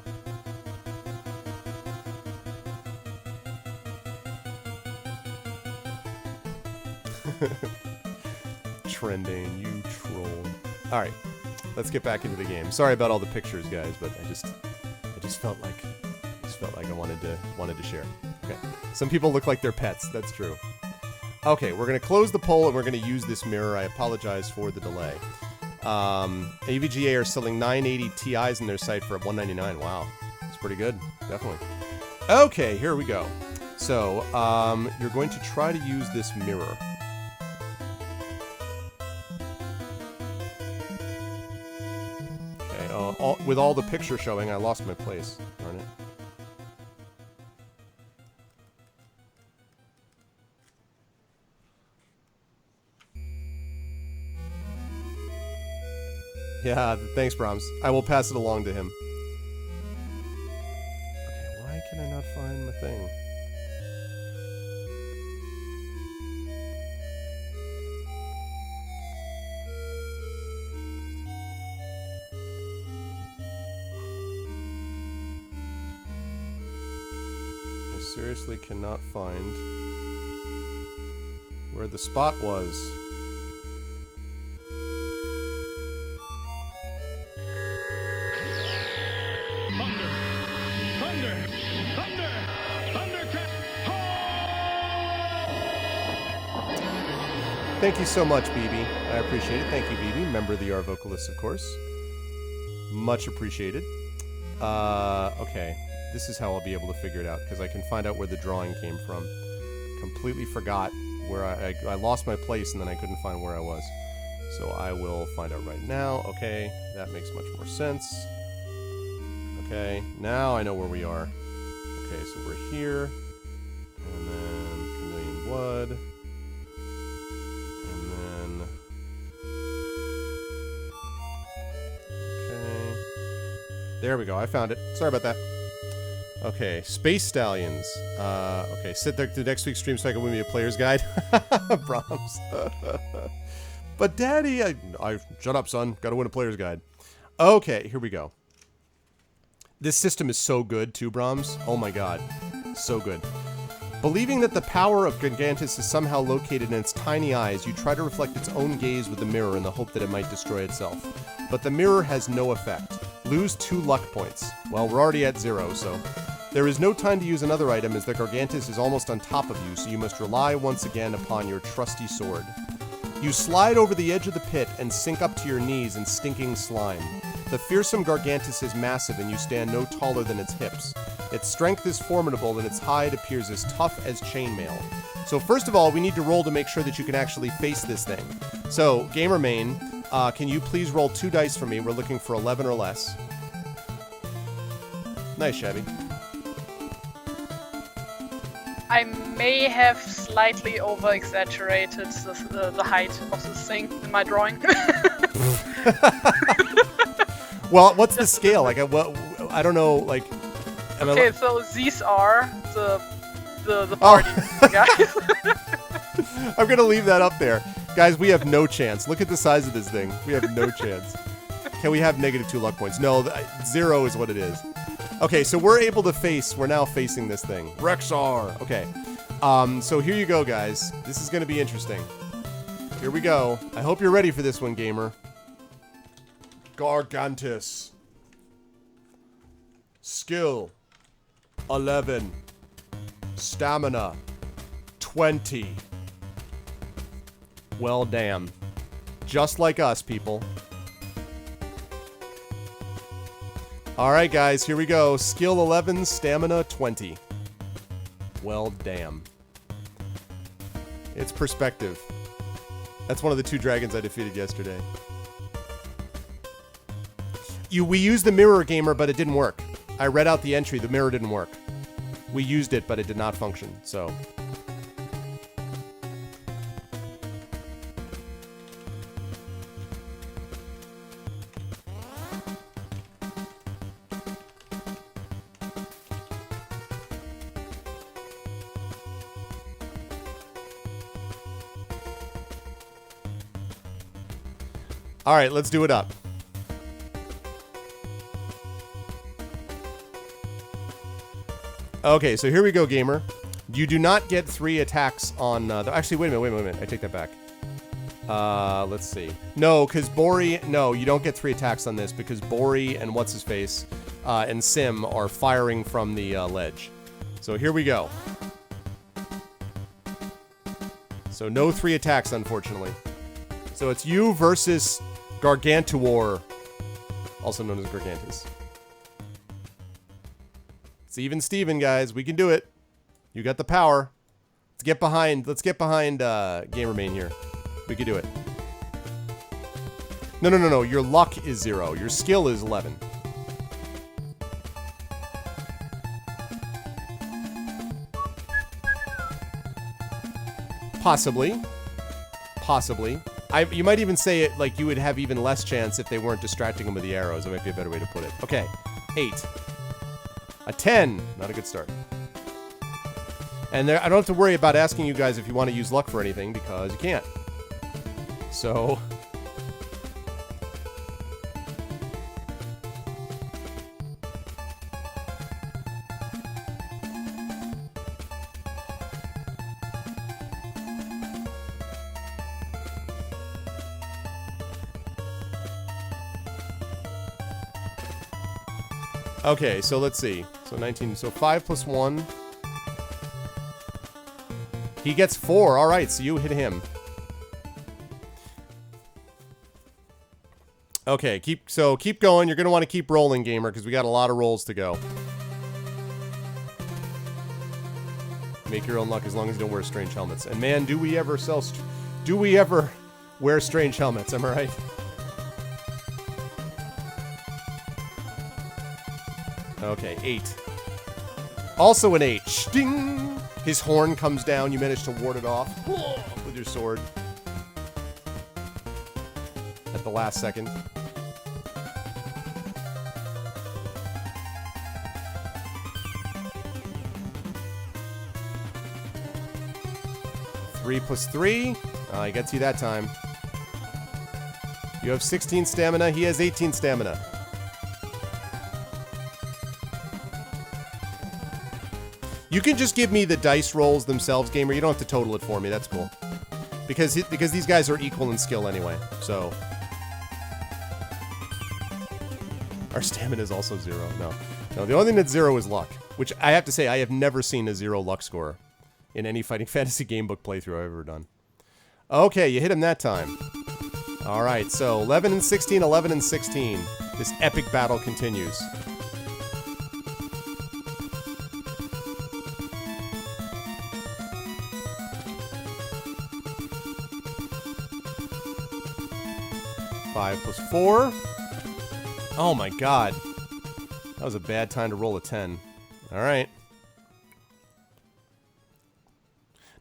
Speaker 1: Trending, you troll. Alright, let's get back into the game. Sorry about all the pictures, guys, but I just felt like I wanted to share. Okay. Some people look like they're pets, that's true. Okay, we're gonna close the poll and we're gonna use this mirror. I apologize for the delay. AVGA are selling 980 Ti's in their site for $199. Wow, that's pretty good, definitely. Okay, here we go. So, you're going to try to use this mirror. Okay, with all the picture showing, I lost my place. Darn it. Yeah, thanks, Brahms. I will pass it along to him. Okay, why can I not find my thing? I seriously cannot find where the spot was. Thank you so much, BB. I appreciate it. Thank you, BB. Member of the R Vocalists, of course. Much appreciated. Okay. This is how I'll be able to figure it out, because I can find out where the drawing came from. Completely forgot where I lost my place, and then I couldn't find where I was. So I will find out right now. Okay, that makes much more sense. Okay, now I know where we are. Okay, so we're here. And then Chameleon Blood. There we go, I found it. Sorry about that. Okay, Space Stallions. Okay, sit there to next week's stream so I can win me a player's guide. Brahms. But Daddy, I shut up, son. Gotta win a player's guide. Okay, here we go. This system is so good, too, Brahms. Oh my god. So good. Believing that the power of Gargantus is somehow located in its tiny eyes, you try to reflect its own gaze with the mirror in the hope that it might destroy itself. But the mirror has no effect. Lose 2 luck points. Well, we're already at 0, so... There is no time to use another item as the Gargantus is almost on top of you, so you must rely once again upon your trusty sword. You slide over the edge of the pit and sink up to your knees in stinking slime. The fearsome Gargantus is massive and you stand no taller than its hips. Its strength is formidable and its hide appears as tough as chainmail. So first of all, we need to roll to make sure that you can actually face this thing. So, Gamermain, can you please roll 2 dice for me? We're looking for 11 or less. Nice, Shabby.
Speaker 2: I may have slightly over-exaggerated the height of this thing in my drawing.
Speaker 1: Well, what's the scale? Like, I don't know. Like,
Speaker 2: okay, so these are the party guys.
Speaker 1: I'm gonna leave that up there, guys. We have no chance. Look at the size of this thing. We have no chance. Can we have -2 luck points? No, 0 is what it is. Okay, so we're able to face. We're now facing this thing. Rexar. Okay. So here you go, guys. This is gonna be interesting. Here we go. I hope you're ready for this one, gamer. Gargantus. Skill 11. Stamina 20. Well, damn. Just like us, people. Alright, guys, here we go. Skill 11, stamina 20. Well, damn. It's perspective. That's one of the 2 dragons I defeated yesterday. We used the mirror, gamer, but it didn't work. I read out the entry. The mirror didn't work. We used it, but it did not function, so... Alright, let's do it up. Okay, so here we go, gamer. You do not get 3 attacks on... actually, wait a minute. I take that back. Let's see. No, because Bori... No, you don't get 3 attacks on this because Bori and What's-His-Face and Sim are firing from the ledge. So here we go. So no 3 attacks, unfortunately. So it's you versus Gargantuar, also known as Gargantus. It's even Steven, guys. We can do it. You got the power. Let's get behind Gamermain here. We can do it. No. Your luck is 0. Your skill is 11. Possibly. You might even say it like you would have even less chance if they weren't distracting him with the arrows. That might be a better way to put it. Okay. 8. A 10. Not a good start. And I don't have to worry about asking you guys if you want to use luck for anything, because you can't. So... Okay, so let's see. So 19, so 5 plus 1. He gets 4. All right, so you hit him. Okay, keep going. You're going to want to keep rolling, gamer, because we got a lot of rolls to go. Make your own luck as long as you don't wear strange helmets. And man, do we ever wear strange helmets, am I right? Okay, 8. Also an 8. Sting! His horn comes down. You manage to ward it off with your sword. At the last second. Three plus 3. He gets you that time. You have 16 stamina. He has 18 stamina. You can just give me the dice rolls themselves, gamer. You don't have to total it for me. That's cool. Because these guys are equal in skill anyway. So our stamina is also 0. No, the only thing that's 0 is luck, which I have to say I have never seen a 0 luck score in any Fighting Fantasy gamebook playthrough I've ever done. Okay, you hit him that time. All right, so 11 and 16, 11 and 16. This epic battle continues. Five plus 4. Oh my god. That was a bad time to roll a 10. Alright.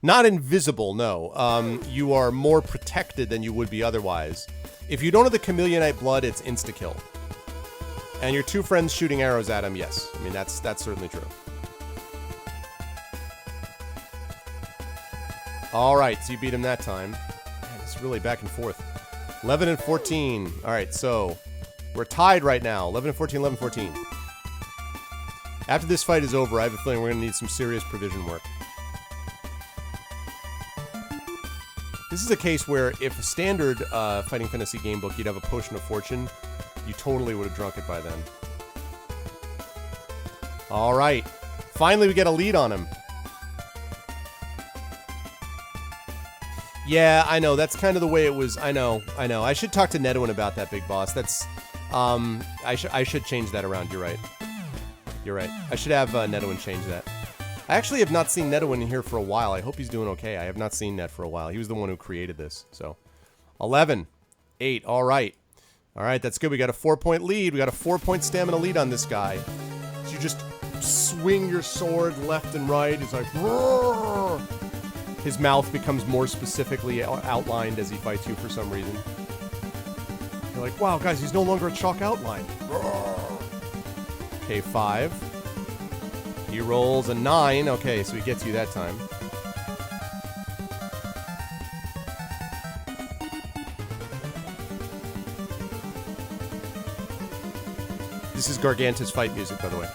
Speaker 1: Not invisible, no. You are more protected than you would be otherwise. If you don't have the Chameleonite blood, it's insta-kill. And your two friends shooting arrows at him, yes. I mean, that's certainly true. All right, so you beat him that time. Man, it's really back and forth. 11 and 14. All right, so we're tied right now. 11 and 14, 11 14. After this fight is over, I have a feeling we're going to need some serious provision work. This is a case where if a standard Fighting Fantasy game book, you'd have a Potion of Fortune, you totally would have drunk it by then. All right. Finally, we get a lead on him. Yeah, I know. That's kind of the way it was. I know. I should talk to Nedouin about that, Big Boss. That's, I should change that around. You're right. I should have Nedouin change that. I actually have not seen Nedouin in here for a while. I hope he's doing okay. I have not seen Ned for a while. He was the one who created this. So, 11, 8. All right. All right, that's good. We got a 4-point lead. We got a 4-point stamina lead on this guy. So you just swing your sword left and right. He's like, roar! His mouth becomes more specifically outlined as he fights you for some reason. You're like, wow, guys, he's no longer a chalk outline. Okay, 5. He rolls a 9. Okay, so he gets you that time. This is Garganta's fight music, by the way.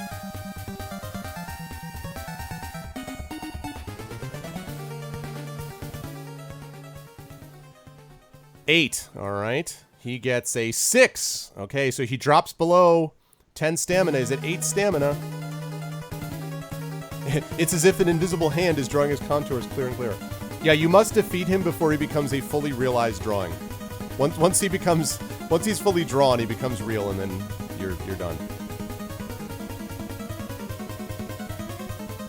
Speaker 1: Eight. All right. He gets a 6. Okay, so he drops below 10 stamina. He's at 8 stamina. It's as if an invisible hand is drawing his contours clear and clear. Yeah, you must defeat him before he becomes a fully realized drawing. Once he's fully drawn, he becomes real, and then you're done.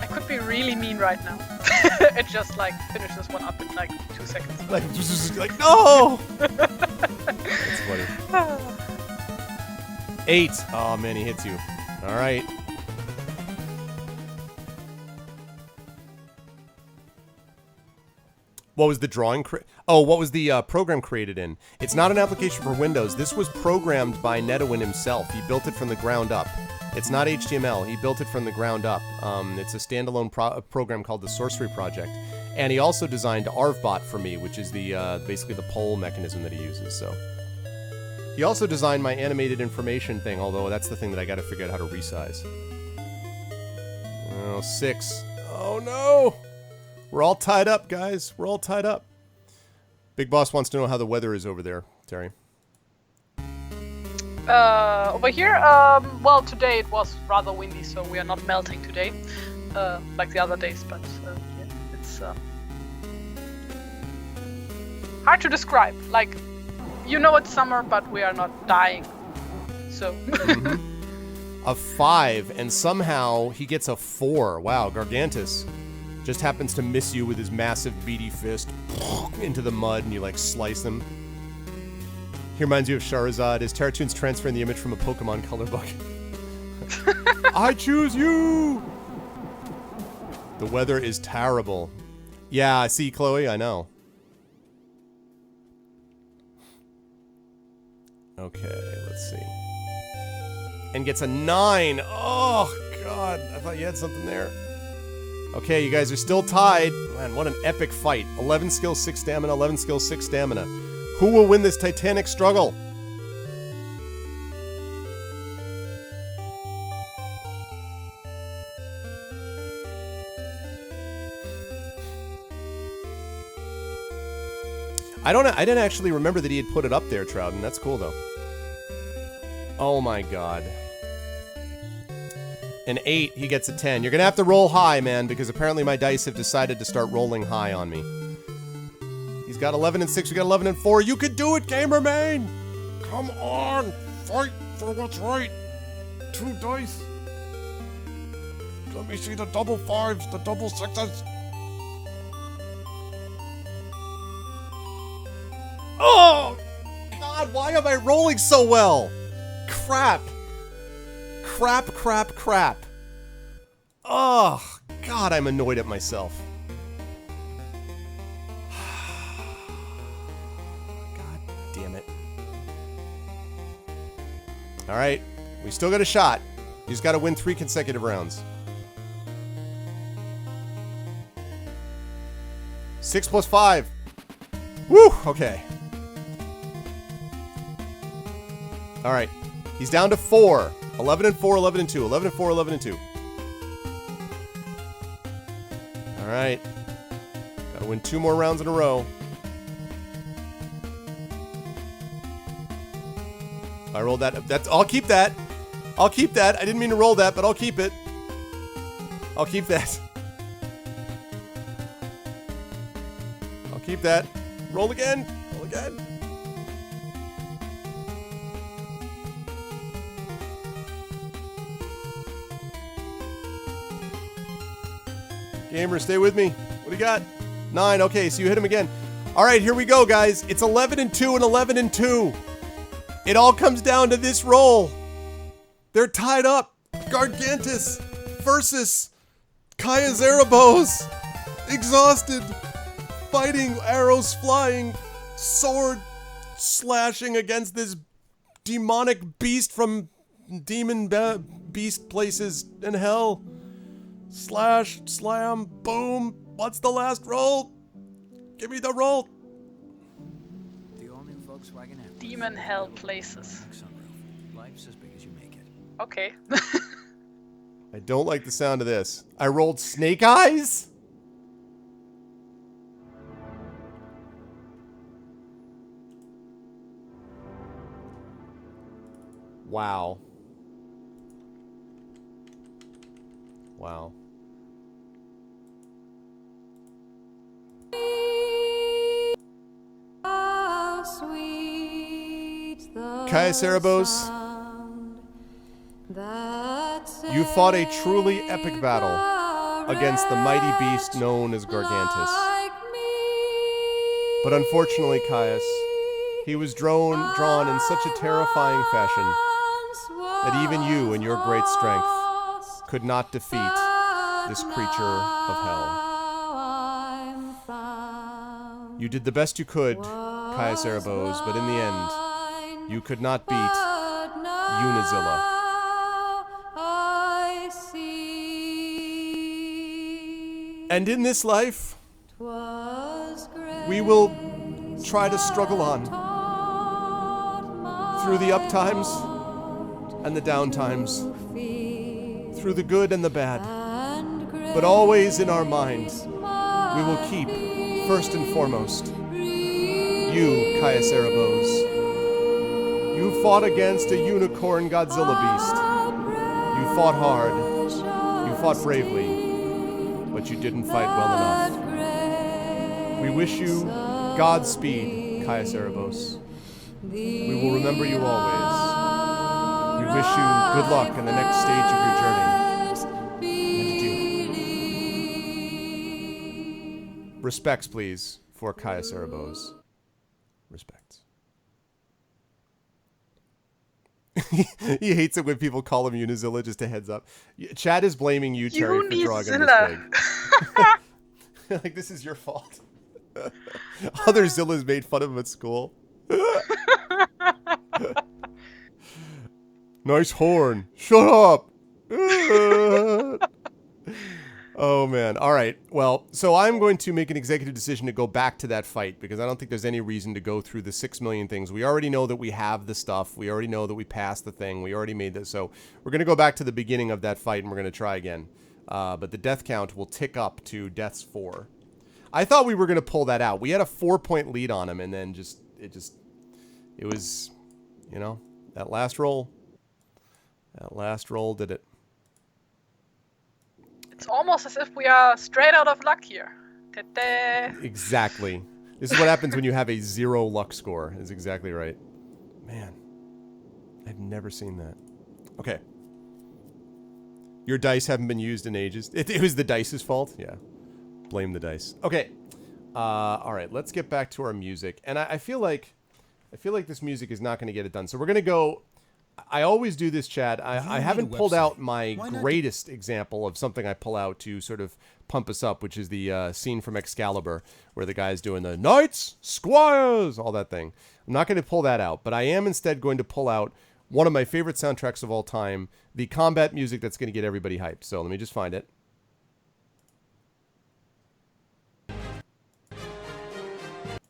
Speaker 2: I could be really mean right now. It just like finish this one up in like 2 seconds.
Speaker 1: Like no! That's funny. 8. Oh man, he hits you. All right. What was the drawing? What was the program created in? It's not an application for Windows. This was programmed by Nedouin himself. He built it from the ground up. It's not HTML. He built it from the ground up. It's a standalone program called the Sorcerer project. And he also designed ARVBot for me, which is the basically the poll mechanism that he uses. So he also designed my animated information thing, although that's the thing that I got to figure out how to resize. Oh, 6. Oh no! We're all tied up, guys. We're all tied up. Big Boss wants to know how the weather is over there, Terry.
Speaker 2: Over here, well, today it was rather windy, so we are not melting today, like the other days, but yeah, it's hard to describe. Like, you know it's summer, but we are not dying, so...
Speaker 1: A 5, and somehow he gets a 4. Wow, Gargantus just happens to miss you with his massive beady fist into the mud, and you like slice him. He reminds you of Charizard. Is TariToons transferring the image from a Pokemon color book? I choose you! The weather is terrible. Yeah, I see, Chloe, I know. Okay, let's see. And gets a 9. Oh, God. I thought you had something there. Okay, you guys are still tied. Man, what an epic fight. 11 skill, 6 stamina, 11 skill, 6 stamina. Who will win this titanic struggle? I didn't actually remember that he had put it up there, Trouten. That's cool, though. Oh my god. An 8, he gets a 10. You're gonna have to roll high, man, because apparently my dice have decided to start rolling high on me. He's got 11 and 6, we got 11 and 4. You could do it, Gamerman! Come on! Fight for what's right! 2 dice! Let me see the double 5s, the double 6s! Oh! God, why am I rolling so well? Crap! Crap, crap, crap. Oh, God, I'm annoyed at myself. All right. We still got a shot. You just got to win 3 consecutive rounds. 6 plus 5. Woo! Okay. All right. He's down to 4. 11 and 4, 11 and 2. 11 and 4, 11 and 2. All right. Got to win 2 more rounds in a row. I rolled that. I'll keep that. I'll keep that. I didn't mean to roll that, but I'll keep it. I'll keep that. I'll keep that. Roll again. Roll again. Gamer, stay with me. What do you got? 9. Okay, so you hit him again. All right, here we go, guys. It's 11 and 2 and 11 and 2. It all comes down to this roll. They're tied up. Gargantus versus Kaya Zarabos. Exhausted. Fighting, arrows flying, sword slashing against this demonic beast from demon beast places in hell. Slash, slam, boom. What's the last roll? Give me the roll.
Speaker 3: The all-new Volkswagen Atlas.
Speaker 2: Demon hell places.
Speaker 3: Sunroof. Life's as big as you make it.
Speaker 2: Okay.
Speaker 1: I don't like the sound of this. I rolled snake eyes? Wow. Wow.
Speaker 4: How sweet the
Speaker 1: Kaya Zarabos,
Speaker 4: sound that
Speaker 1: you fought a truly epic
Speaker 4: saved
Speaker 1: battle
Speaker 4: a
Speaker 1: against the mighty beast known as Gargantus.
Speaker 4: like me.
Speaker 1: But unfortunately, Caius, he was drawn in such a terrifying fashion that even you and your great strength could not defeat this creature of hell. You did the best you could, Caius Zarabos, but in the end, you could not beat Unizilla. And in this life, we will try to struggle on through the up times and the down times, through the good and the bad. But always in our minds, we will keep, first and foremost, you, Kaya Zarabos. You fought against a unicorn Godzilla beast. You fought hard. You fought bravely. But you didn't fight well enough. We wish you Godspeed, Kaya Zarabos. We will remember you always. We wish you good luck in the next stage of your journey. Respects, please, for Kaya Zarabos. Respects. He hates it when people call him Unizilla, just a heads up. Chad is blaming you, Terry, for drawing him this big. Like, this is your fault. Other Zillas made fun of him at school. Nice horn. Shut up. Oh, man. All right. Well, so I'm going to make an executive decision to go back to that fight because I don't think there's any reason to go through the 6 million things. We already know that we have the stuff. We already know that we passed the thing. We already made this. So we're going to go back to the beginning of that fight and we're going to try again. But the death count will tick up to deaths 4. I thought we were going to pull that out. We had a 4-point lead on him and then it was, you know, that last roll did it.
Speaker 2: It's almost as if we are straight out of luck here. Ta-da.
Speaker 1: Exactly. This is what happens when you have a 0 luck score. Is exactly right. Man, I've never seen that. Okay. Your dice haven't been used in ages. It was the dice's fault? Yeah. Blame the dice. Okay. All right, let's get back to our music. And I feel like this music is not going to get it done. So we're going to go... I always do this, Chad. I haven't pulled out my greatest example of something I pull out to sort of pump us up, which is the scene from Excalibur, where the guy's doing the knights, squires, all that thing. I'm not going to pull that out, but I am instead going to pull out One of my favorite soundtracks of all time. The combat music that's going to get everybody hyped. So let me just find it.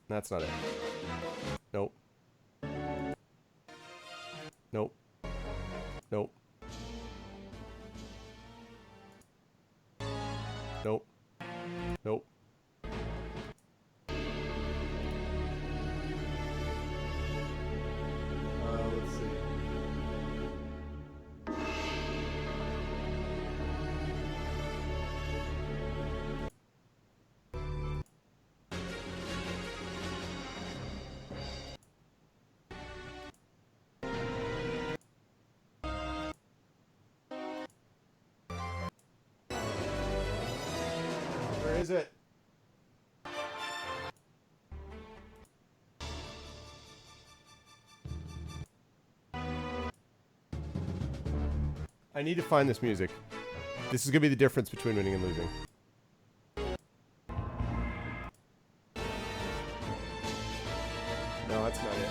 Speaker 1: That's not it. Nope. Nope. Nope. Nope. Nope. Let's see. Where is it? I need to find this music. This is going to be the difference between winning and losing. No, that's not it.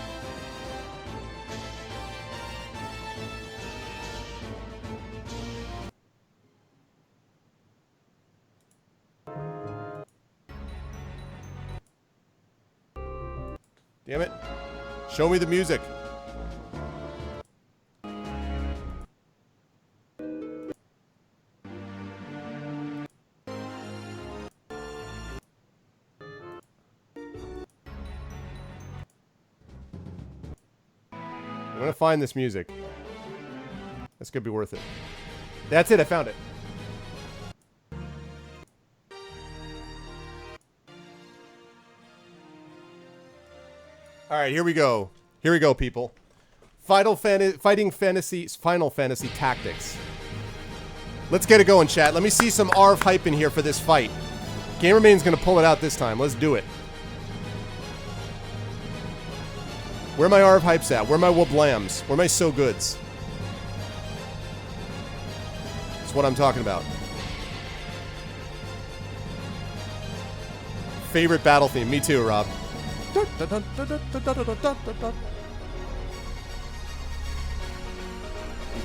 Speaker 1: Damn it. Show me the music. I'm gonna find this music. That's gonna be worth it. That's it, I found it. Alright, here we go. Here we go, people. Final Fantasy Tactics. Let's get it going, chat. Let me see some ARV hype in here for this fight. Gamermain's gonna pull it out this time. Let's do it. Where are my ARV hypes at? Where are my Woblams? Where are my So Goods? That's what I'm talking about. Favorite battle theme. Me too, Rob. I'm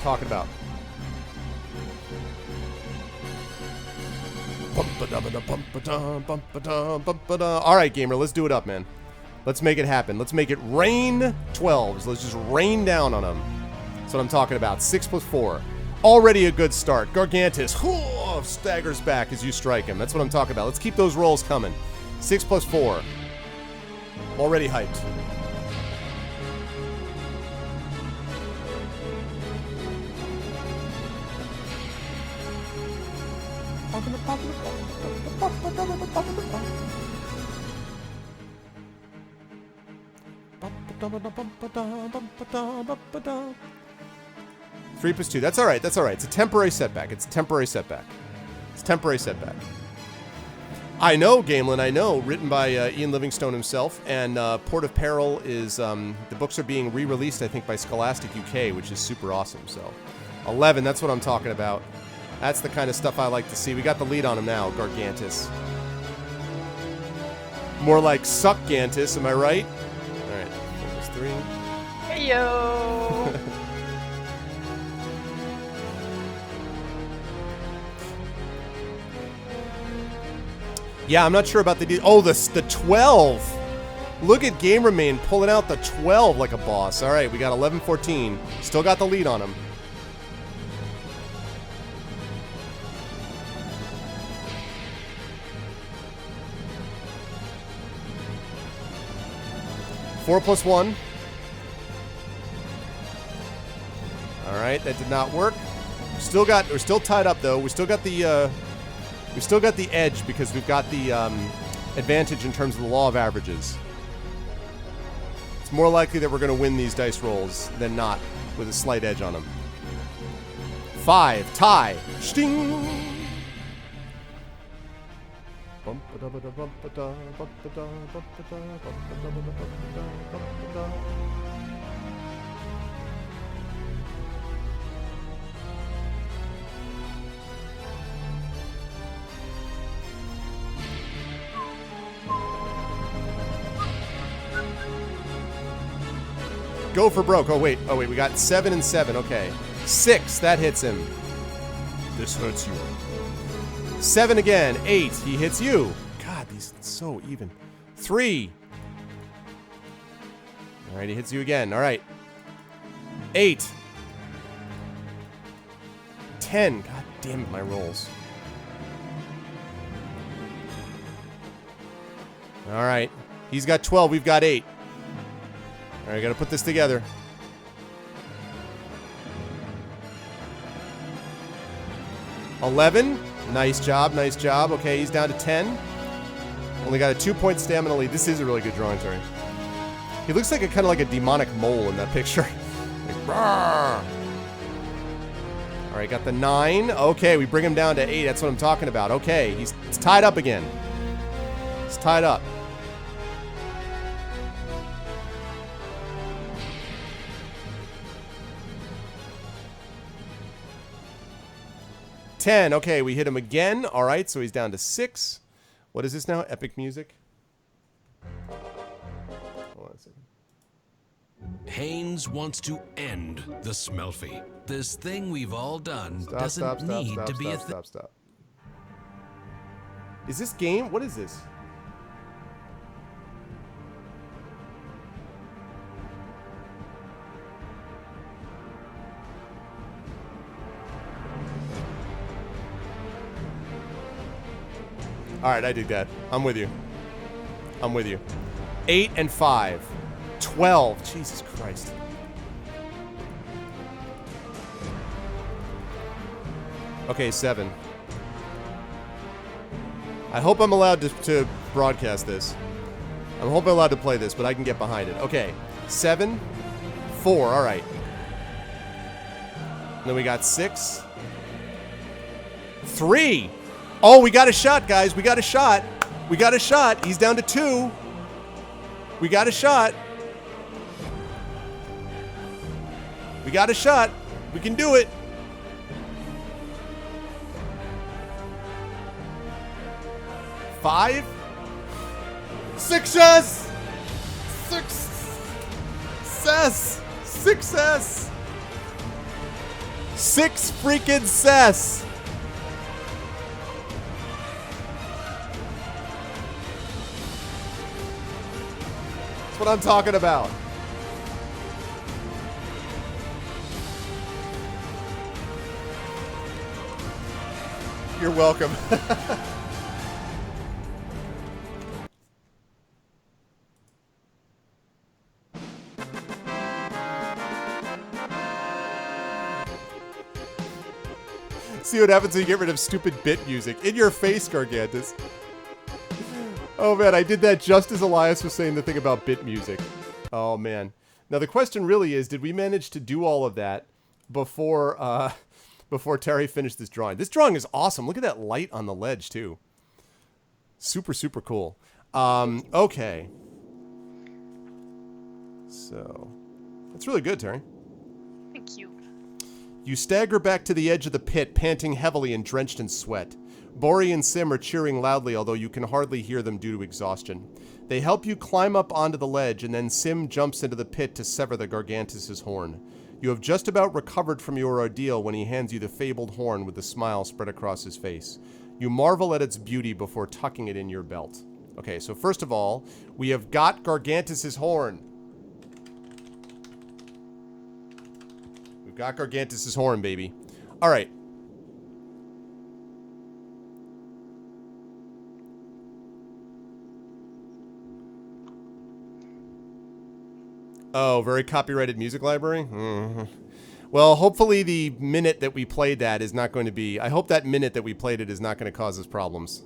Speaker 1: talking about. Alright, gamer, let's do it up, man. Let's make it happen. Let's make it rain 12s. Let's just rain down on them. That's what I'm talking about. 6 plus 4. Already a good start. Gargantus staggers back as you strike him. That's what I'm talking about. Let's keep those rolls coming. 6 plus 4. Already hyped. Three plus 2. That's alright. That's alright. It's a temporary setback. It's a temporary setback. It's a temporary setback. I know, Gamelin, I know. Written by Ian Livingstone himself. And Port of Peril is... the books are being re-released, I think, by Scholastic UK, which is super awesome. So, 11, that's what I'm talking about. That's the kind of stuff I like to see. We got the lead on him now, Gargantus. More like Suckgantus, am I right? Alright, 4 plus 3.
Speaker 2: Hey yo!
Speaker 1: Yeah, I'm not sure about the... Oh, the 12! Look at Gamermain pulling out the 12 like a boss. Alright, we got 11-14. Still got the lead on him. Four plus 1. Alright, that did not work. We're still tied up though. We still got the edge because we've got the advantage in terms of the law of averages. It's more likely that we're going to win these dice rolls than not with a slight edge on them. 5, tie. Sting! Go for broke. Oh, wait. We got 7 and 7. Okay. 6. That hits him. This hurts you. 7 again. 8. He hits you. God, these are so even. 3. All right, he hits you again. All right. 8. 10. God damn it, my rolls. All right. He's got 12. We've got 8. All right, got to put this together. $11. Nice job. Nice job. Okay, he's down to 10. Only got a 2-point stamina lead. This is a really good drawing, Terry. He looks like a kind of like a demonic mole in that picture. Like, rawr. All right, got the 9. Okay, we bring him down to 8. That's what I'm talking about. Okay, he's tied up again. He's tied up. $10. Okay, we hit him again. All right, so he's down to 6. What is this now? Epic music? Hold on a second.
Speaker 5: Haynes wants to end the Smelfy. This thing we've all done
Speaker 1: Stop,
Speaker 5: doesn't
Speaker 1: stop, stop,
Speaker 5: need
Speaker 1: stop,
Speaker 5: to be
Speaker 1: stop,
Speaker 5: a thing.
Speaker 1: stop, stop. Is this game? What is this? All right, I dig that. I'm with you. I'm with you. 8 and 5. 12. Jesus Christ. Okay, 7. I hope I'm allowed to broadcast this. I'm hoping I'm allowed to play this, but I can get behind it. Okay, 7, 4. All right. And then we got 6, 3. Oh, we got a shot, guys. We got a shot. We got a shot. He's down to 2. We got a shot. We got a shot. We can do it. Five. Success. Success. Success. 6 freaking cess. That's what I'm talking about. You're welcome. See what happens when you get rid of stupid bit music. In your face, Gargantus. Oh man, I did that just as Elias was saying the thing about bit music. Oh man. Now the question really is, did we manage to do all of that before before Terry finished this drawing? This drawing is awesome. Look at that light on the ledge too. Super, super cool. Okay. So, that's really good, Terry.
Speaker 2: Thank you.
Speaker 1: You stagger back to the edge of the pit, panting heavily and drenched in sweat. Bori and Sim are cheering loudly, although you can hardly hear them due to exhaustion. They help you climb up onto the ledge, and then Sim jumps into the pit to sever the Gargantus' horn. You have just about recovered from your ordeal when he hands you the fabled horn with a smile spread across his face. You marvel at its beauty before tucking it in your belt. Okay, so first of all, we have got Gargantus' horn. We've got Gargantus' horn, baby. All right. Oh, very copyrighted music library? Mm-hmm. Well, hopefully the minute that we played that is not going to be... I hope that minute that we played it is not going to cause us problems.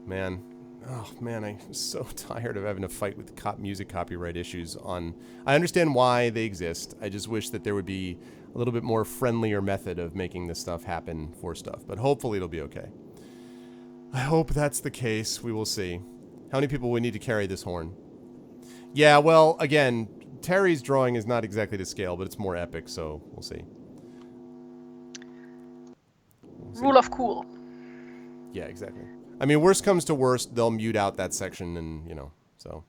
Speaker 1: Man. Oh, man, I'm so tired of having to fight with music copyright issues on... I understand why they exist. I just wish that there would be a little bit more friendlier method of making this stuff happen for stuff. But hopefully it'll be okay. I hope that's the case. We will see. How many people we need to carry this horn? Yeah, well, again, Terry's drawing is not exactly to scale, but it's more epic, so we'll see.
Speaker 2: Rule of cool.
Speaker 1: Yeah, exactly. I mean, worst comes to worst, they'll mute out that section and, you know, so.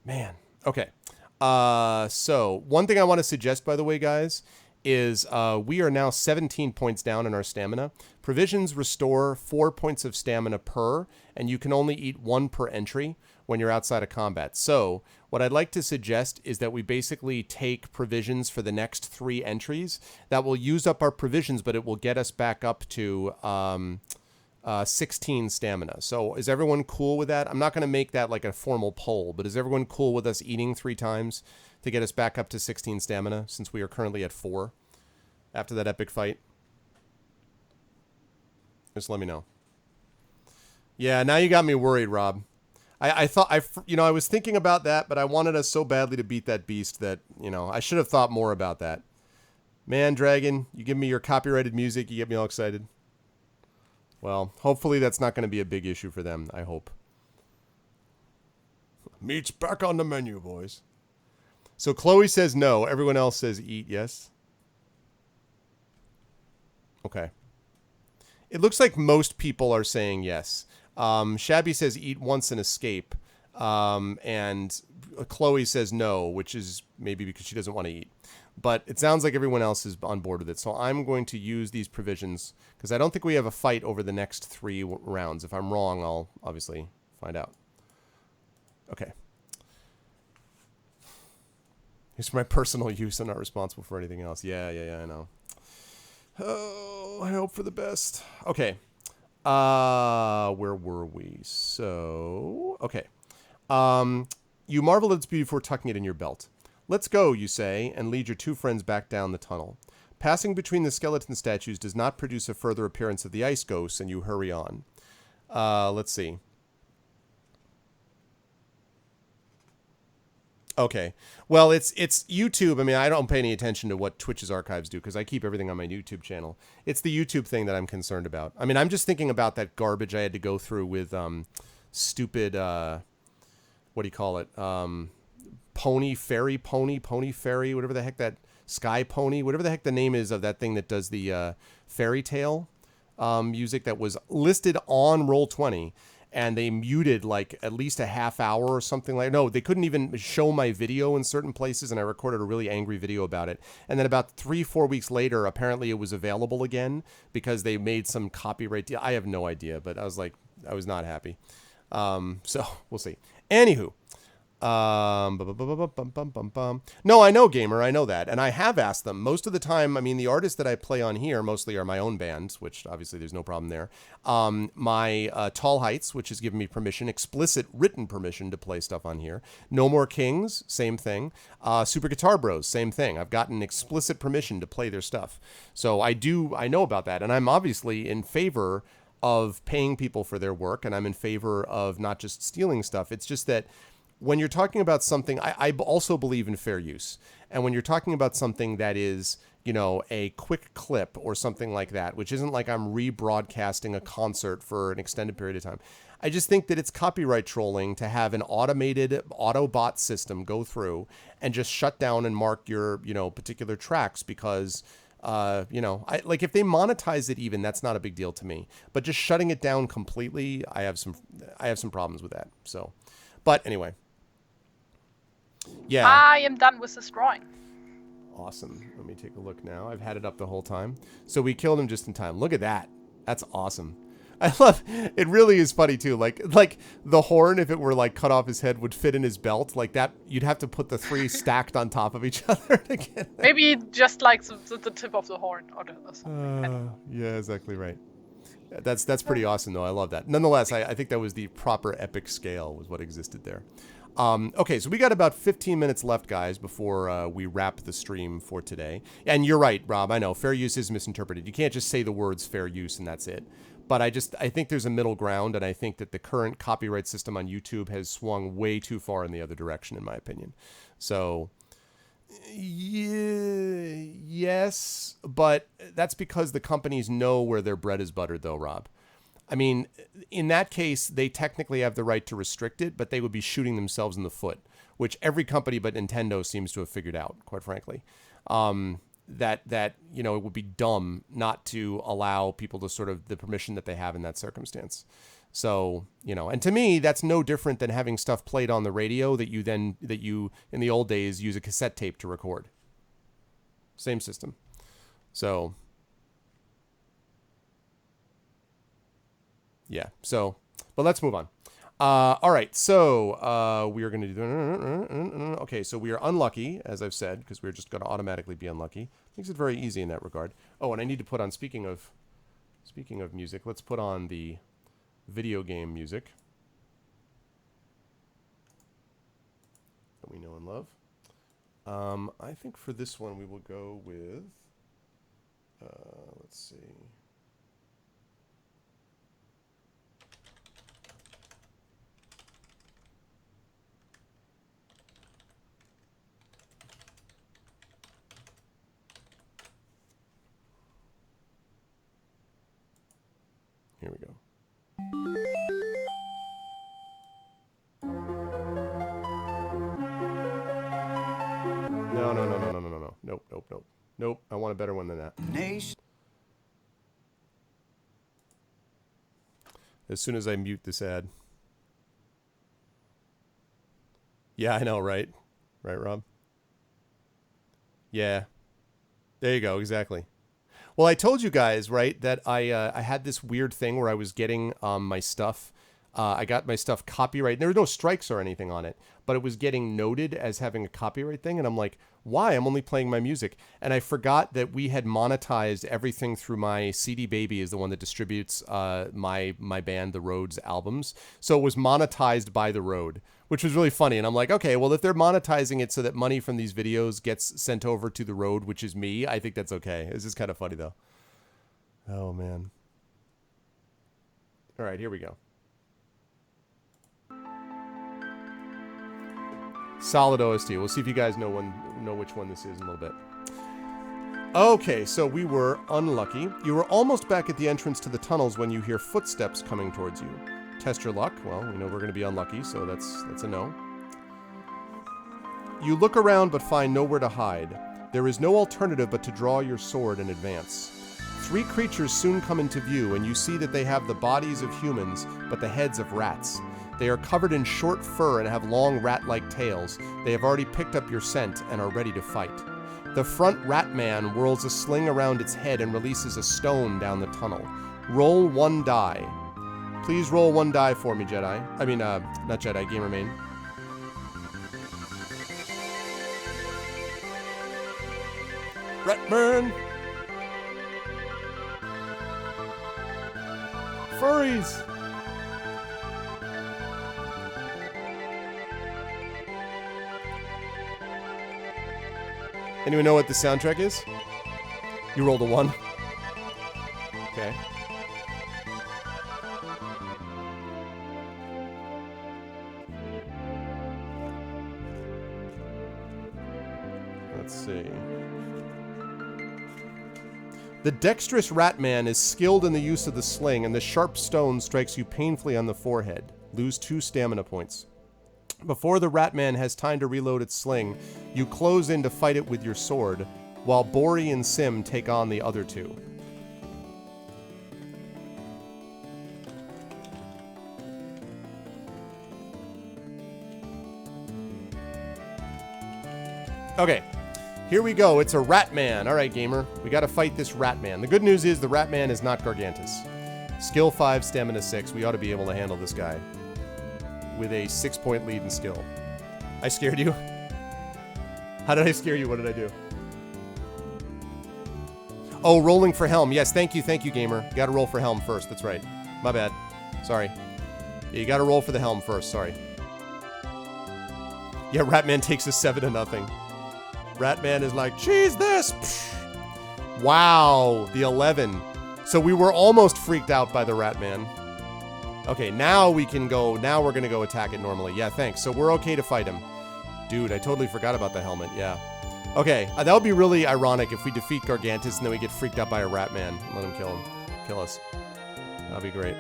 Speaker 1: Man. Okay. So one thing I want to suggest, by the way, guys, is we are now 17 points down in our stamina. Provisions restore 4 points of stamina per, and you can only eat 1 per entry when you're outside of combat. So what I'd like to suggest is that we basically take provisions for the next 3 entries. That will use up our provisions, but it will get us back up to 16 stamina. So is everyone cool with that? I'm not going to make that like a formal poll, but is everyone cool with us eating 3 times to get us back up to 16 stamina, since we are currently at 4 after that epic fight? Just let me know. Yeah, now you got me worried, Rob. I thought, I was thinking about that, but I wanted us so badly to beat that beast that, I should have thought more about that. Man, Dragon, you give me your copyrighted music, you get me all excited. Well, hopefully that's not going to be a big issue for them, I hope. Meat's back on the menu, boys. So Chloe says no. Everyone else says eat yes. Okay. It looks like most people are saying yes. Shabby says eat once and escape. And Chloe says no, which is maybe because she doesn't want to eat. But it sounds like everyone else is on board with it. So I'm going to use these provisions because I don't think we have a fight over the next 3 rounds. If I'm wrong, I'll obviously find out. Okay. It's for my personal use. I'm not responsible for anything else. Yeah, I know. Oh, I hope for the best. Okay. Where were we? So, okay. You marvel at its beauty before tucking it in your belt. Let's go, you say, and lead your 2 friends back down the tunnel. Passing between the skeleton statues does not produce a further appearance of the ice ghosts, and you hurry on. Let's see. Okay. Well, it's YouTube. I mean, I don't pay any attention to what Twitch's archives do because I keep everything on my YouTube channel. It's the YouTube thing that I'm concerned about. I mean, I'm just thinking about that garbage I had to go through with stupid, what do you call it? Pony Fairy, whatever the heck that, Sky Pony, whatever the heck the name is of that thing that does the fairy tale music that was listed on Roll20. And they muted like at least a half hour or something like. No, they couldn't even show my video in certain places, and I recorded a really angry video about it. And then about 3-4 weeks later, apparently it was available again because they made some copyright deal. I have no idea, but I was not happy. So we'll see. Anywho. No, I know, Gamer. I know that. And I have asked them. Most of the time, I mean, the artists that I play on here mostly are my own bands, which obviously there's no problem there. My Tall Heights, which has given me permission, explicit written permission to play stuff on here. No More Kings, same thing. Super Guitar Bros, same thing. I've gotten explicit permission to play their stuff. So I know about that. And I'm obviously in favor of paying people for their work, and I'm in favor of not just stealing stuff. It's just that when you're talking about something, I also believe in fair use. And when you're talking about something that is, a quick clip or something like that, which isn't like I'm rebroadcasting a concert for an extended period of time, I just think that it's copyright trolling to have an automated Autobot system go through and just shut down and mark your, particular tracks because, if they monetize it even, that's not a big deal to me. But just shutting it down completely, I have some problems with that. So, but anyway. Yeah.
Speaker 2: I am done with this drawing.
Speaker 1: Awesome. Let me take a look now. I've had it up the whole time. So we killed him just in time. Look at that. That's awesome. I love it. Really is funny too. Like the horn, if it were like cut off his head, would fit in his belt like that. You'd have to put the 3 stacked on top of each other to get it.
Speaker 2: Maybe just like the tip of the horn or something.
Speaker 1: Yeah, exactly right. That's pretty awesome though. I love that. Nonetheless, I think that was the proper epic scale was what existed there. Okay, so we got about 15 minutes left, guys, before we wrap the stream for today. And you're right, Rob. I know fair use is misinterpreted. You can't just say the words fair use and that's it. But I think there's a middle ground, and I think that the current copyright system on YouTube has swung way too far in the other direction, in my opinion. So, yes, but that's because the companies know where their bread is buttered, though, Rob. I mean, in that case, they technically have the right to restrict it, but they would be shooting themselves in the foot, which every company but Nintendo seems to have figured out, quite frankly. That it would be dumb not to allow people to sort of the permission that they have in that circumstance. So, you know, and to me, that's no different than having stuff played on the radio that you in the old days, use a cassette tape to record. Same system. So, yeah. So, but let's move on. All right. So, we are going to do... Okay, so we are unlucky, as I've said, because we're just going to automatically be unlucky. Makes it very easy in that regard. Oh, and I need to put on, speaking of music, let's put on the video game music that we know and love. I think for this one we will go with, let's see. Here we go. No. Nope. I want a better one than that. As soon as I mute this ad. Yeah, I know, right? Right, Rob? Yeah. There you go, exactly. Well, I told you guys, right, that I had this weird thing where I was getting my stuff. I got my stuff copyright. There were no strikes or anything on it, but it was getting noted as having a copyright thing. And I'm like, why? I'm only playing my music. And I forgot that we had monetized everything through my CD Baby, is the one that distributes my band, The Road's albums. So it was monetized by The Road, which was really funny. And I'm like, okay, well, if they're monetizing it so that money from these videos gets sent over to The Road, which is me, I think that's okay. It's just kind of funny, though. Oh, man. All right, here we go. Solid OST. We'll see if you guys know which one this is in a little bit. Okay, so we were unlucky. You were almost back at the entrance to the tunnels when you hear footsteps coming towards you. Test your luck. Well, we know we're going to be unlucky, so that's a no. You look around but find nowhere to hide. There is no alternative but to draw your sword and advance. 3 creatures soon come into view, and you see that they have the bodies of humans but the heads of rats. They are covered in short fur and have long rat-like tails. They have already picked up your scent and are ready to fight. The front rat man whirls a sling around its head and releases a stone down the tunnel. Roll 1 die. Please roll 1 die for me, Jedi. I mean, not Jedi, Gamer Main. Ratman! Furries! Anyone know what the soundtrack is? You rolled a 1. Okay. Let's see. The dexterous Ratman is skilled in the use of the sling, and the sharp stone strikes you painfully on the forehead. Lose 2 stamina points. Before the Ratman has time to reload its sling, you close in to fight it with your sword, while Bori and Sim take on the other 2. Okay, here we go. It's a Ratman. All right, gamer. We got to fight this Ratman. The good news is the Ratman is not Gargantus. Skill 5, stamina 6. We ought to be able to handle this guy with a 6-point lead in skill. I scared you? How did I scare you? What did I do? Oh, rolling for helm. Yes, thank you, gamer. You gotta roll for helm first. That's right. My bad. Sorry. Yeah, you gotta roll for the helm first. Sorry. Yeah, Ratman takes a 7-0. Ratman is like, cheese this! Psh. Wow, the 11. So we were almost freaked out by the Ratman. Okay, now we can go, now we're gonna go attack it normally. Yeah, thanks. So we're okay to fight him. Dude, I totally forgot about the helmet, yeah. Okay, that would be really ironic if we defeat Gargantus and then we get freaked out by a Ratman. Let him kill us. That'd be great.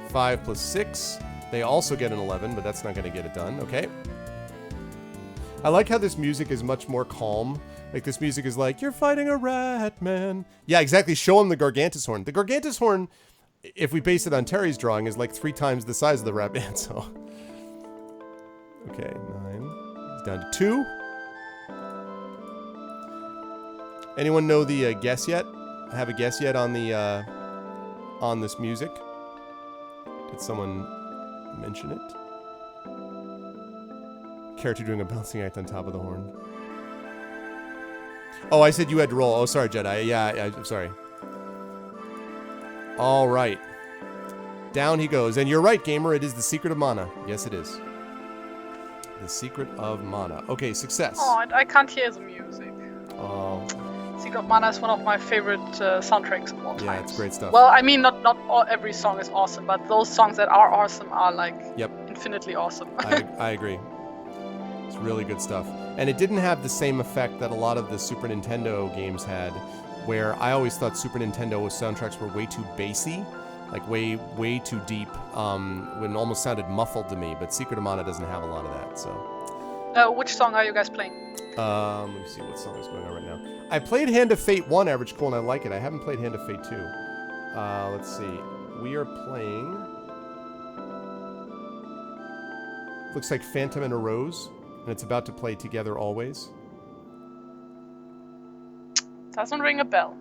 Speaker 1: (5 + 6). They also get an 11, but that's not gonna get it done, okay. I like how this music is much more calm. Like, this music is like, you're fighting a rat, man. Yeah, exactly. Show him the Gargantus horn. The Gargantus horn, if we base it on Terry's drawing, is like 3 times the size of the rat man, so. Okay, 9. He's down to 2. Anyone know the guess yet? Have a guess yet on the on this music? Did someone mention it? Character doing a bouncing act on top of the horn. Oh, I said you had to roll. Oh, sorry, Jedi. Yeah, I'm sorry. All right. Down he goes. And you're right, gamer. It is the Secret of Mana. Yes, it is. The Secret of Mana. Okay, success.
Speaker 2: Oh, I can't hear the music.
Speaker 1: Oh.
Speaker 2: Secret of Mana is one of my favorite soundtracks of all time.
Speaker 1: Yeah, it's great stuff.
Speaker 2: Well, I mean, not every song is awesome, but those songs that are awesome are like infinitely awesome.
Speaker 1: I agree. It's really good stuff. And it didn't have the same effect that a lot of the Super Nintendo games had, where I always thought Super Nintendo soundtracks were way too bassy, like way too deep, when it almost sounded muffled to me, but Secret of Mana doesn't have a lot of that, so.
Speaker 2: Which song are you guys playing?
Speaker 1: Let me see what song is going on right now. I played Hand of Fate 1, Average Cool, and I like it. I haven't played Hand of Fate 2. Let's see. We are playing... Looks like Phantom and a Rose, and it's about to play Together Always.
Speaker 2: Doesn't ring a bell.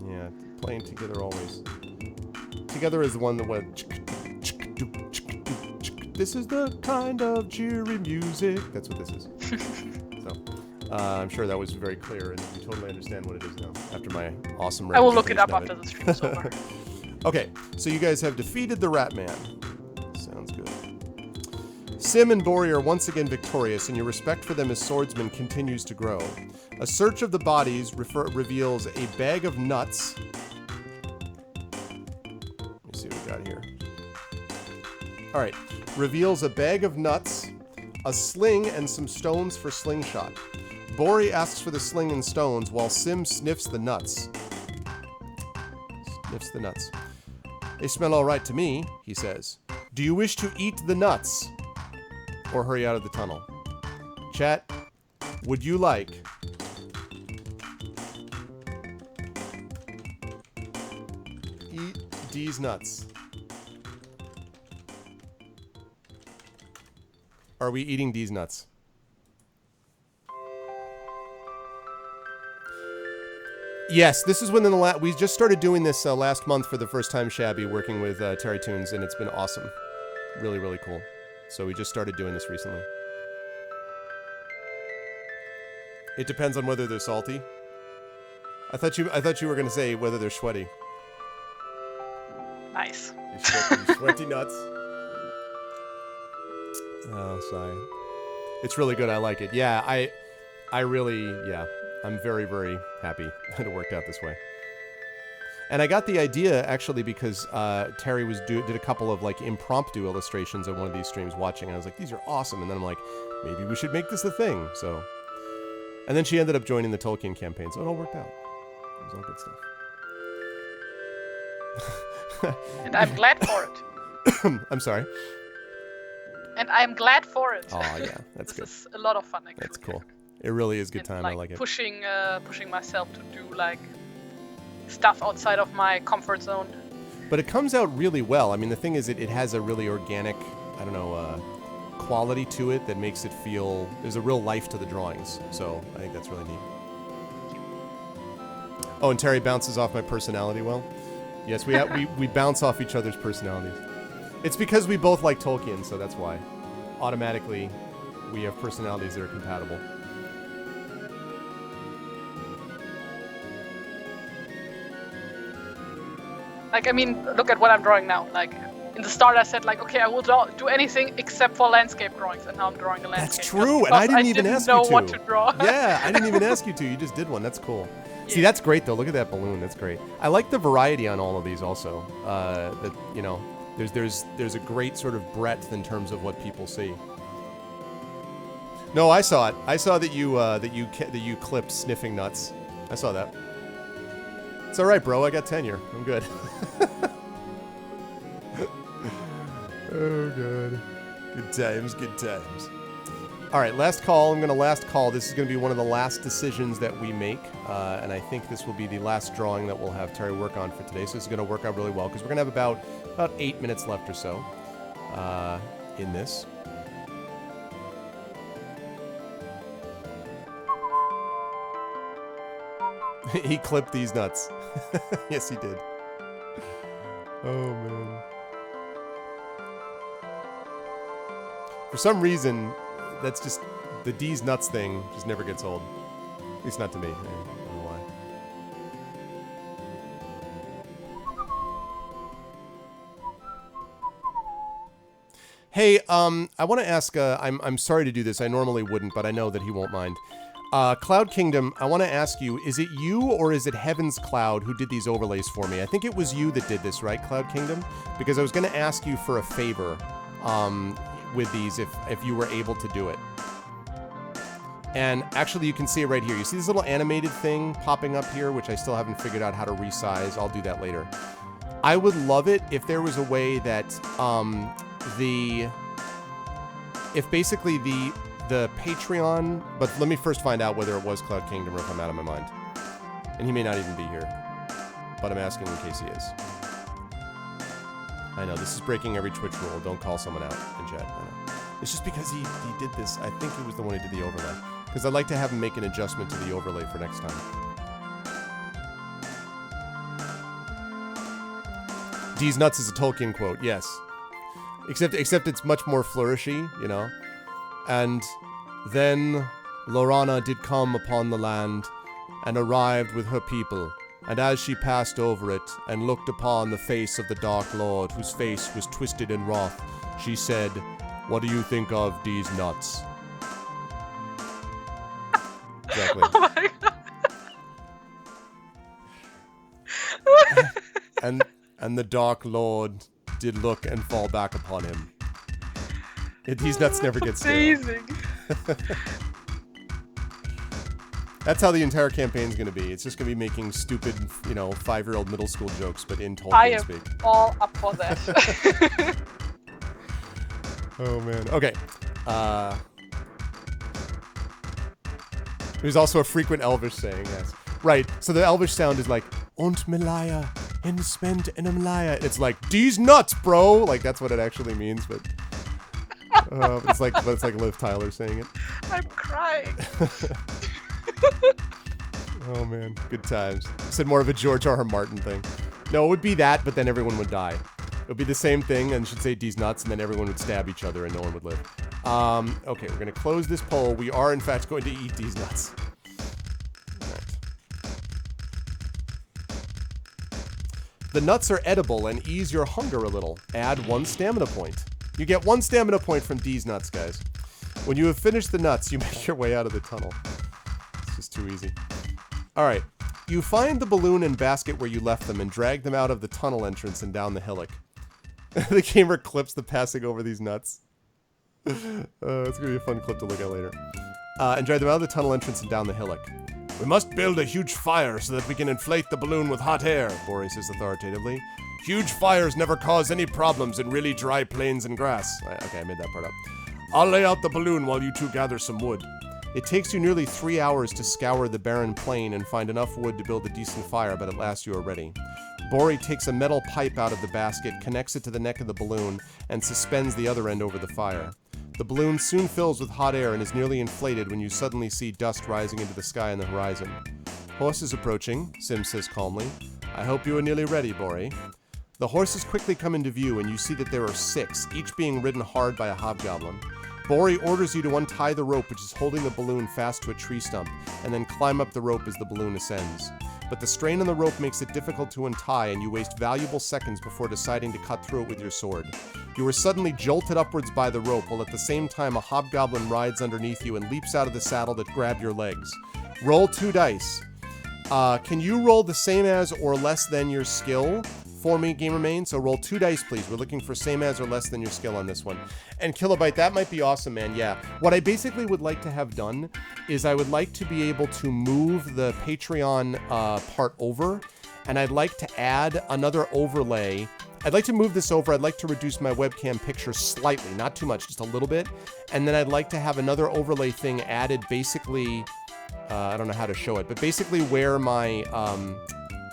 Speaker 1: Yeah, playing Together Always. Together is the one that went... This is the kind of cheery music. That's what this is. So, I'm sure that was very clear, and you totally understand what it is now, after my awesome
Speaker 2: I will look it up
Speaker 1: representation
Speaker 2: after the stream is over.
Speaker 1: Okay, so you guys have defeated the Rat Man. Sounds good. Sim and Bori are once again victorious, and your respect for them as swordsmen continues to grow. A search of the bodies reveals a bag of nuts. Let me see what we got here. All right. Reveals a bag of nuts, a sling, and some stones for slingshot. Bori asks for the sling and stones while Sim sniffs the nuts. Sniffs the nuts. They smell all right to me, he says. Do you wish to eat the nuts? Or hurry out of the tunnel? Chat, would you like eat these nuts? Are we eating these nuts? Yes, this is when we just started doing this last month for the first time, Shabby, working with TariToons, and it's been awesome. Really, really cool. So we just started doing this recently. It depends on whether they're salty. I thought you were gonna say whether they're sweaty.
Speaker 2: Nice.
Speaker 1: You sweaty nuts. Oh, sorry. It's really good. I like it. Yeah, I really, yeah. I'm very, very happy that it worked out this way. And I got the idea, actually, because Terry did a couple of, like, impromptu illustrations on one of these streams watching, and I was like, these are awesome. And then I'm like, maybe we should make this a thing, so. And then she ended up joining the Tolkien campaign, so it all worked out. It was all good stuff.
Speaker 2: And I'm glad for it.
Speaker 1: I'm sorry.
Speaker 2: And I'm glad for it.
Speaker 1: Oh, yeah, that's good.
Speaker 2: This is a lot of fun, actually.
Speaker 1: That's cool. It really is good
Speaker 2: And,
Speaker 1: time.
Speaker 2: like,
Speaker 1: I like it.
Speaker 2: Pushing myself to do, like, stuff outside of my comfort zone.
Speaker 1: But it comes out really well. I mean, the thing is, it has a really organic, I don't know, quality to it that makes it feel, there's a real life to the drawings. So I think that's really neat. Oh, and Terry bounces off my personality well. Yes, we bounce off each other's personalities. It's because we both like Tolkien, so that's why. Automatically, we have personalities that are compatible.
Speaker 2: Like, I mean, look at what I'm drawing now. Like, in the start I said, like, okay, I will do anything except for landscape drawings, and now I'm drawing a landscape.
Speaker 1: That's true, and I didn't even ask you to.
Speaker 2: I didn't know what to draw.
Speaker 1: Yeah, I didn't even ask you to. You just did one. That's cool. Yeah. See, that's great, though. Look at that balloon. That's great. I like the variety on all of these also. That, you know, there's a great sort of breadth in terms of what people see. No, I saw it. I saw that you clipped sniffing nuts. I saw that. It's all right, bro. I got tenure. I'm good. Oh, God. Good times, good times. All right, last call. I'm going to last call. This is going to be one of the last decisions that we make, and I think this will be the last drawing that we'll have Terry work on for today. So this is going to work out really well because we're going to have about 8 minutes left or so in this. He clipped these nuts. Yes, he did. Oh, man. For some reason, that's just... The D's nuts thing just never gets old. At least not to me. I don't know why. Hey, I want to ask... I'm sorry to do this. I normally wouldn't, but I know that he won't mind. Cloud Kingdom, I want to ask you, is it you or is it Heaven's Cloud who did these overlays for me? I think it was you that did this, right, Cloud Kingdom? Because I was going to ask you for a favor with these if you were able to do it. And actually, you can see it right here. You see this little animated thing popping up here, which I still haven't figured out how to resize. I'll do that later. I would love it if there was a way that if basically the Patreon, but let me first find out whether it was Cloud Kingdom or if I'm out of my mind. And he may not even be here, but I'm asking in case he is. I know, this is breaking every Twitch rule. Don't call someone out in chat. I know. It's just because he did this. I think he was the one who did the overlay. Because I'd like to have him make an adjustment to the overlay for next time. D's nuts is a Tolkien quote, yes. Except it's much more flourishy, you know. And then Lorana did come upon the land, and arrived with her people. And as she passed over it, and looked upon the face of the Dark Lord, whose face was twisted in wrath, she said, "What do you think of these nuts?" Exactly.
Speaker 2: Oh my god.
Speaker 1: And the Dark Lord did look and fall back upon him. These nuts never get stale.
Speaker 2: Amazing.
Speaker 1: That's how the entire campaign's gonna be. It's just gonna be making stupid, 5-year-old middle school jokes, but in
Speaker 2: I
Speaker 1: Tolkien
Speaker 2: am
Speaker 1: speak.
Speaker 2: all up for that.
Speaker 1: Oh man. Okay. There's also a frequent Elvish saying, yes. Right. So the Elvish sound is like, "Und Malaya, in spent in a Malaya." It's like, "These nuts, bro!" Like that's what it actually means, but it's like Liv Tyler saying it.
Speaker 2: I'm crying.
Speaker 1: Oh man, good times. I said more of a George R.R. Martin thing. No, it would be that, but then everyone would die. It would be the same thing, and she'd say "D's nuts," and then everyone would stab each other, and no one would live. Okay, we're gonna close this poll. We are in fact going to eat these nuts. Right. The nuts are edible and ease your hunger a little. Add 1 stamina point. You get 1 stamina point from D's nuts, guys. When you have finished the nuts, you make your way out of the tunnel. It's just too easy. Alright. You find the balloon and basket where you left them and drag them out of the tunnel entrance and down the hillock. The gamer clips the passing over these nuts. It's going to be a fun clip to look at later. And drag them out of the tunnel entrance and down the hillock. "We must build a huge fire so that we can inflate the balloon with hot air," Bori says authoritatively. "Huge fires never cause any problems in really dry plains and grass." Okay, I made that part up. "I'll lay out the balloon while you two gather some wood." It takes you nearly 3 hours to scour the barren plain and find enough wood to build a decent fire, but at last you are ready. Bori takes a metal pipe out of the basket, connects it to the neck of the balloon, and suspends the other end over the fire. The balloon soon fills with hot air and is nearly inflated when you suddenly see dust rising into the sky on the horizon. "Horse is approaching," Sim says calmly. "I hope you are nearly ready, Bori." The horses quickly come into view, and you see that there are 6, each being ridden hard by a hobgoblin. Bori orders you to untie the rope which is holding the balloon fast to a tree stump, and then climb up the rope as the balloon ascends. But the strain on the rope makes it difficult to untie, and you waste valuable seconds before deciding to cut through it with your sword. You are suddenly jolted upwards by the rope, while at the same time a hobgoblin rides underneath you and leaps out of the saddle to grab your legs. Roll 2 dice. Can you roll the same as or less than your skill for me, Gamermain? So roll 2 dice, please. We're looking for same as or less than your skill on this one. And Kilobyte, that might be awesome, man. Yeah. What I basically would like to have done is I would like to be able to move the Patreon part over, and I'd like to add another overlay I'd like to move this over. I'd like to reduce my webcam picture slightly, not too much, just a little bit. And then I'd like to have another overlay thing added, basically, I don't know how to show it, but basically where my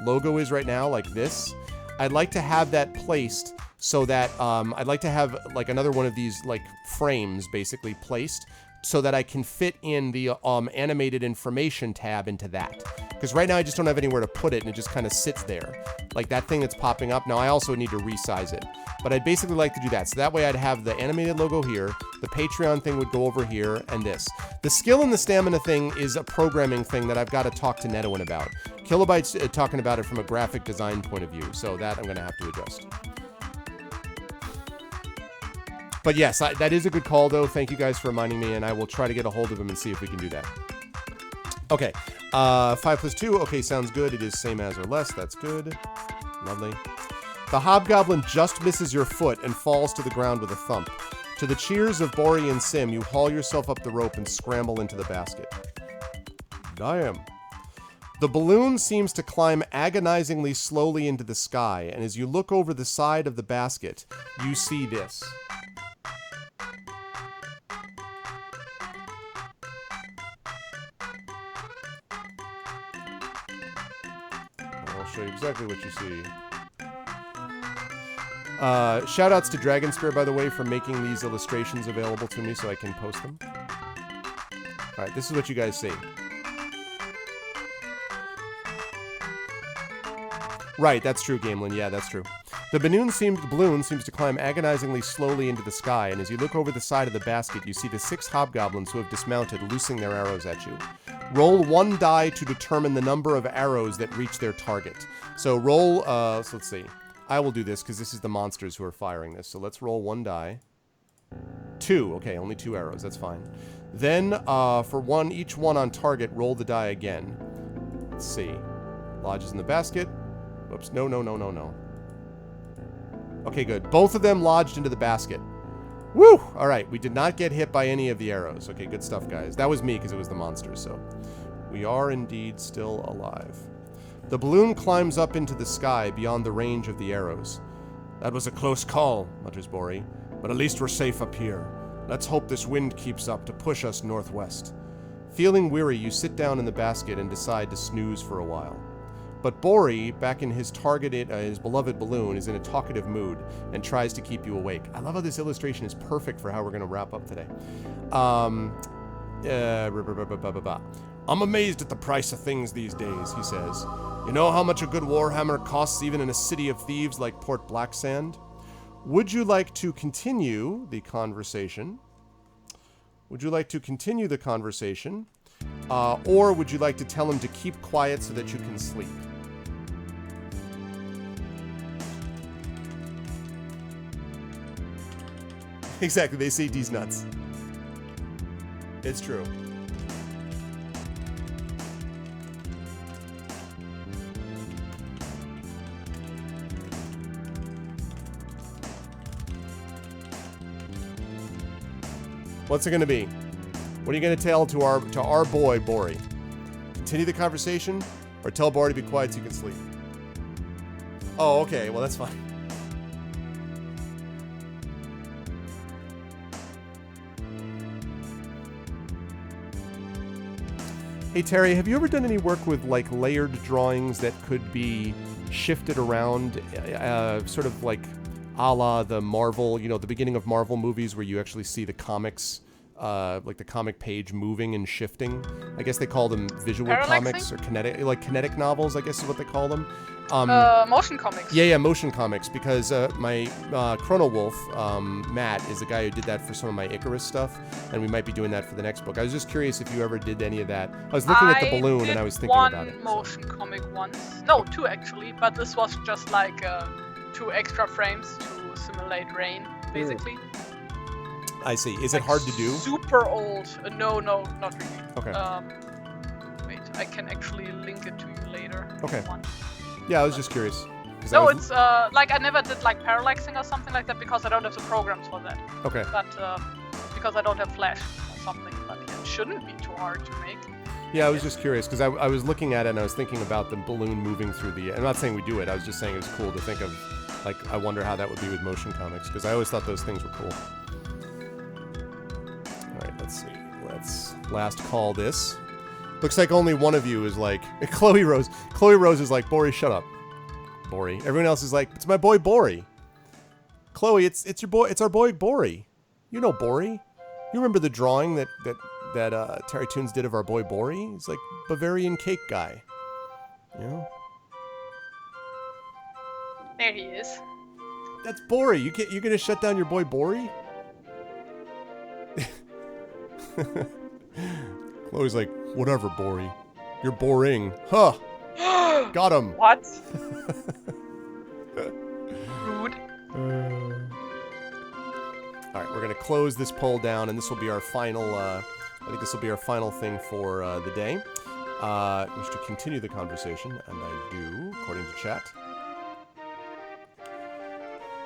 Speaker 1: logo is right now, like this. I'd like to have that placed so that I'd like to have like another one of these like frames basically placed so that I can fit in the animated information tab into that. Because right now I just don't have anywhere to put it and it just kind of sits there. Like that thing that's popping up. Now I also need to resize it. But I'd basically like to do that. So that way I'd have the animated logo here, the Patreon thing would go over here, and this. The skill and the stamina thing is a programming thing that I've got to talk to Netowin about. Kilobyte's talking about it from a graphic design point of view, so that I'm going to have to adjust. But yes, that is a good call, though. Thank you guys for reminding me, and I will try to get a hold of him and see if we can do that. Okay, 5 + 2. Okay, sounds good. It is same as or less. That's good. Lovely. The hobgoblin just misses your foot and falls to the ground with a thump. To the cheers of Bori and Sim, you haul yourself up the rope and scramble into the basket. Damn. The balloon seems to climb agonizingly slowly into the sky, and as you look over the side of the basket, you see this. I'll show you exactly what you see. Shoutouts to Dragon Spear, by the way, for making these illustrations available to me so I can post them. Alright, this is what you guys see. Right, that's true, Gamelin. Yeah, that's true. The balloon seems to climb agonizingly slowly into the sky, and as you look over the side of the basket, you see the 6 hobgoblins who have dismounted, loosing their arrows at you. Roll 1 die to determine the number of arrows that reach their target. So roll, so let's see. I will do this because this is the monsters who are firing this. So let's roll 1 die. 2. Okay, only 2 arrows. That's fine. Then, for each one on target, roll the die again. Let's see. Lodges in the basket. Oops. No. Okay, good. Both of them lodged into the basket. Woo! Alright, we did not get hit by any of the arrows. Okay, good stuff, guys. That was me because it was the monsters, so. We are indeed still alive. The balloon climbs up into the sky beyond the range of the arrows. That was a close call, mutters Bori, but at least we're safe up here. Let's hope this wind keeps up to push us northwest. Feeling weary, you sit down in the basket and decide to snooze for a while. But Bori, back in his his beloved balloon, is in a talkative mood and tries to keep you awake. I love how this illustration is perfect for how we're going to wrap up today. I'm amazed at the price of things these days, he says. You know how much a good warhammer costs even in a city of thieves like Port Blacksand? Would you like to continue the conversation? Or would you like to tell him to keep quiet so that you can sleep? Exactly, they say D's nuts. It's true. What's it going to be? What are you going to tell to our boy, Bori? Continue the conversation, or tell Bori to be quiet so you can sleep? Oh, okay. Well, that's fine. Hey, Terry, have you ever done any work with, like, layered drawings that could be shifted around, sort of like a la the Marvel, you know, the beginning of Marvel movies where you actually see the comics, like the comic page moving and shifting? I guess they call them visual comics or kinetic novels, I guess is what they call them.
Speaker 2: Motion comics.
Speaker 1: Yeah, motion comics, because my Chrono Wolf, Matt, is the guy who did that for some of my Icarus stuff, and we might be doing that for the next book. I was just curious if you ever did any of that. I was looking at the balloon and I was thinking about it.
Speaker 2: I did one motion comic once. No, 2 actually, but this was just like 2 extra frames to simulate rain, basically.
Speaker 1: I see. Is it hard to do?
Speaker 2: Super old. No, not really.
Speaker 1: Okay.
Speaker 2: Wait, I can actually link it to you later.
Speaker 1: Okay. Yeah, I was just curious.
Speaker 2: No, it's like I never did like parallaxing or something like that because I don't have the programs for that.
Speaker 1: Okay.
Speaker 2: But because I don't have Flash or something, but it shouldn't be too hard to make.
Speaker 1: Yeah, I was just curious because I was looking at it and I was thinking about the balloon moving through the. I'm not saying we do it. I was just saying it was cool to think of Like, I wonder how that would be with motion comics, because I always thought those things were cool. Alright, let's see. Let's last call this. Looks like only one of you is like... Chloe Rose. Chloe Rose is like, Bori, shut up. Bori. Everyone else is like, it's my boy Bori. Chloe, it's your boy. It's our boy Bori. You know Bori. You remember the drawing that TariToons did of our boy Bori? He's like Bavarian cake guy. You know?
Speaker 2: There he is.
Speaker 1: That's Bori. You gonna shut down your boy Bori? Chloe's like, whatever, Bori. You're boring. Huh. Got him.
Speaker 2: What? Rude.
Speaker 1: Alright, we're gonna close this poll down, and this will be our final, I think this will be our final thing for the day. Wish to continue the conversation, and I do, according to chat.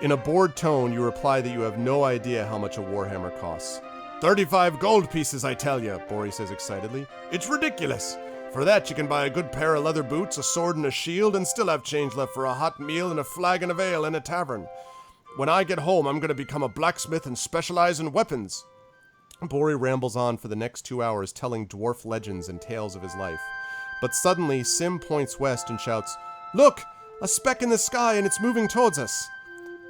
Speaker 1: In a bored tone, you reply that you have no idea how much a Warhammer costs. 35 gold pieces, I tell you, Bori says excitedly. It's ridiculous. For that, you can buy a good pair of leather boots, a sword and a shield, and still have change left for a hot meal and a flagon of ale in a tavern. When I get home, I'm going to become a blacksmith and specialize in weapons. Bori rambles on for the next 2 hours, telling dwarf legends and tales of his life. But suddenly, Sim points west and shouts, "Look! A speck in the sky, and it's moving towards us!"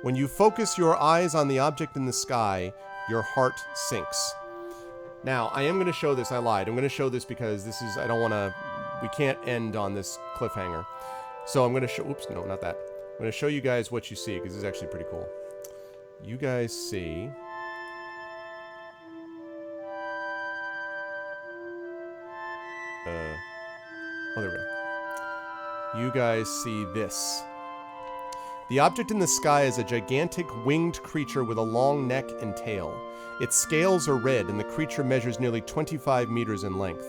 Speaker 1: When you focus your eyes on the object in the sky, your heart sinks. Now, I am going to show this. I lied. I'm going to show this because this is... I don't want to... We can't end on this cliffhanger. So I'm going to show... Oops, no, not that. I'm going to show you guys what you see, because this is actually pretty cool. You guys see... Oh, there we go. You guys see this. The object in the sky is a gigantic winged creature with a long neck and tail. Its scales are red, and the creature measures nearly 25 meters in length.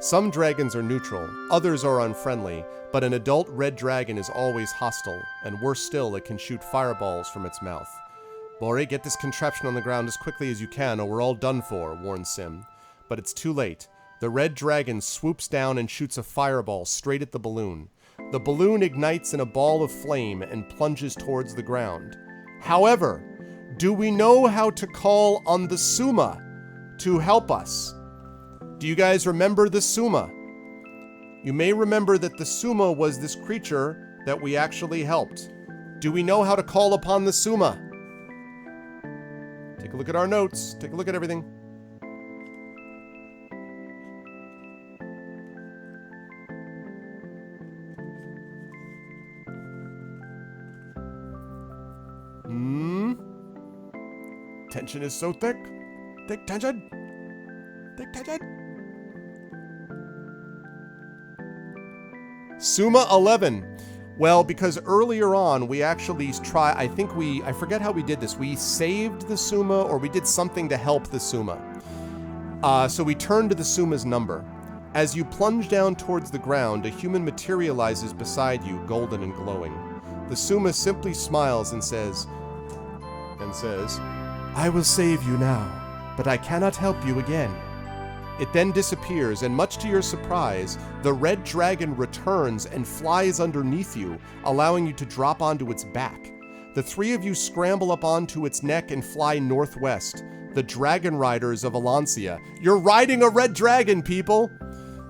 Speaker 1: Some dragons are neutral, others are unfriendly, but an adult red dragon is always hostile, and worse still, it can shoot fireballs from its mouth. Bori, get this contraption on the ground as quickly as you can, or we're all done for, warns Sim. But it's too late. The red dragon swoops down and shoots a fireball straight at the balloon. The balloon ignites in a ball of flame and plunges towards the ground. However, do we know how to call on the Suma to help us? Do you guys remember the Suma? You may remember that the Suma was this creature that we actually helped. Do we know how to call upon the Suma? Take a look at our notes. Take a look at everything. Tension is so thick. Thick tension. Thick tension. Suma 11. Well, because earlier on we actually I forget how we did this. We saved the Suma, or we did something to help the Suma. So we turned to the Suma's number. As you plunge down towards the ground, a human materializes beside you, golden and glowing. The Suma simply smiles and says, "I will save you now, but I cannot help you again." It then disappears, and much to your surprise, the red dragon returns and flies underneath you, allowing you to drop onto its back. The three of you scramble up onto its neck and fly northwest. The Dragon Riders of Alancia. You're riding a red dragon, people!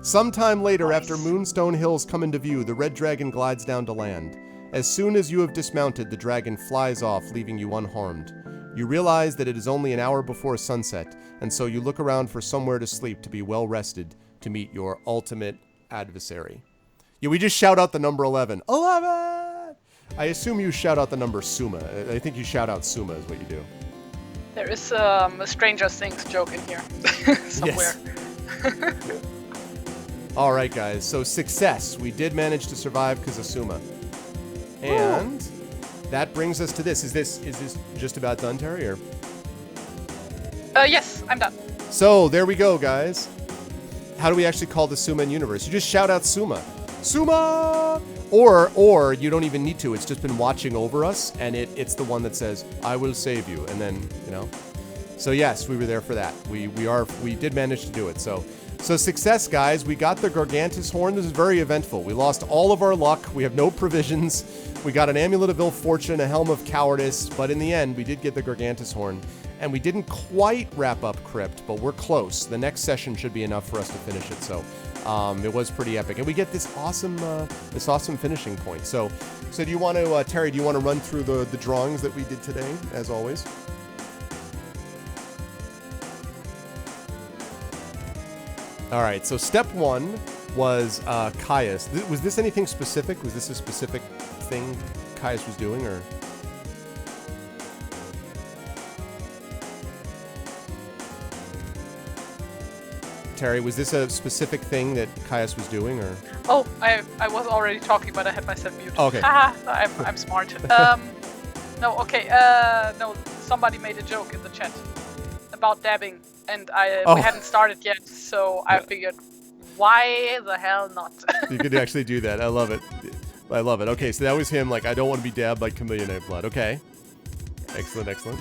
Speaker 1: Sometime later, after Moonstone Hills come into view, the red dragon glides down to land. As soon as you have dismounted, the dragon flies off, leaving you unharmed. You realize that it is only an hour before sunset, and so you look around for somewhere to sleep to be well rested to meet your ultimate adversary. Yeah, we just shout out the number 11. 11! I assume you shout out the number Suma. I think you shout out Suma is what you do.
Speaker 2: There is a Stranger Things joke in here somewhere.
Speaker 1: Yes. All right, guys. So success. We did manage to survive because of Suma. And that brings us to this. Is this just about done, Terry? Or?
Speaker 2: Yes, I'm done.
Speaker 1: So there we go, guys. How do we actually call the Suma in universe? You just shout out Suma. Suma! Or you don't even need to. It's just been watching over us, and it's the one that says, "I will save you," and then, you know. So yes, we were there for that. We did manage to do it. So So success, guys. We got the Gargantus Horn. This is very eventful. We lost all of our luck. We have no provisions. We got an Amulet of Ill Fortune, a Helm of Cowardice, but in the end, we did get the Gargantus Horn. And we didn't quite wrap up Crypt, but we're close. The next session should be enough for us to finish it. So it was pretty epic, and we get this awesome finishing point. So do you want to, Terry? Do you want to run through the drawings that we did today, as always? All right. So step 1 was Caius. Was this anything specific? Was this a specific thing Caius was doing, or? Terry, was this a specific thing that Caius was doing, or?
Speaker 2: Oh, I was already talking, but I had myself muted.
Speaker 1: Okay.
Speaker 2: I'm smart. No, okay. No, somebody made a joke in the chat about dabbing, and we hadn't started yet, so I figured, why the hell not?
Speaker 1: You could actually do that. I love it. I love it. Okay, so that was him. Like, I don't want to be dabbed by chameleon blood. Okay. Excellent, excellent.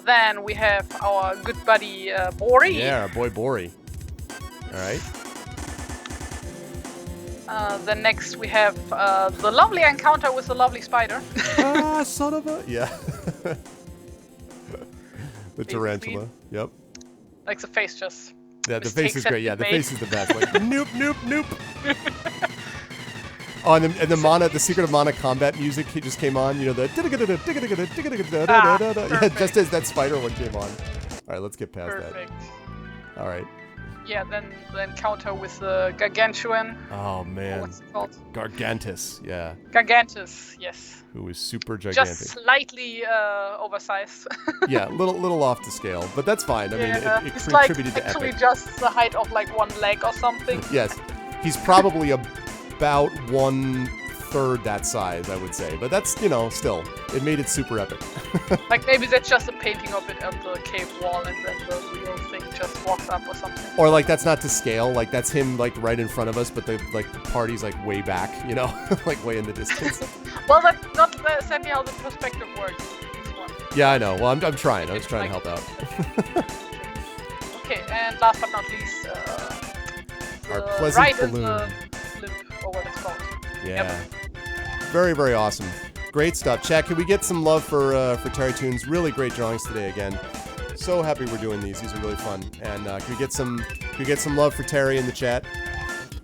Speaker 2: Then we have our good buddy Bori.
Speaker 1: Yeah, our boy Bori. All right.
Speaker 2: Then next we have the lovely encounter with the lovely spider.
Speaker 1: Son of a... Yeah. The tarantula. Yep.
Speaker 2: Like the face just...
Speaker 1: Yeah, the face is great. Yeah, the
Speaker 2: made.
Speaker 1: face is the best. Like, nope, nope, nope. Oh, and the mana, the Secret of Mana combat music just came on. You know, the yeah, just as that spider one came on. All right, let's get past
Speaker 2: Perfect.
Speaker 1: that. All right.
Speaker 2: Yeah, then the encounter with the Gargantuan.
Speaker 1: Oh man.
Speaker 2: What's it called?
Speaker 1: Gargantus. Yeah.
Speaker 2: Gargantus, yes.
Speaker 1: Who is super gigantic.
Speaker 2: Just slightly oversized.
Speaker 1: Yeah, little off to scale, but that's fine. I mean, it
Speaker 2: it's
Speaker 1: contributed
Speaker 2: like
Speaker 1: to
Speaker 2: actually
Speaker 1: epic.
Speaker 2: just the height of like one leg or something.
Speaker 1: Yes, he's probably about 1/3 that size, I would say. But that's, you know, still, it made it super epic.
Speaker 2: Like maybe that's just a painting of it on the cave wall, and then the real thing just walks up or something.
Speaker 1: Or like that's not to scale, like that's him like right in front of us, but the party's like way back, you know, like way in the distance.
Speaker 2: Well, that's not exactly how the perspective works. This one.
Speaker 1: Yeah, I know. Well, I'm trying. I was trying to help out.
Speaker 2: Okay, and last but not least,
Speaker 1: Our
Speaker 2: the
Speaker 1: pleasant
Speaker 2: ride in
Speaker 1: balloon.
Speaker 2: the blimp, or what it's called.
Speaker 1: Yeah.
Speaker 2: Yep.
Speaker 1: Very, very awesome. Great stuff. Chat, can we get some love for TariToons? Really great drawings today again. So happy we're doing these. These are really fun. And can we get some love for Terry in the chat?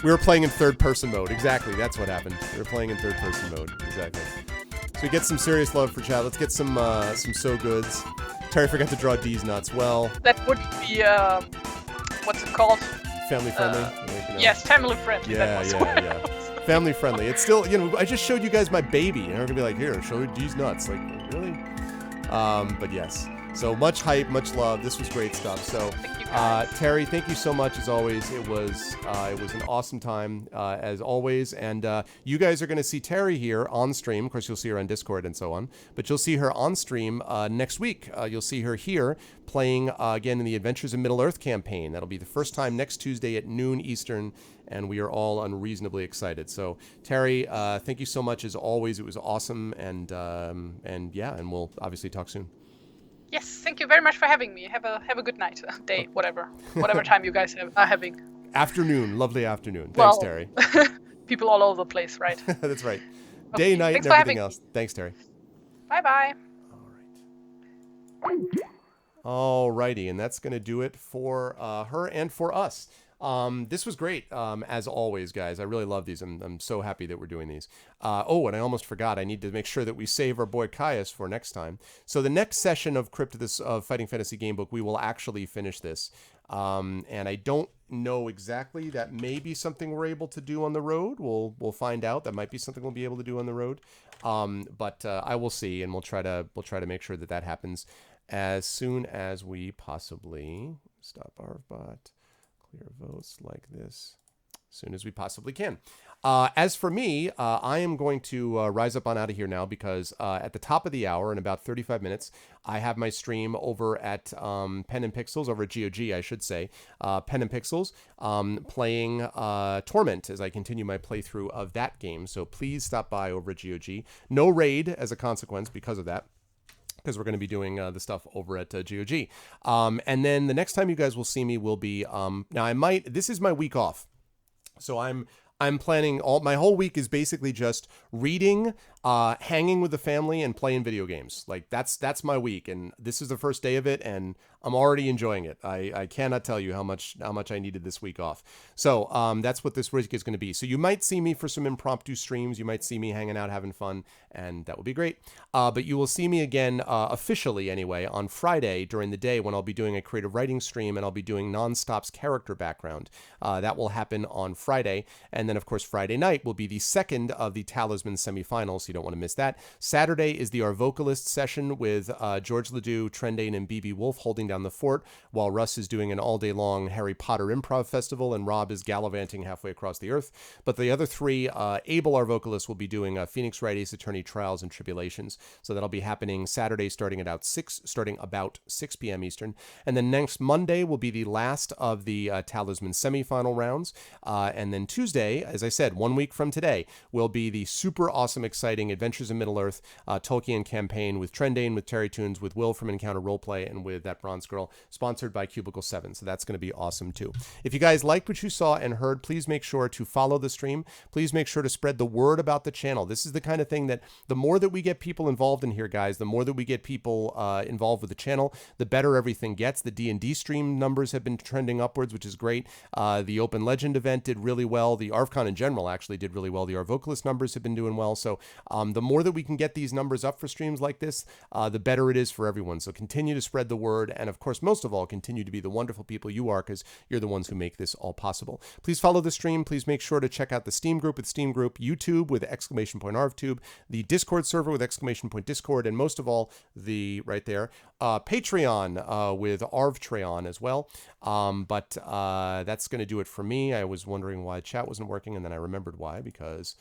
Speaker 1: We were playing in third-person mode. Exactly. That's what happened. We were playing in third-person mode. Exactly. So we get some serious love for chat. Let's get some so goods. Terry forgot to draw D's nuts. Well,
Speaker 2: That would be what's it called?
Speaker 1: family friendly.
Speaker 2: Yes, family friendly.
Speaker 1: Yeah,
Speaker 2: that was
Speaker 1: yeah. Family friendly. It's still, you know, I just showed you guys my baby, and I'm gonna be like, here, show you D's nuts. Like, really? But yes. So much hype, much love. This was great stuff. So,
Speaker 2: Thank you guys.
Speaker 1: Terry, thank you so much as always. It was an awesome time as always. And you guys are going to see Terry here on stream. Of course, you'll see her on Discord and so on. But you'll see her on stream next week. You'll see her here playing again in the Adventures in Middle-earth campaign. That'll be the first time next Tuesday at noon Eastern. And we are all unreasonably excited. So, Terry, thank you so much as always. It was awesome. And yeah, and we'll obviously talk soon.
Speaker 2: Yes, thank you very much for having me. Have a good night, day, whatever time you guys are having.
Speaker 1: Afternoon, lovely afternoon. Thanks,
Speaker 2: Well,
Speaker 1: Terry.
Speaker 2: People all over the place, right?
Speaker 1: That's right.
Speaker 2: Okay,
Speaker 1: Day, night,
Speaker 2: thanks
Speaker 1: and
Speaker 2: for
Speaker 1: everything
Speaker 2: having
Speaker 1: else. Thanks, Terry.
Speaker 2: Bye bye.
Speaker 1: Alrighty, and that's going to do it for her and for us. This was great, as always, guys. I really love these. I'm so happy that we're doing these. Oh, and I almost forgot. I need to make sure that we save our boy Caius for next time. So the next session of Crypt of Fighting Fantasy Gamebook, we will actually finish this. And I don't know exactly. That may be something we're able to do on the road. We'll find out. That might be something we'll be able to do on the road. But I will see, and we'll try to make sure that happens as soon as we possibly stop our bot. Clear votes like this as soon as we possibly can. As for me, I am going to rise up on out of here now because at the top of the hour, in about 35 minutes, I have my stream over at Pen and Pixels, over at GOG, I should say. Pen and Pixels, playing Torment as I continue my playthrough of that game. So please stop by over at GOG. No raid as a consequence because of that. because we're going to be doing the stuff over at GOG. And then the next time you guys will see me will be, now this is my week off. So I'm planning my whole week is basically just reading, hanging with the family, and playing video games. Like that's my week, and this is the first day of it, and I'm already enjoying it. I cannot tell you how much I needed this week off. So that's what this week is going to be. So you might see me for some impromptu streams. You might see me hanging out, having fun, and that will be great. But you will see me again officially anyway on Friday during the day when I'll be doing a creative writing stream, and I'll be doing Nonstop's character background. That will happen on Friday, and then of course Friday night will be the second of the Talisman semifinals. So you don't want to miss that. Saturday is the Our Vocalist session with George Ledoux, Trendane, and BB Wolf holding down the fort, while Russ is doing an all-day long Harry Potter improv festival, and Rob is gallivanting halfway across the earth. But the other three, Abel, our vocalist, will be doing Phoenix Wright Ace Attorney Trials and Tribulations. So that'll be happening Saturday starting about 6 p.m. Eastern. And then next Monday will be the last of the Talisman semifinal rounds. And then Tuesday, as I said, 1 week from today, will be the super awesome, exciting Adventures in Middle-earth Tolkien campaign with Trendane, with TariToons, with Will from Encounter Roleplay, and with That Bronze Girl, sponsored by Cubicle 7. So that's going to be awesome too. If you guys liked what you saw and heard, please make sure to follow the stream. Please make sure to spread the word about the channel. This is the kind of thing that the more that we get people involved in here, guys, the more that we get people involved with the channel, the better everything gets. The D&D stream numbers have been trending upwards, which is great. The Open Legend event did really well. The ARVCon in general actually did really well. The Our Vocalist numbers have been doing well. So the more that we can get these numbers up for streams like this, the better it is for everyone. So continue to spread the word. And of course, most of all, continue to be the wonderful people you are, because you're the ones who make this all possible. Please follow the stream. Please make sure to check out the Steam group with Steam Group, YouTube with !ArvTube, the Discord server with !Discord, and most of all, right there, Patreon with ArvTreon as well. But that's going to do it for me. I was wondering why chat wasn't working, and then I remembered why, because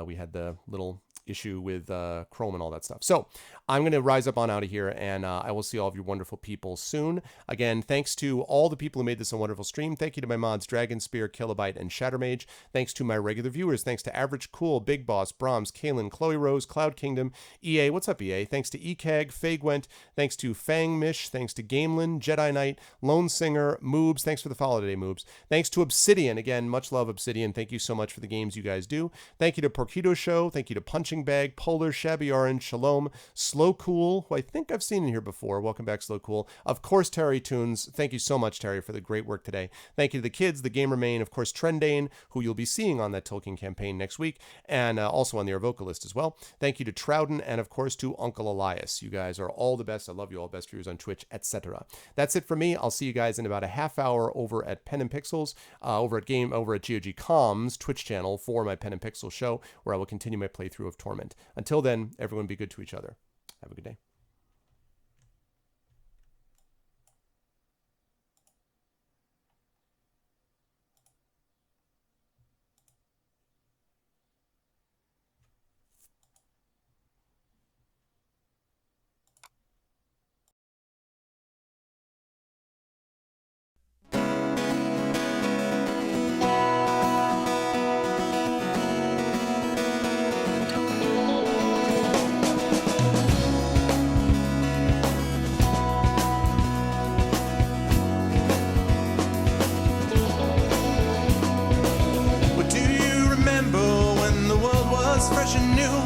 Speaker 1: we had the little issue with Chrome and all that stuff. So I'm going to rise up on out of here, and I will see all of you wonderful people soon. Again, thanks to all the people who made this a wonderful stream. Thank you to my mods, Dragon Spear, Kilobyte, and Shattermage. Thanks to my regular viewers. Thanks to Average Cool, Big Boss, Brahms, Kalen, Chloe Rose, Cloud Kingdom, EA. What's up, EA? Thanks to EKEG, Fagwent. Thanks to Fang Mish. Thanks to Gamelin, Jedi Knight, Lone Singer, Moobs. Thanks for the follow today, Moobs. Thanks to Obsidian. Again, much love, Obsidian. Thank you so much for the games you guys do. Thank you to Porquito Show. Thank you to Punching Bag, Polar, Shabby Orange, Shalom, Slow Cool, who I think I've seen in here before. Welcome back, Slow Cool. Of course, TariToons. Thank you so much, Terry, for the great work today. Thank you to the kids, the Gamer Main, of course, Trendane, who you'll be seeing on that Tolkien campaign next week, and also on the Our Vocalist as well. Thank you to Trouden, and of course to Uncle Elias. You guys are all the best. I love you all, best viewers on Twitch, etc. That's it for me. I'll see you guys in about a half hour over at Pen and Pixels, over at GOG Comms Twitch channel for my Pen and Pixels show, where I will continue my playthrough of Torment. Until then, everyone be good to each other. Have a good day. Fresh and new,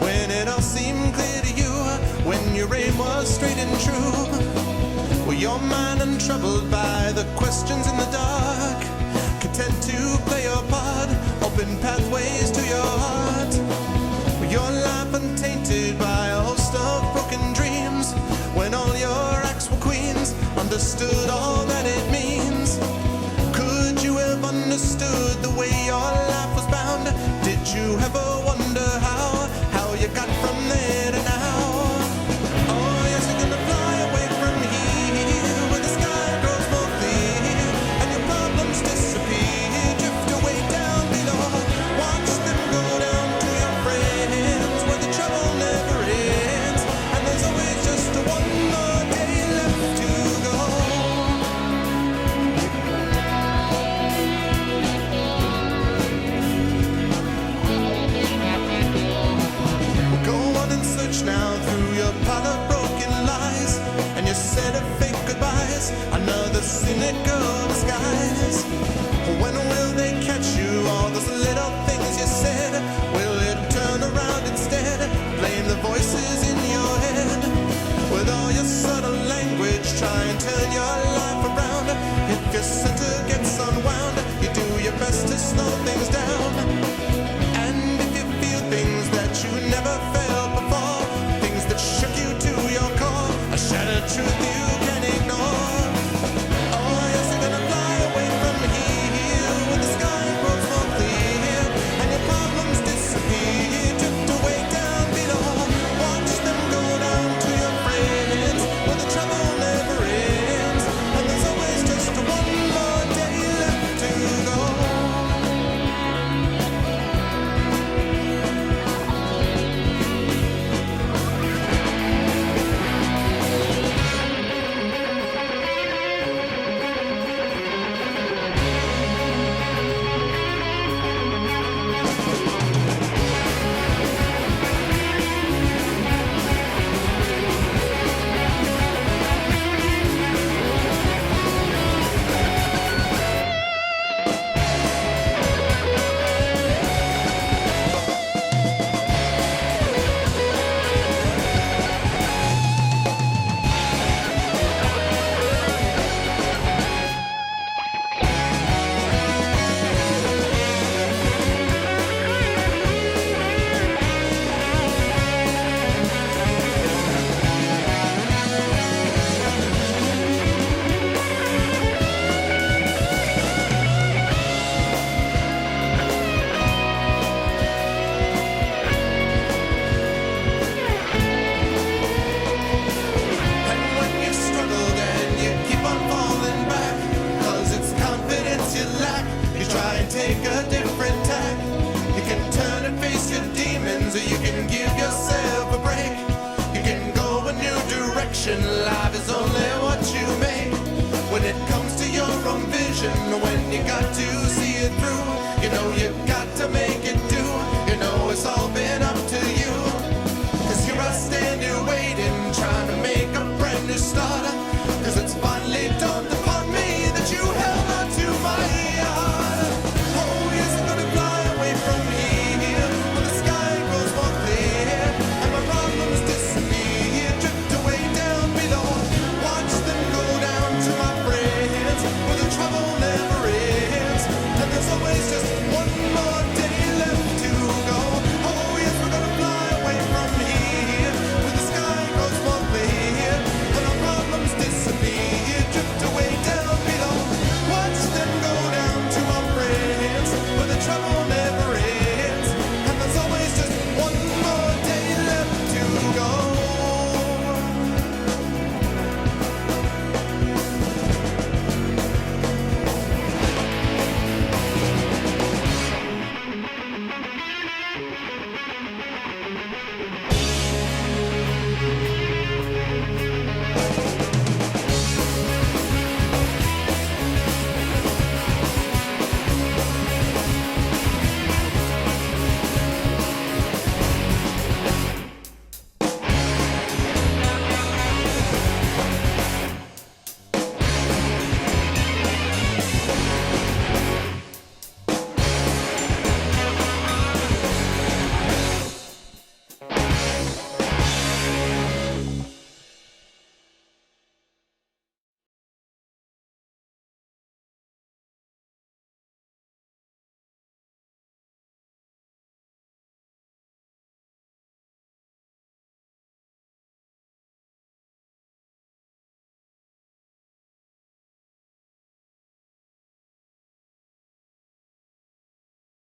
Speaker 1: when it all seemed clear to you, when your aim was straight and true. Were your mind untroubled by the questions in the dark, content to play your part, open pathways to your heart? Were your life untainted by a host of broken dreams, when all your acts were queens, understood all that it means? Could you have understood the way your life was bound? Did you ever wonder how you got from there to now? Oh yes, you're gonna fly away from here, where the sky grows more clear, and your problems disappear, drift away down below. Watch them go down to your friends, where the trouble never ends, and there's always just one more day left to go. eyes. When will they catch you? All those little things you said. Will it turn around instead? Blame the voices in your head. With all your subtle language, try and turn your life around. If your center gets unwound, you do your best to slow things down. And if you feel things that you never felt before, things that shook you to your core, a shattered truth you can ignore. Oh, yes, you're gonna fly away from here when the sky grows more clear and your problems disappear. Drift away down below. Watch them go down to your friends where the trouble never ends. And there's always just one more day left to go. And when you've struggled and you keep on falling back, 'cause it's confidence you lack, you try and take a different tack. You can turn and face your demons, or you can give yourself a break. You can go a new direction, life is only what you make. When it comes to your own vision, when you got to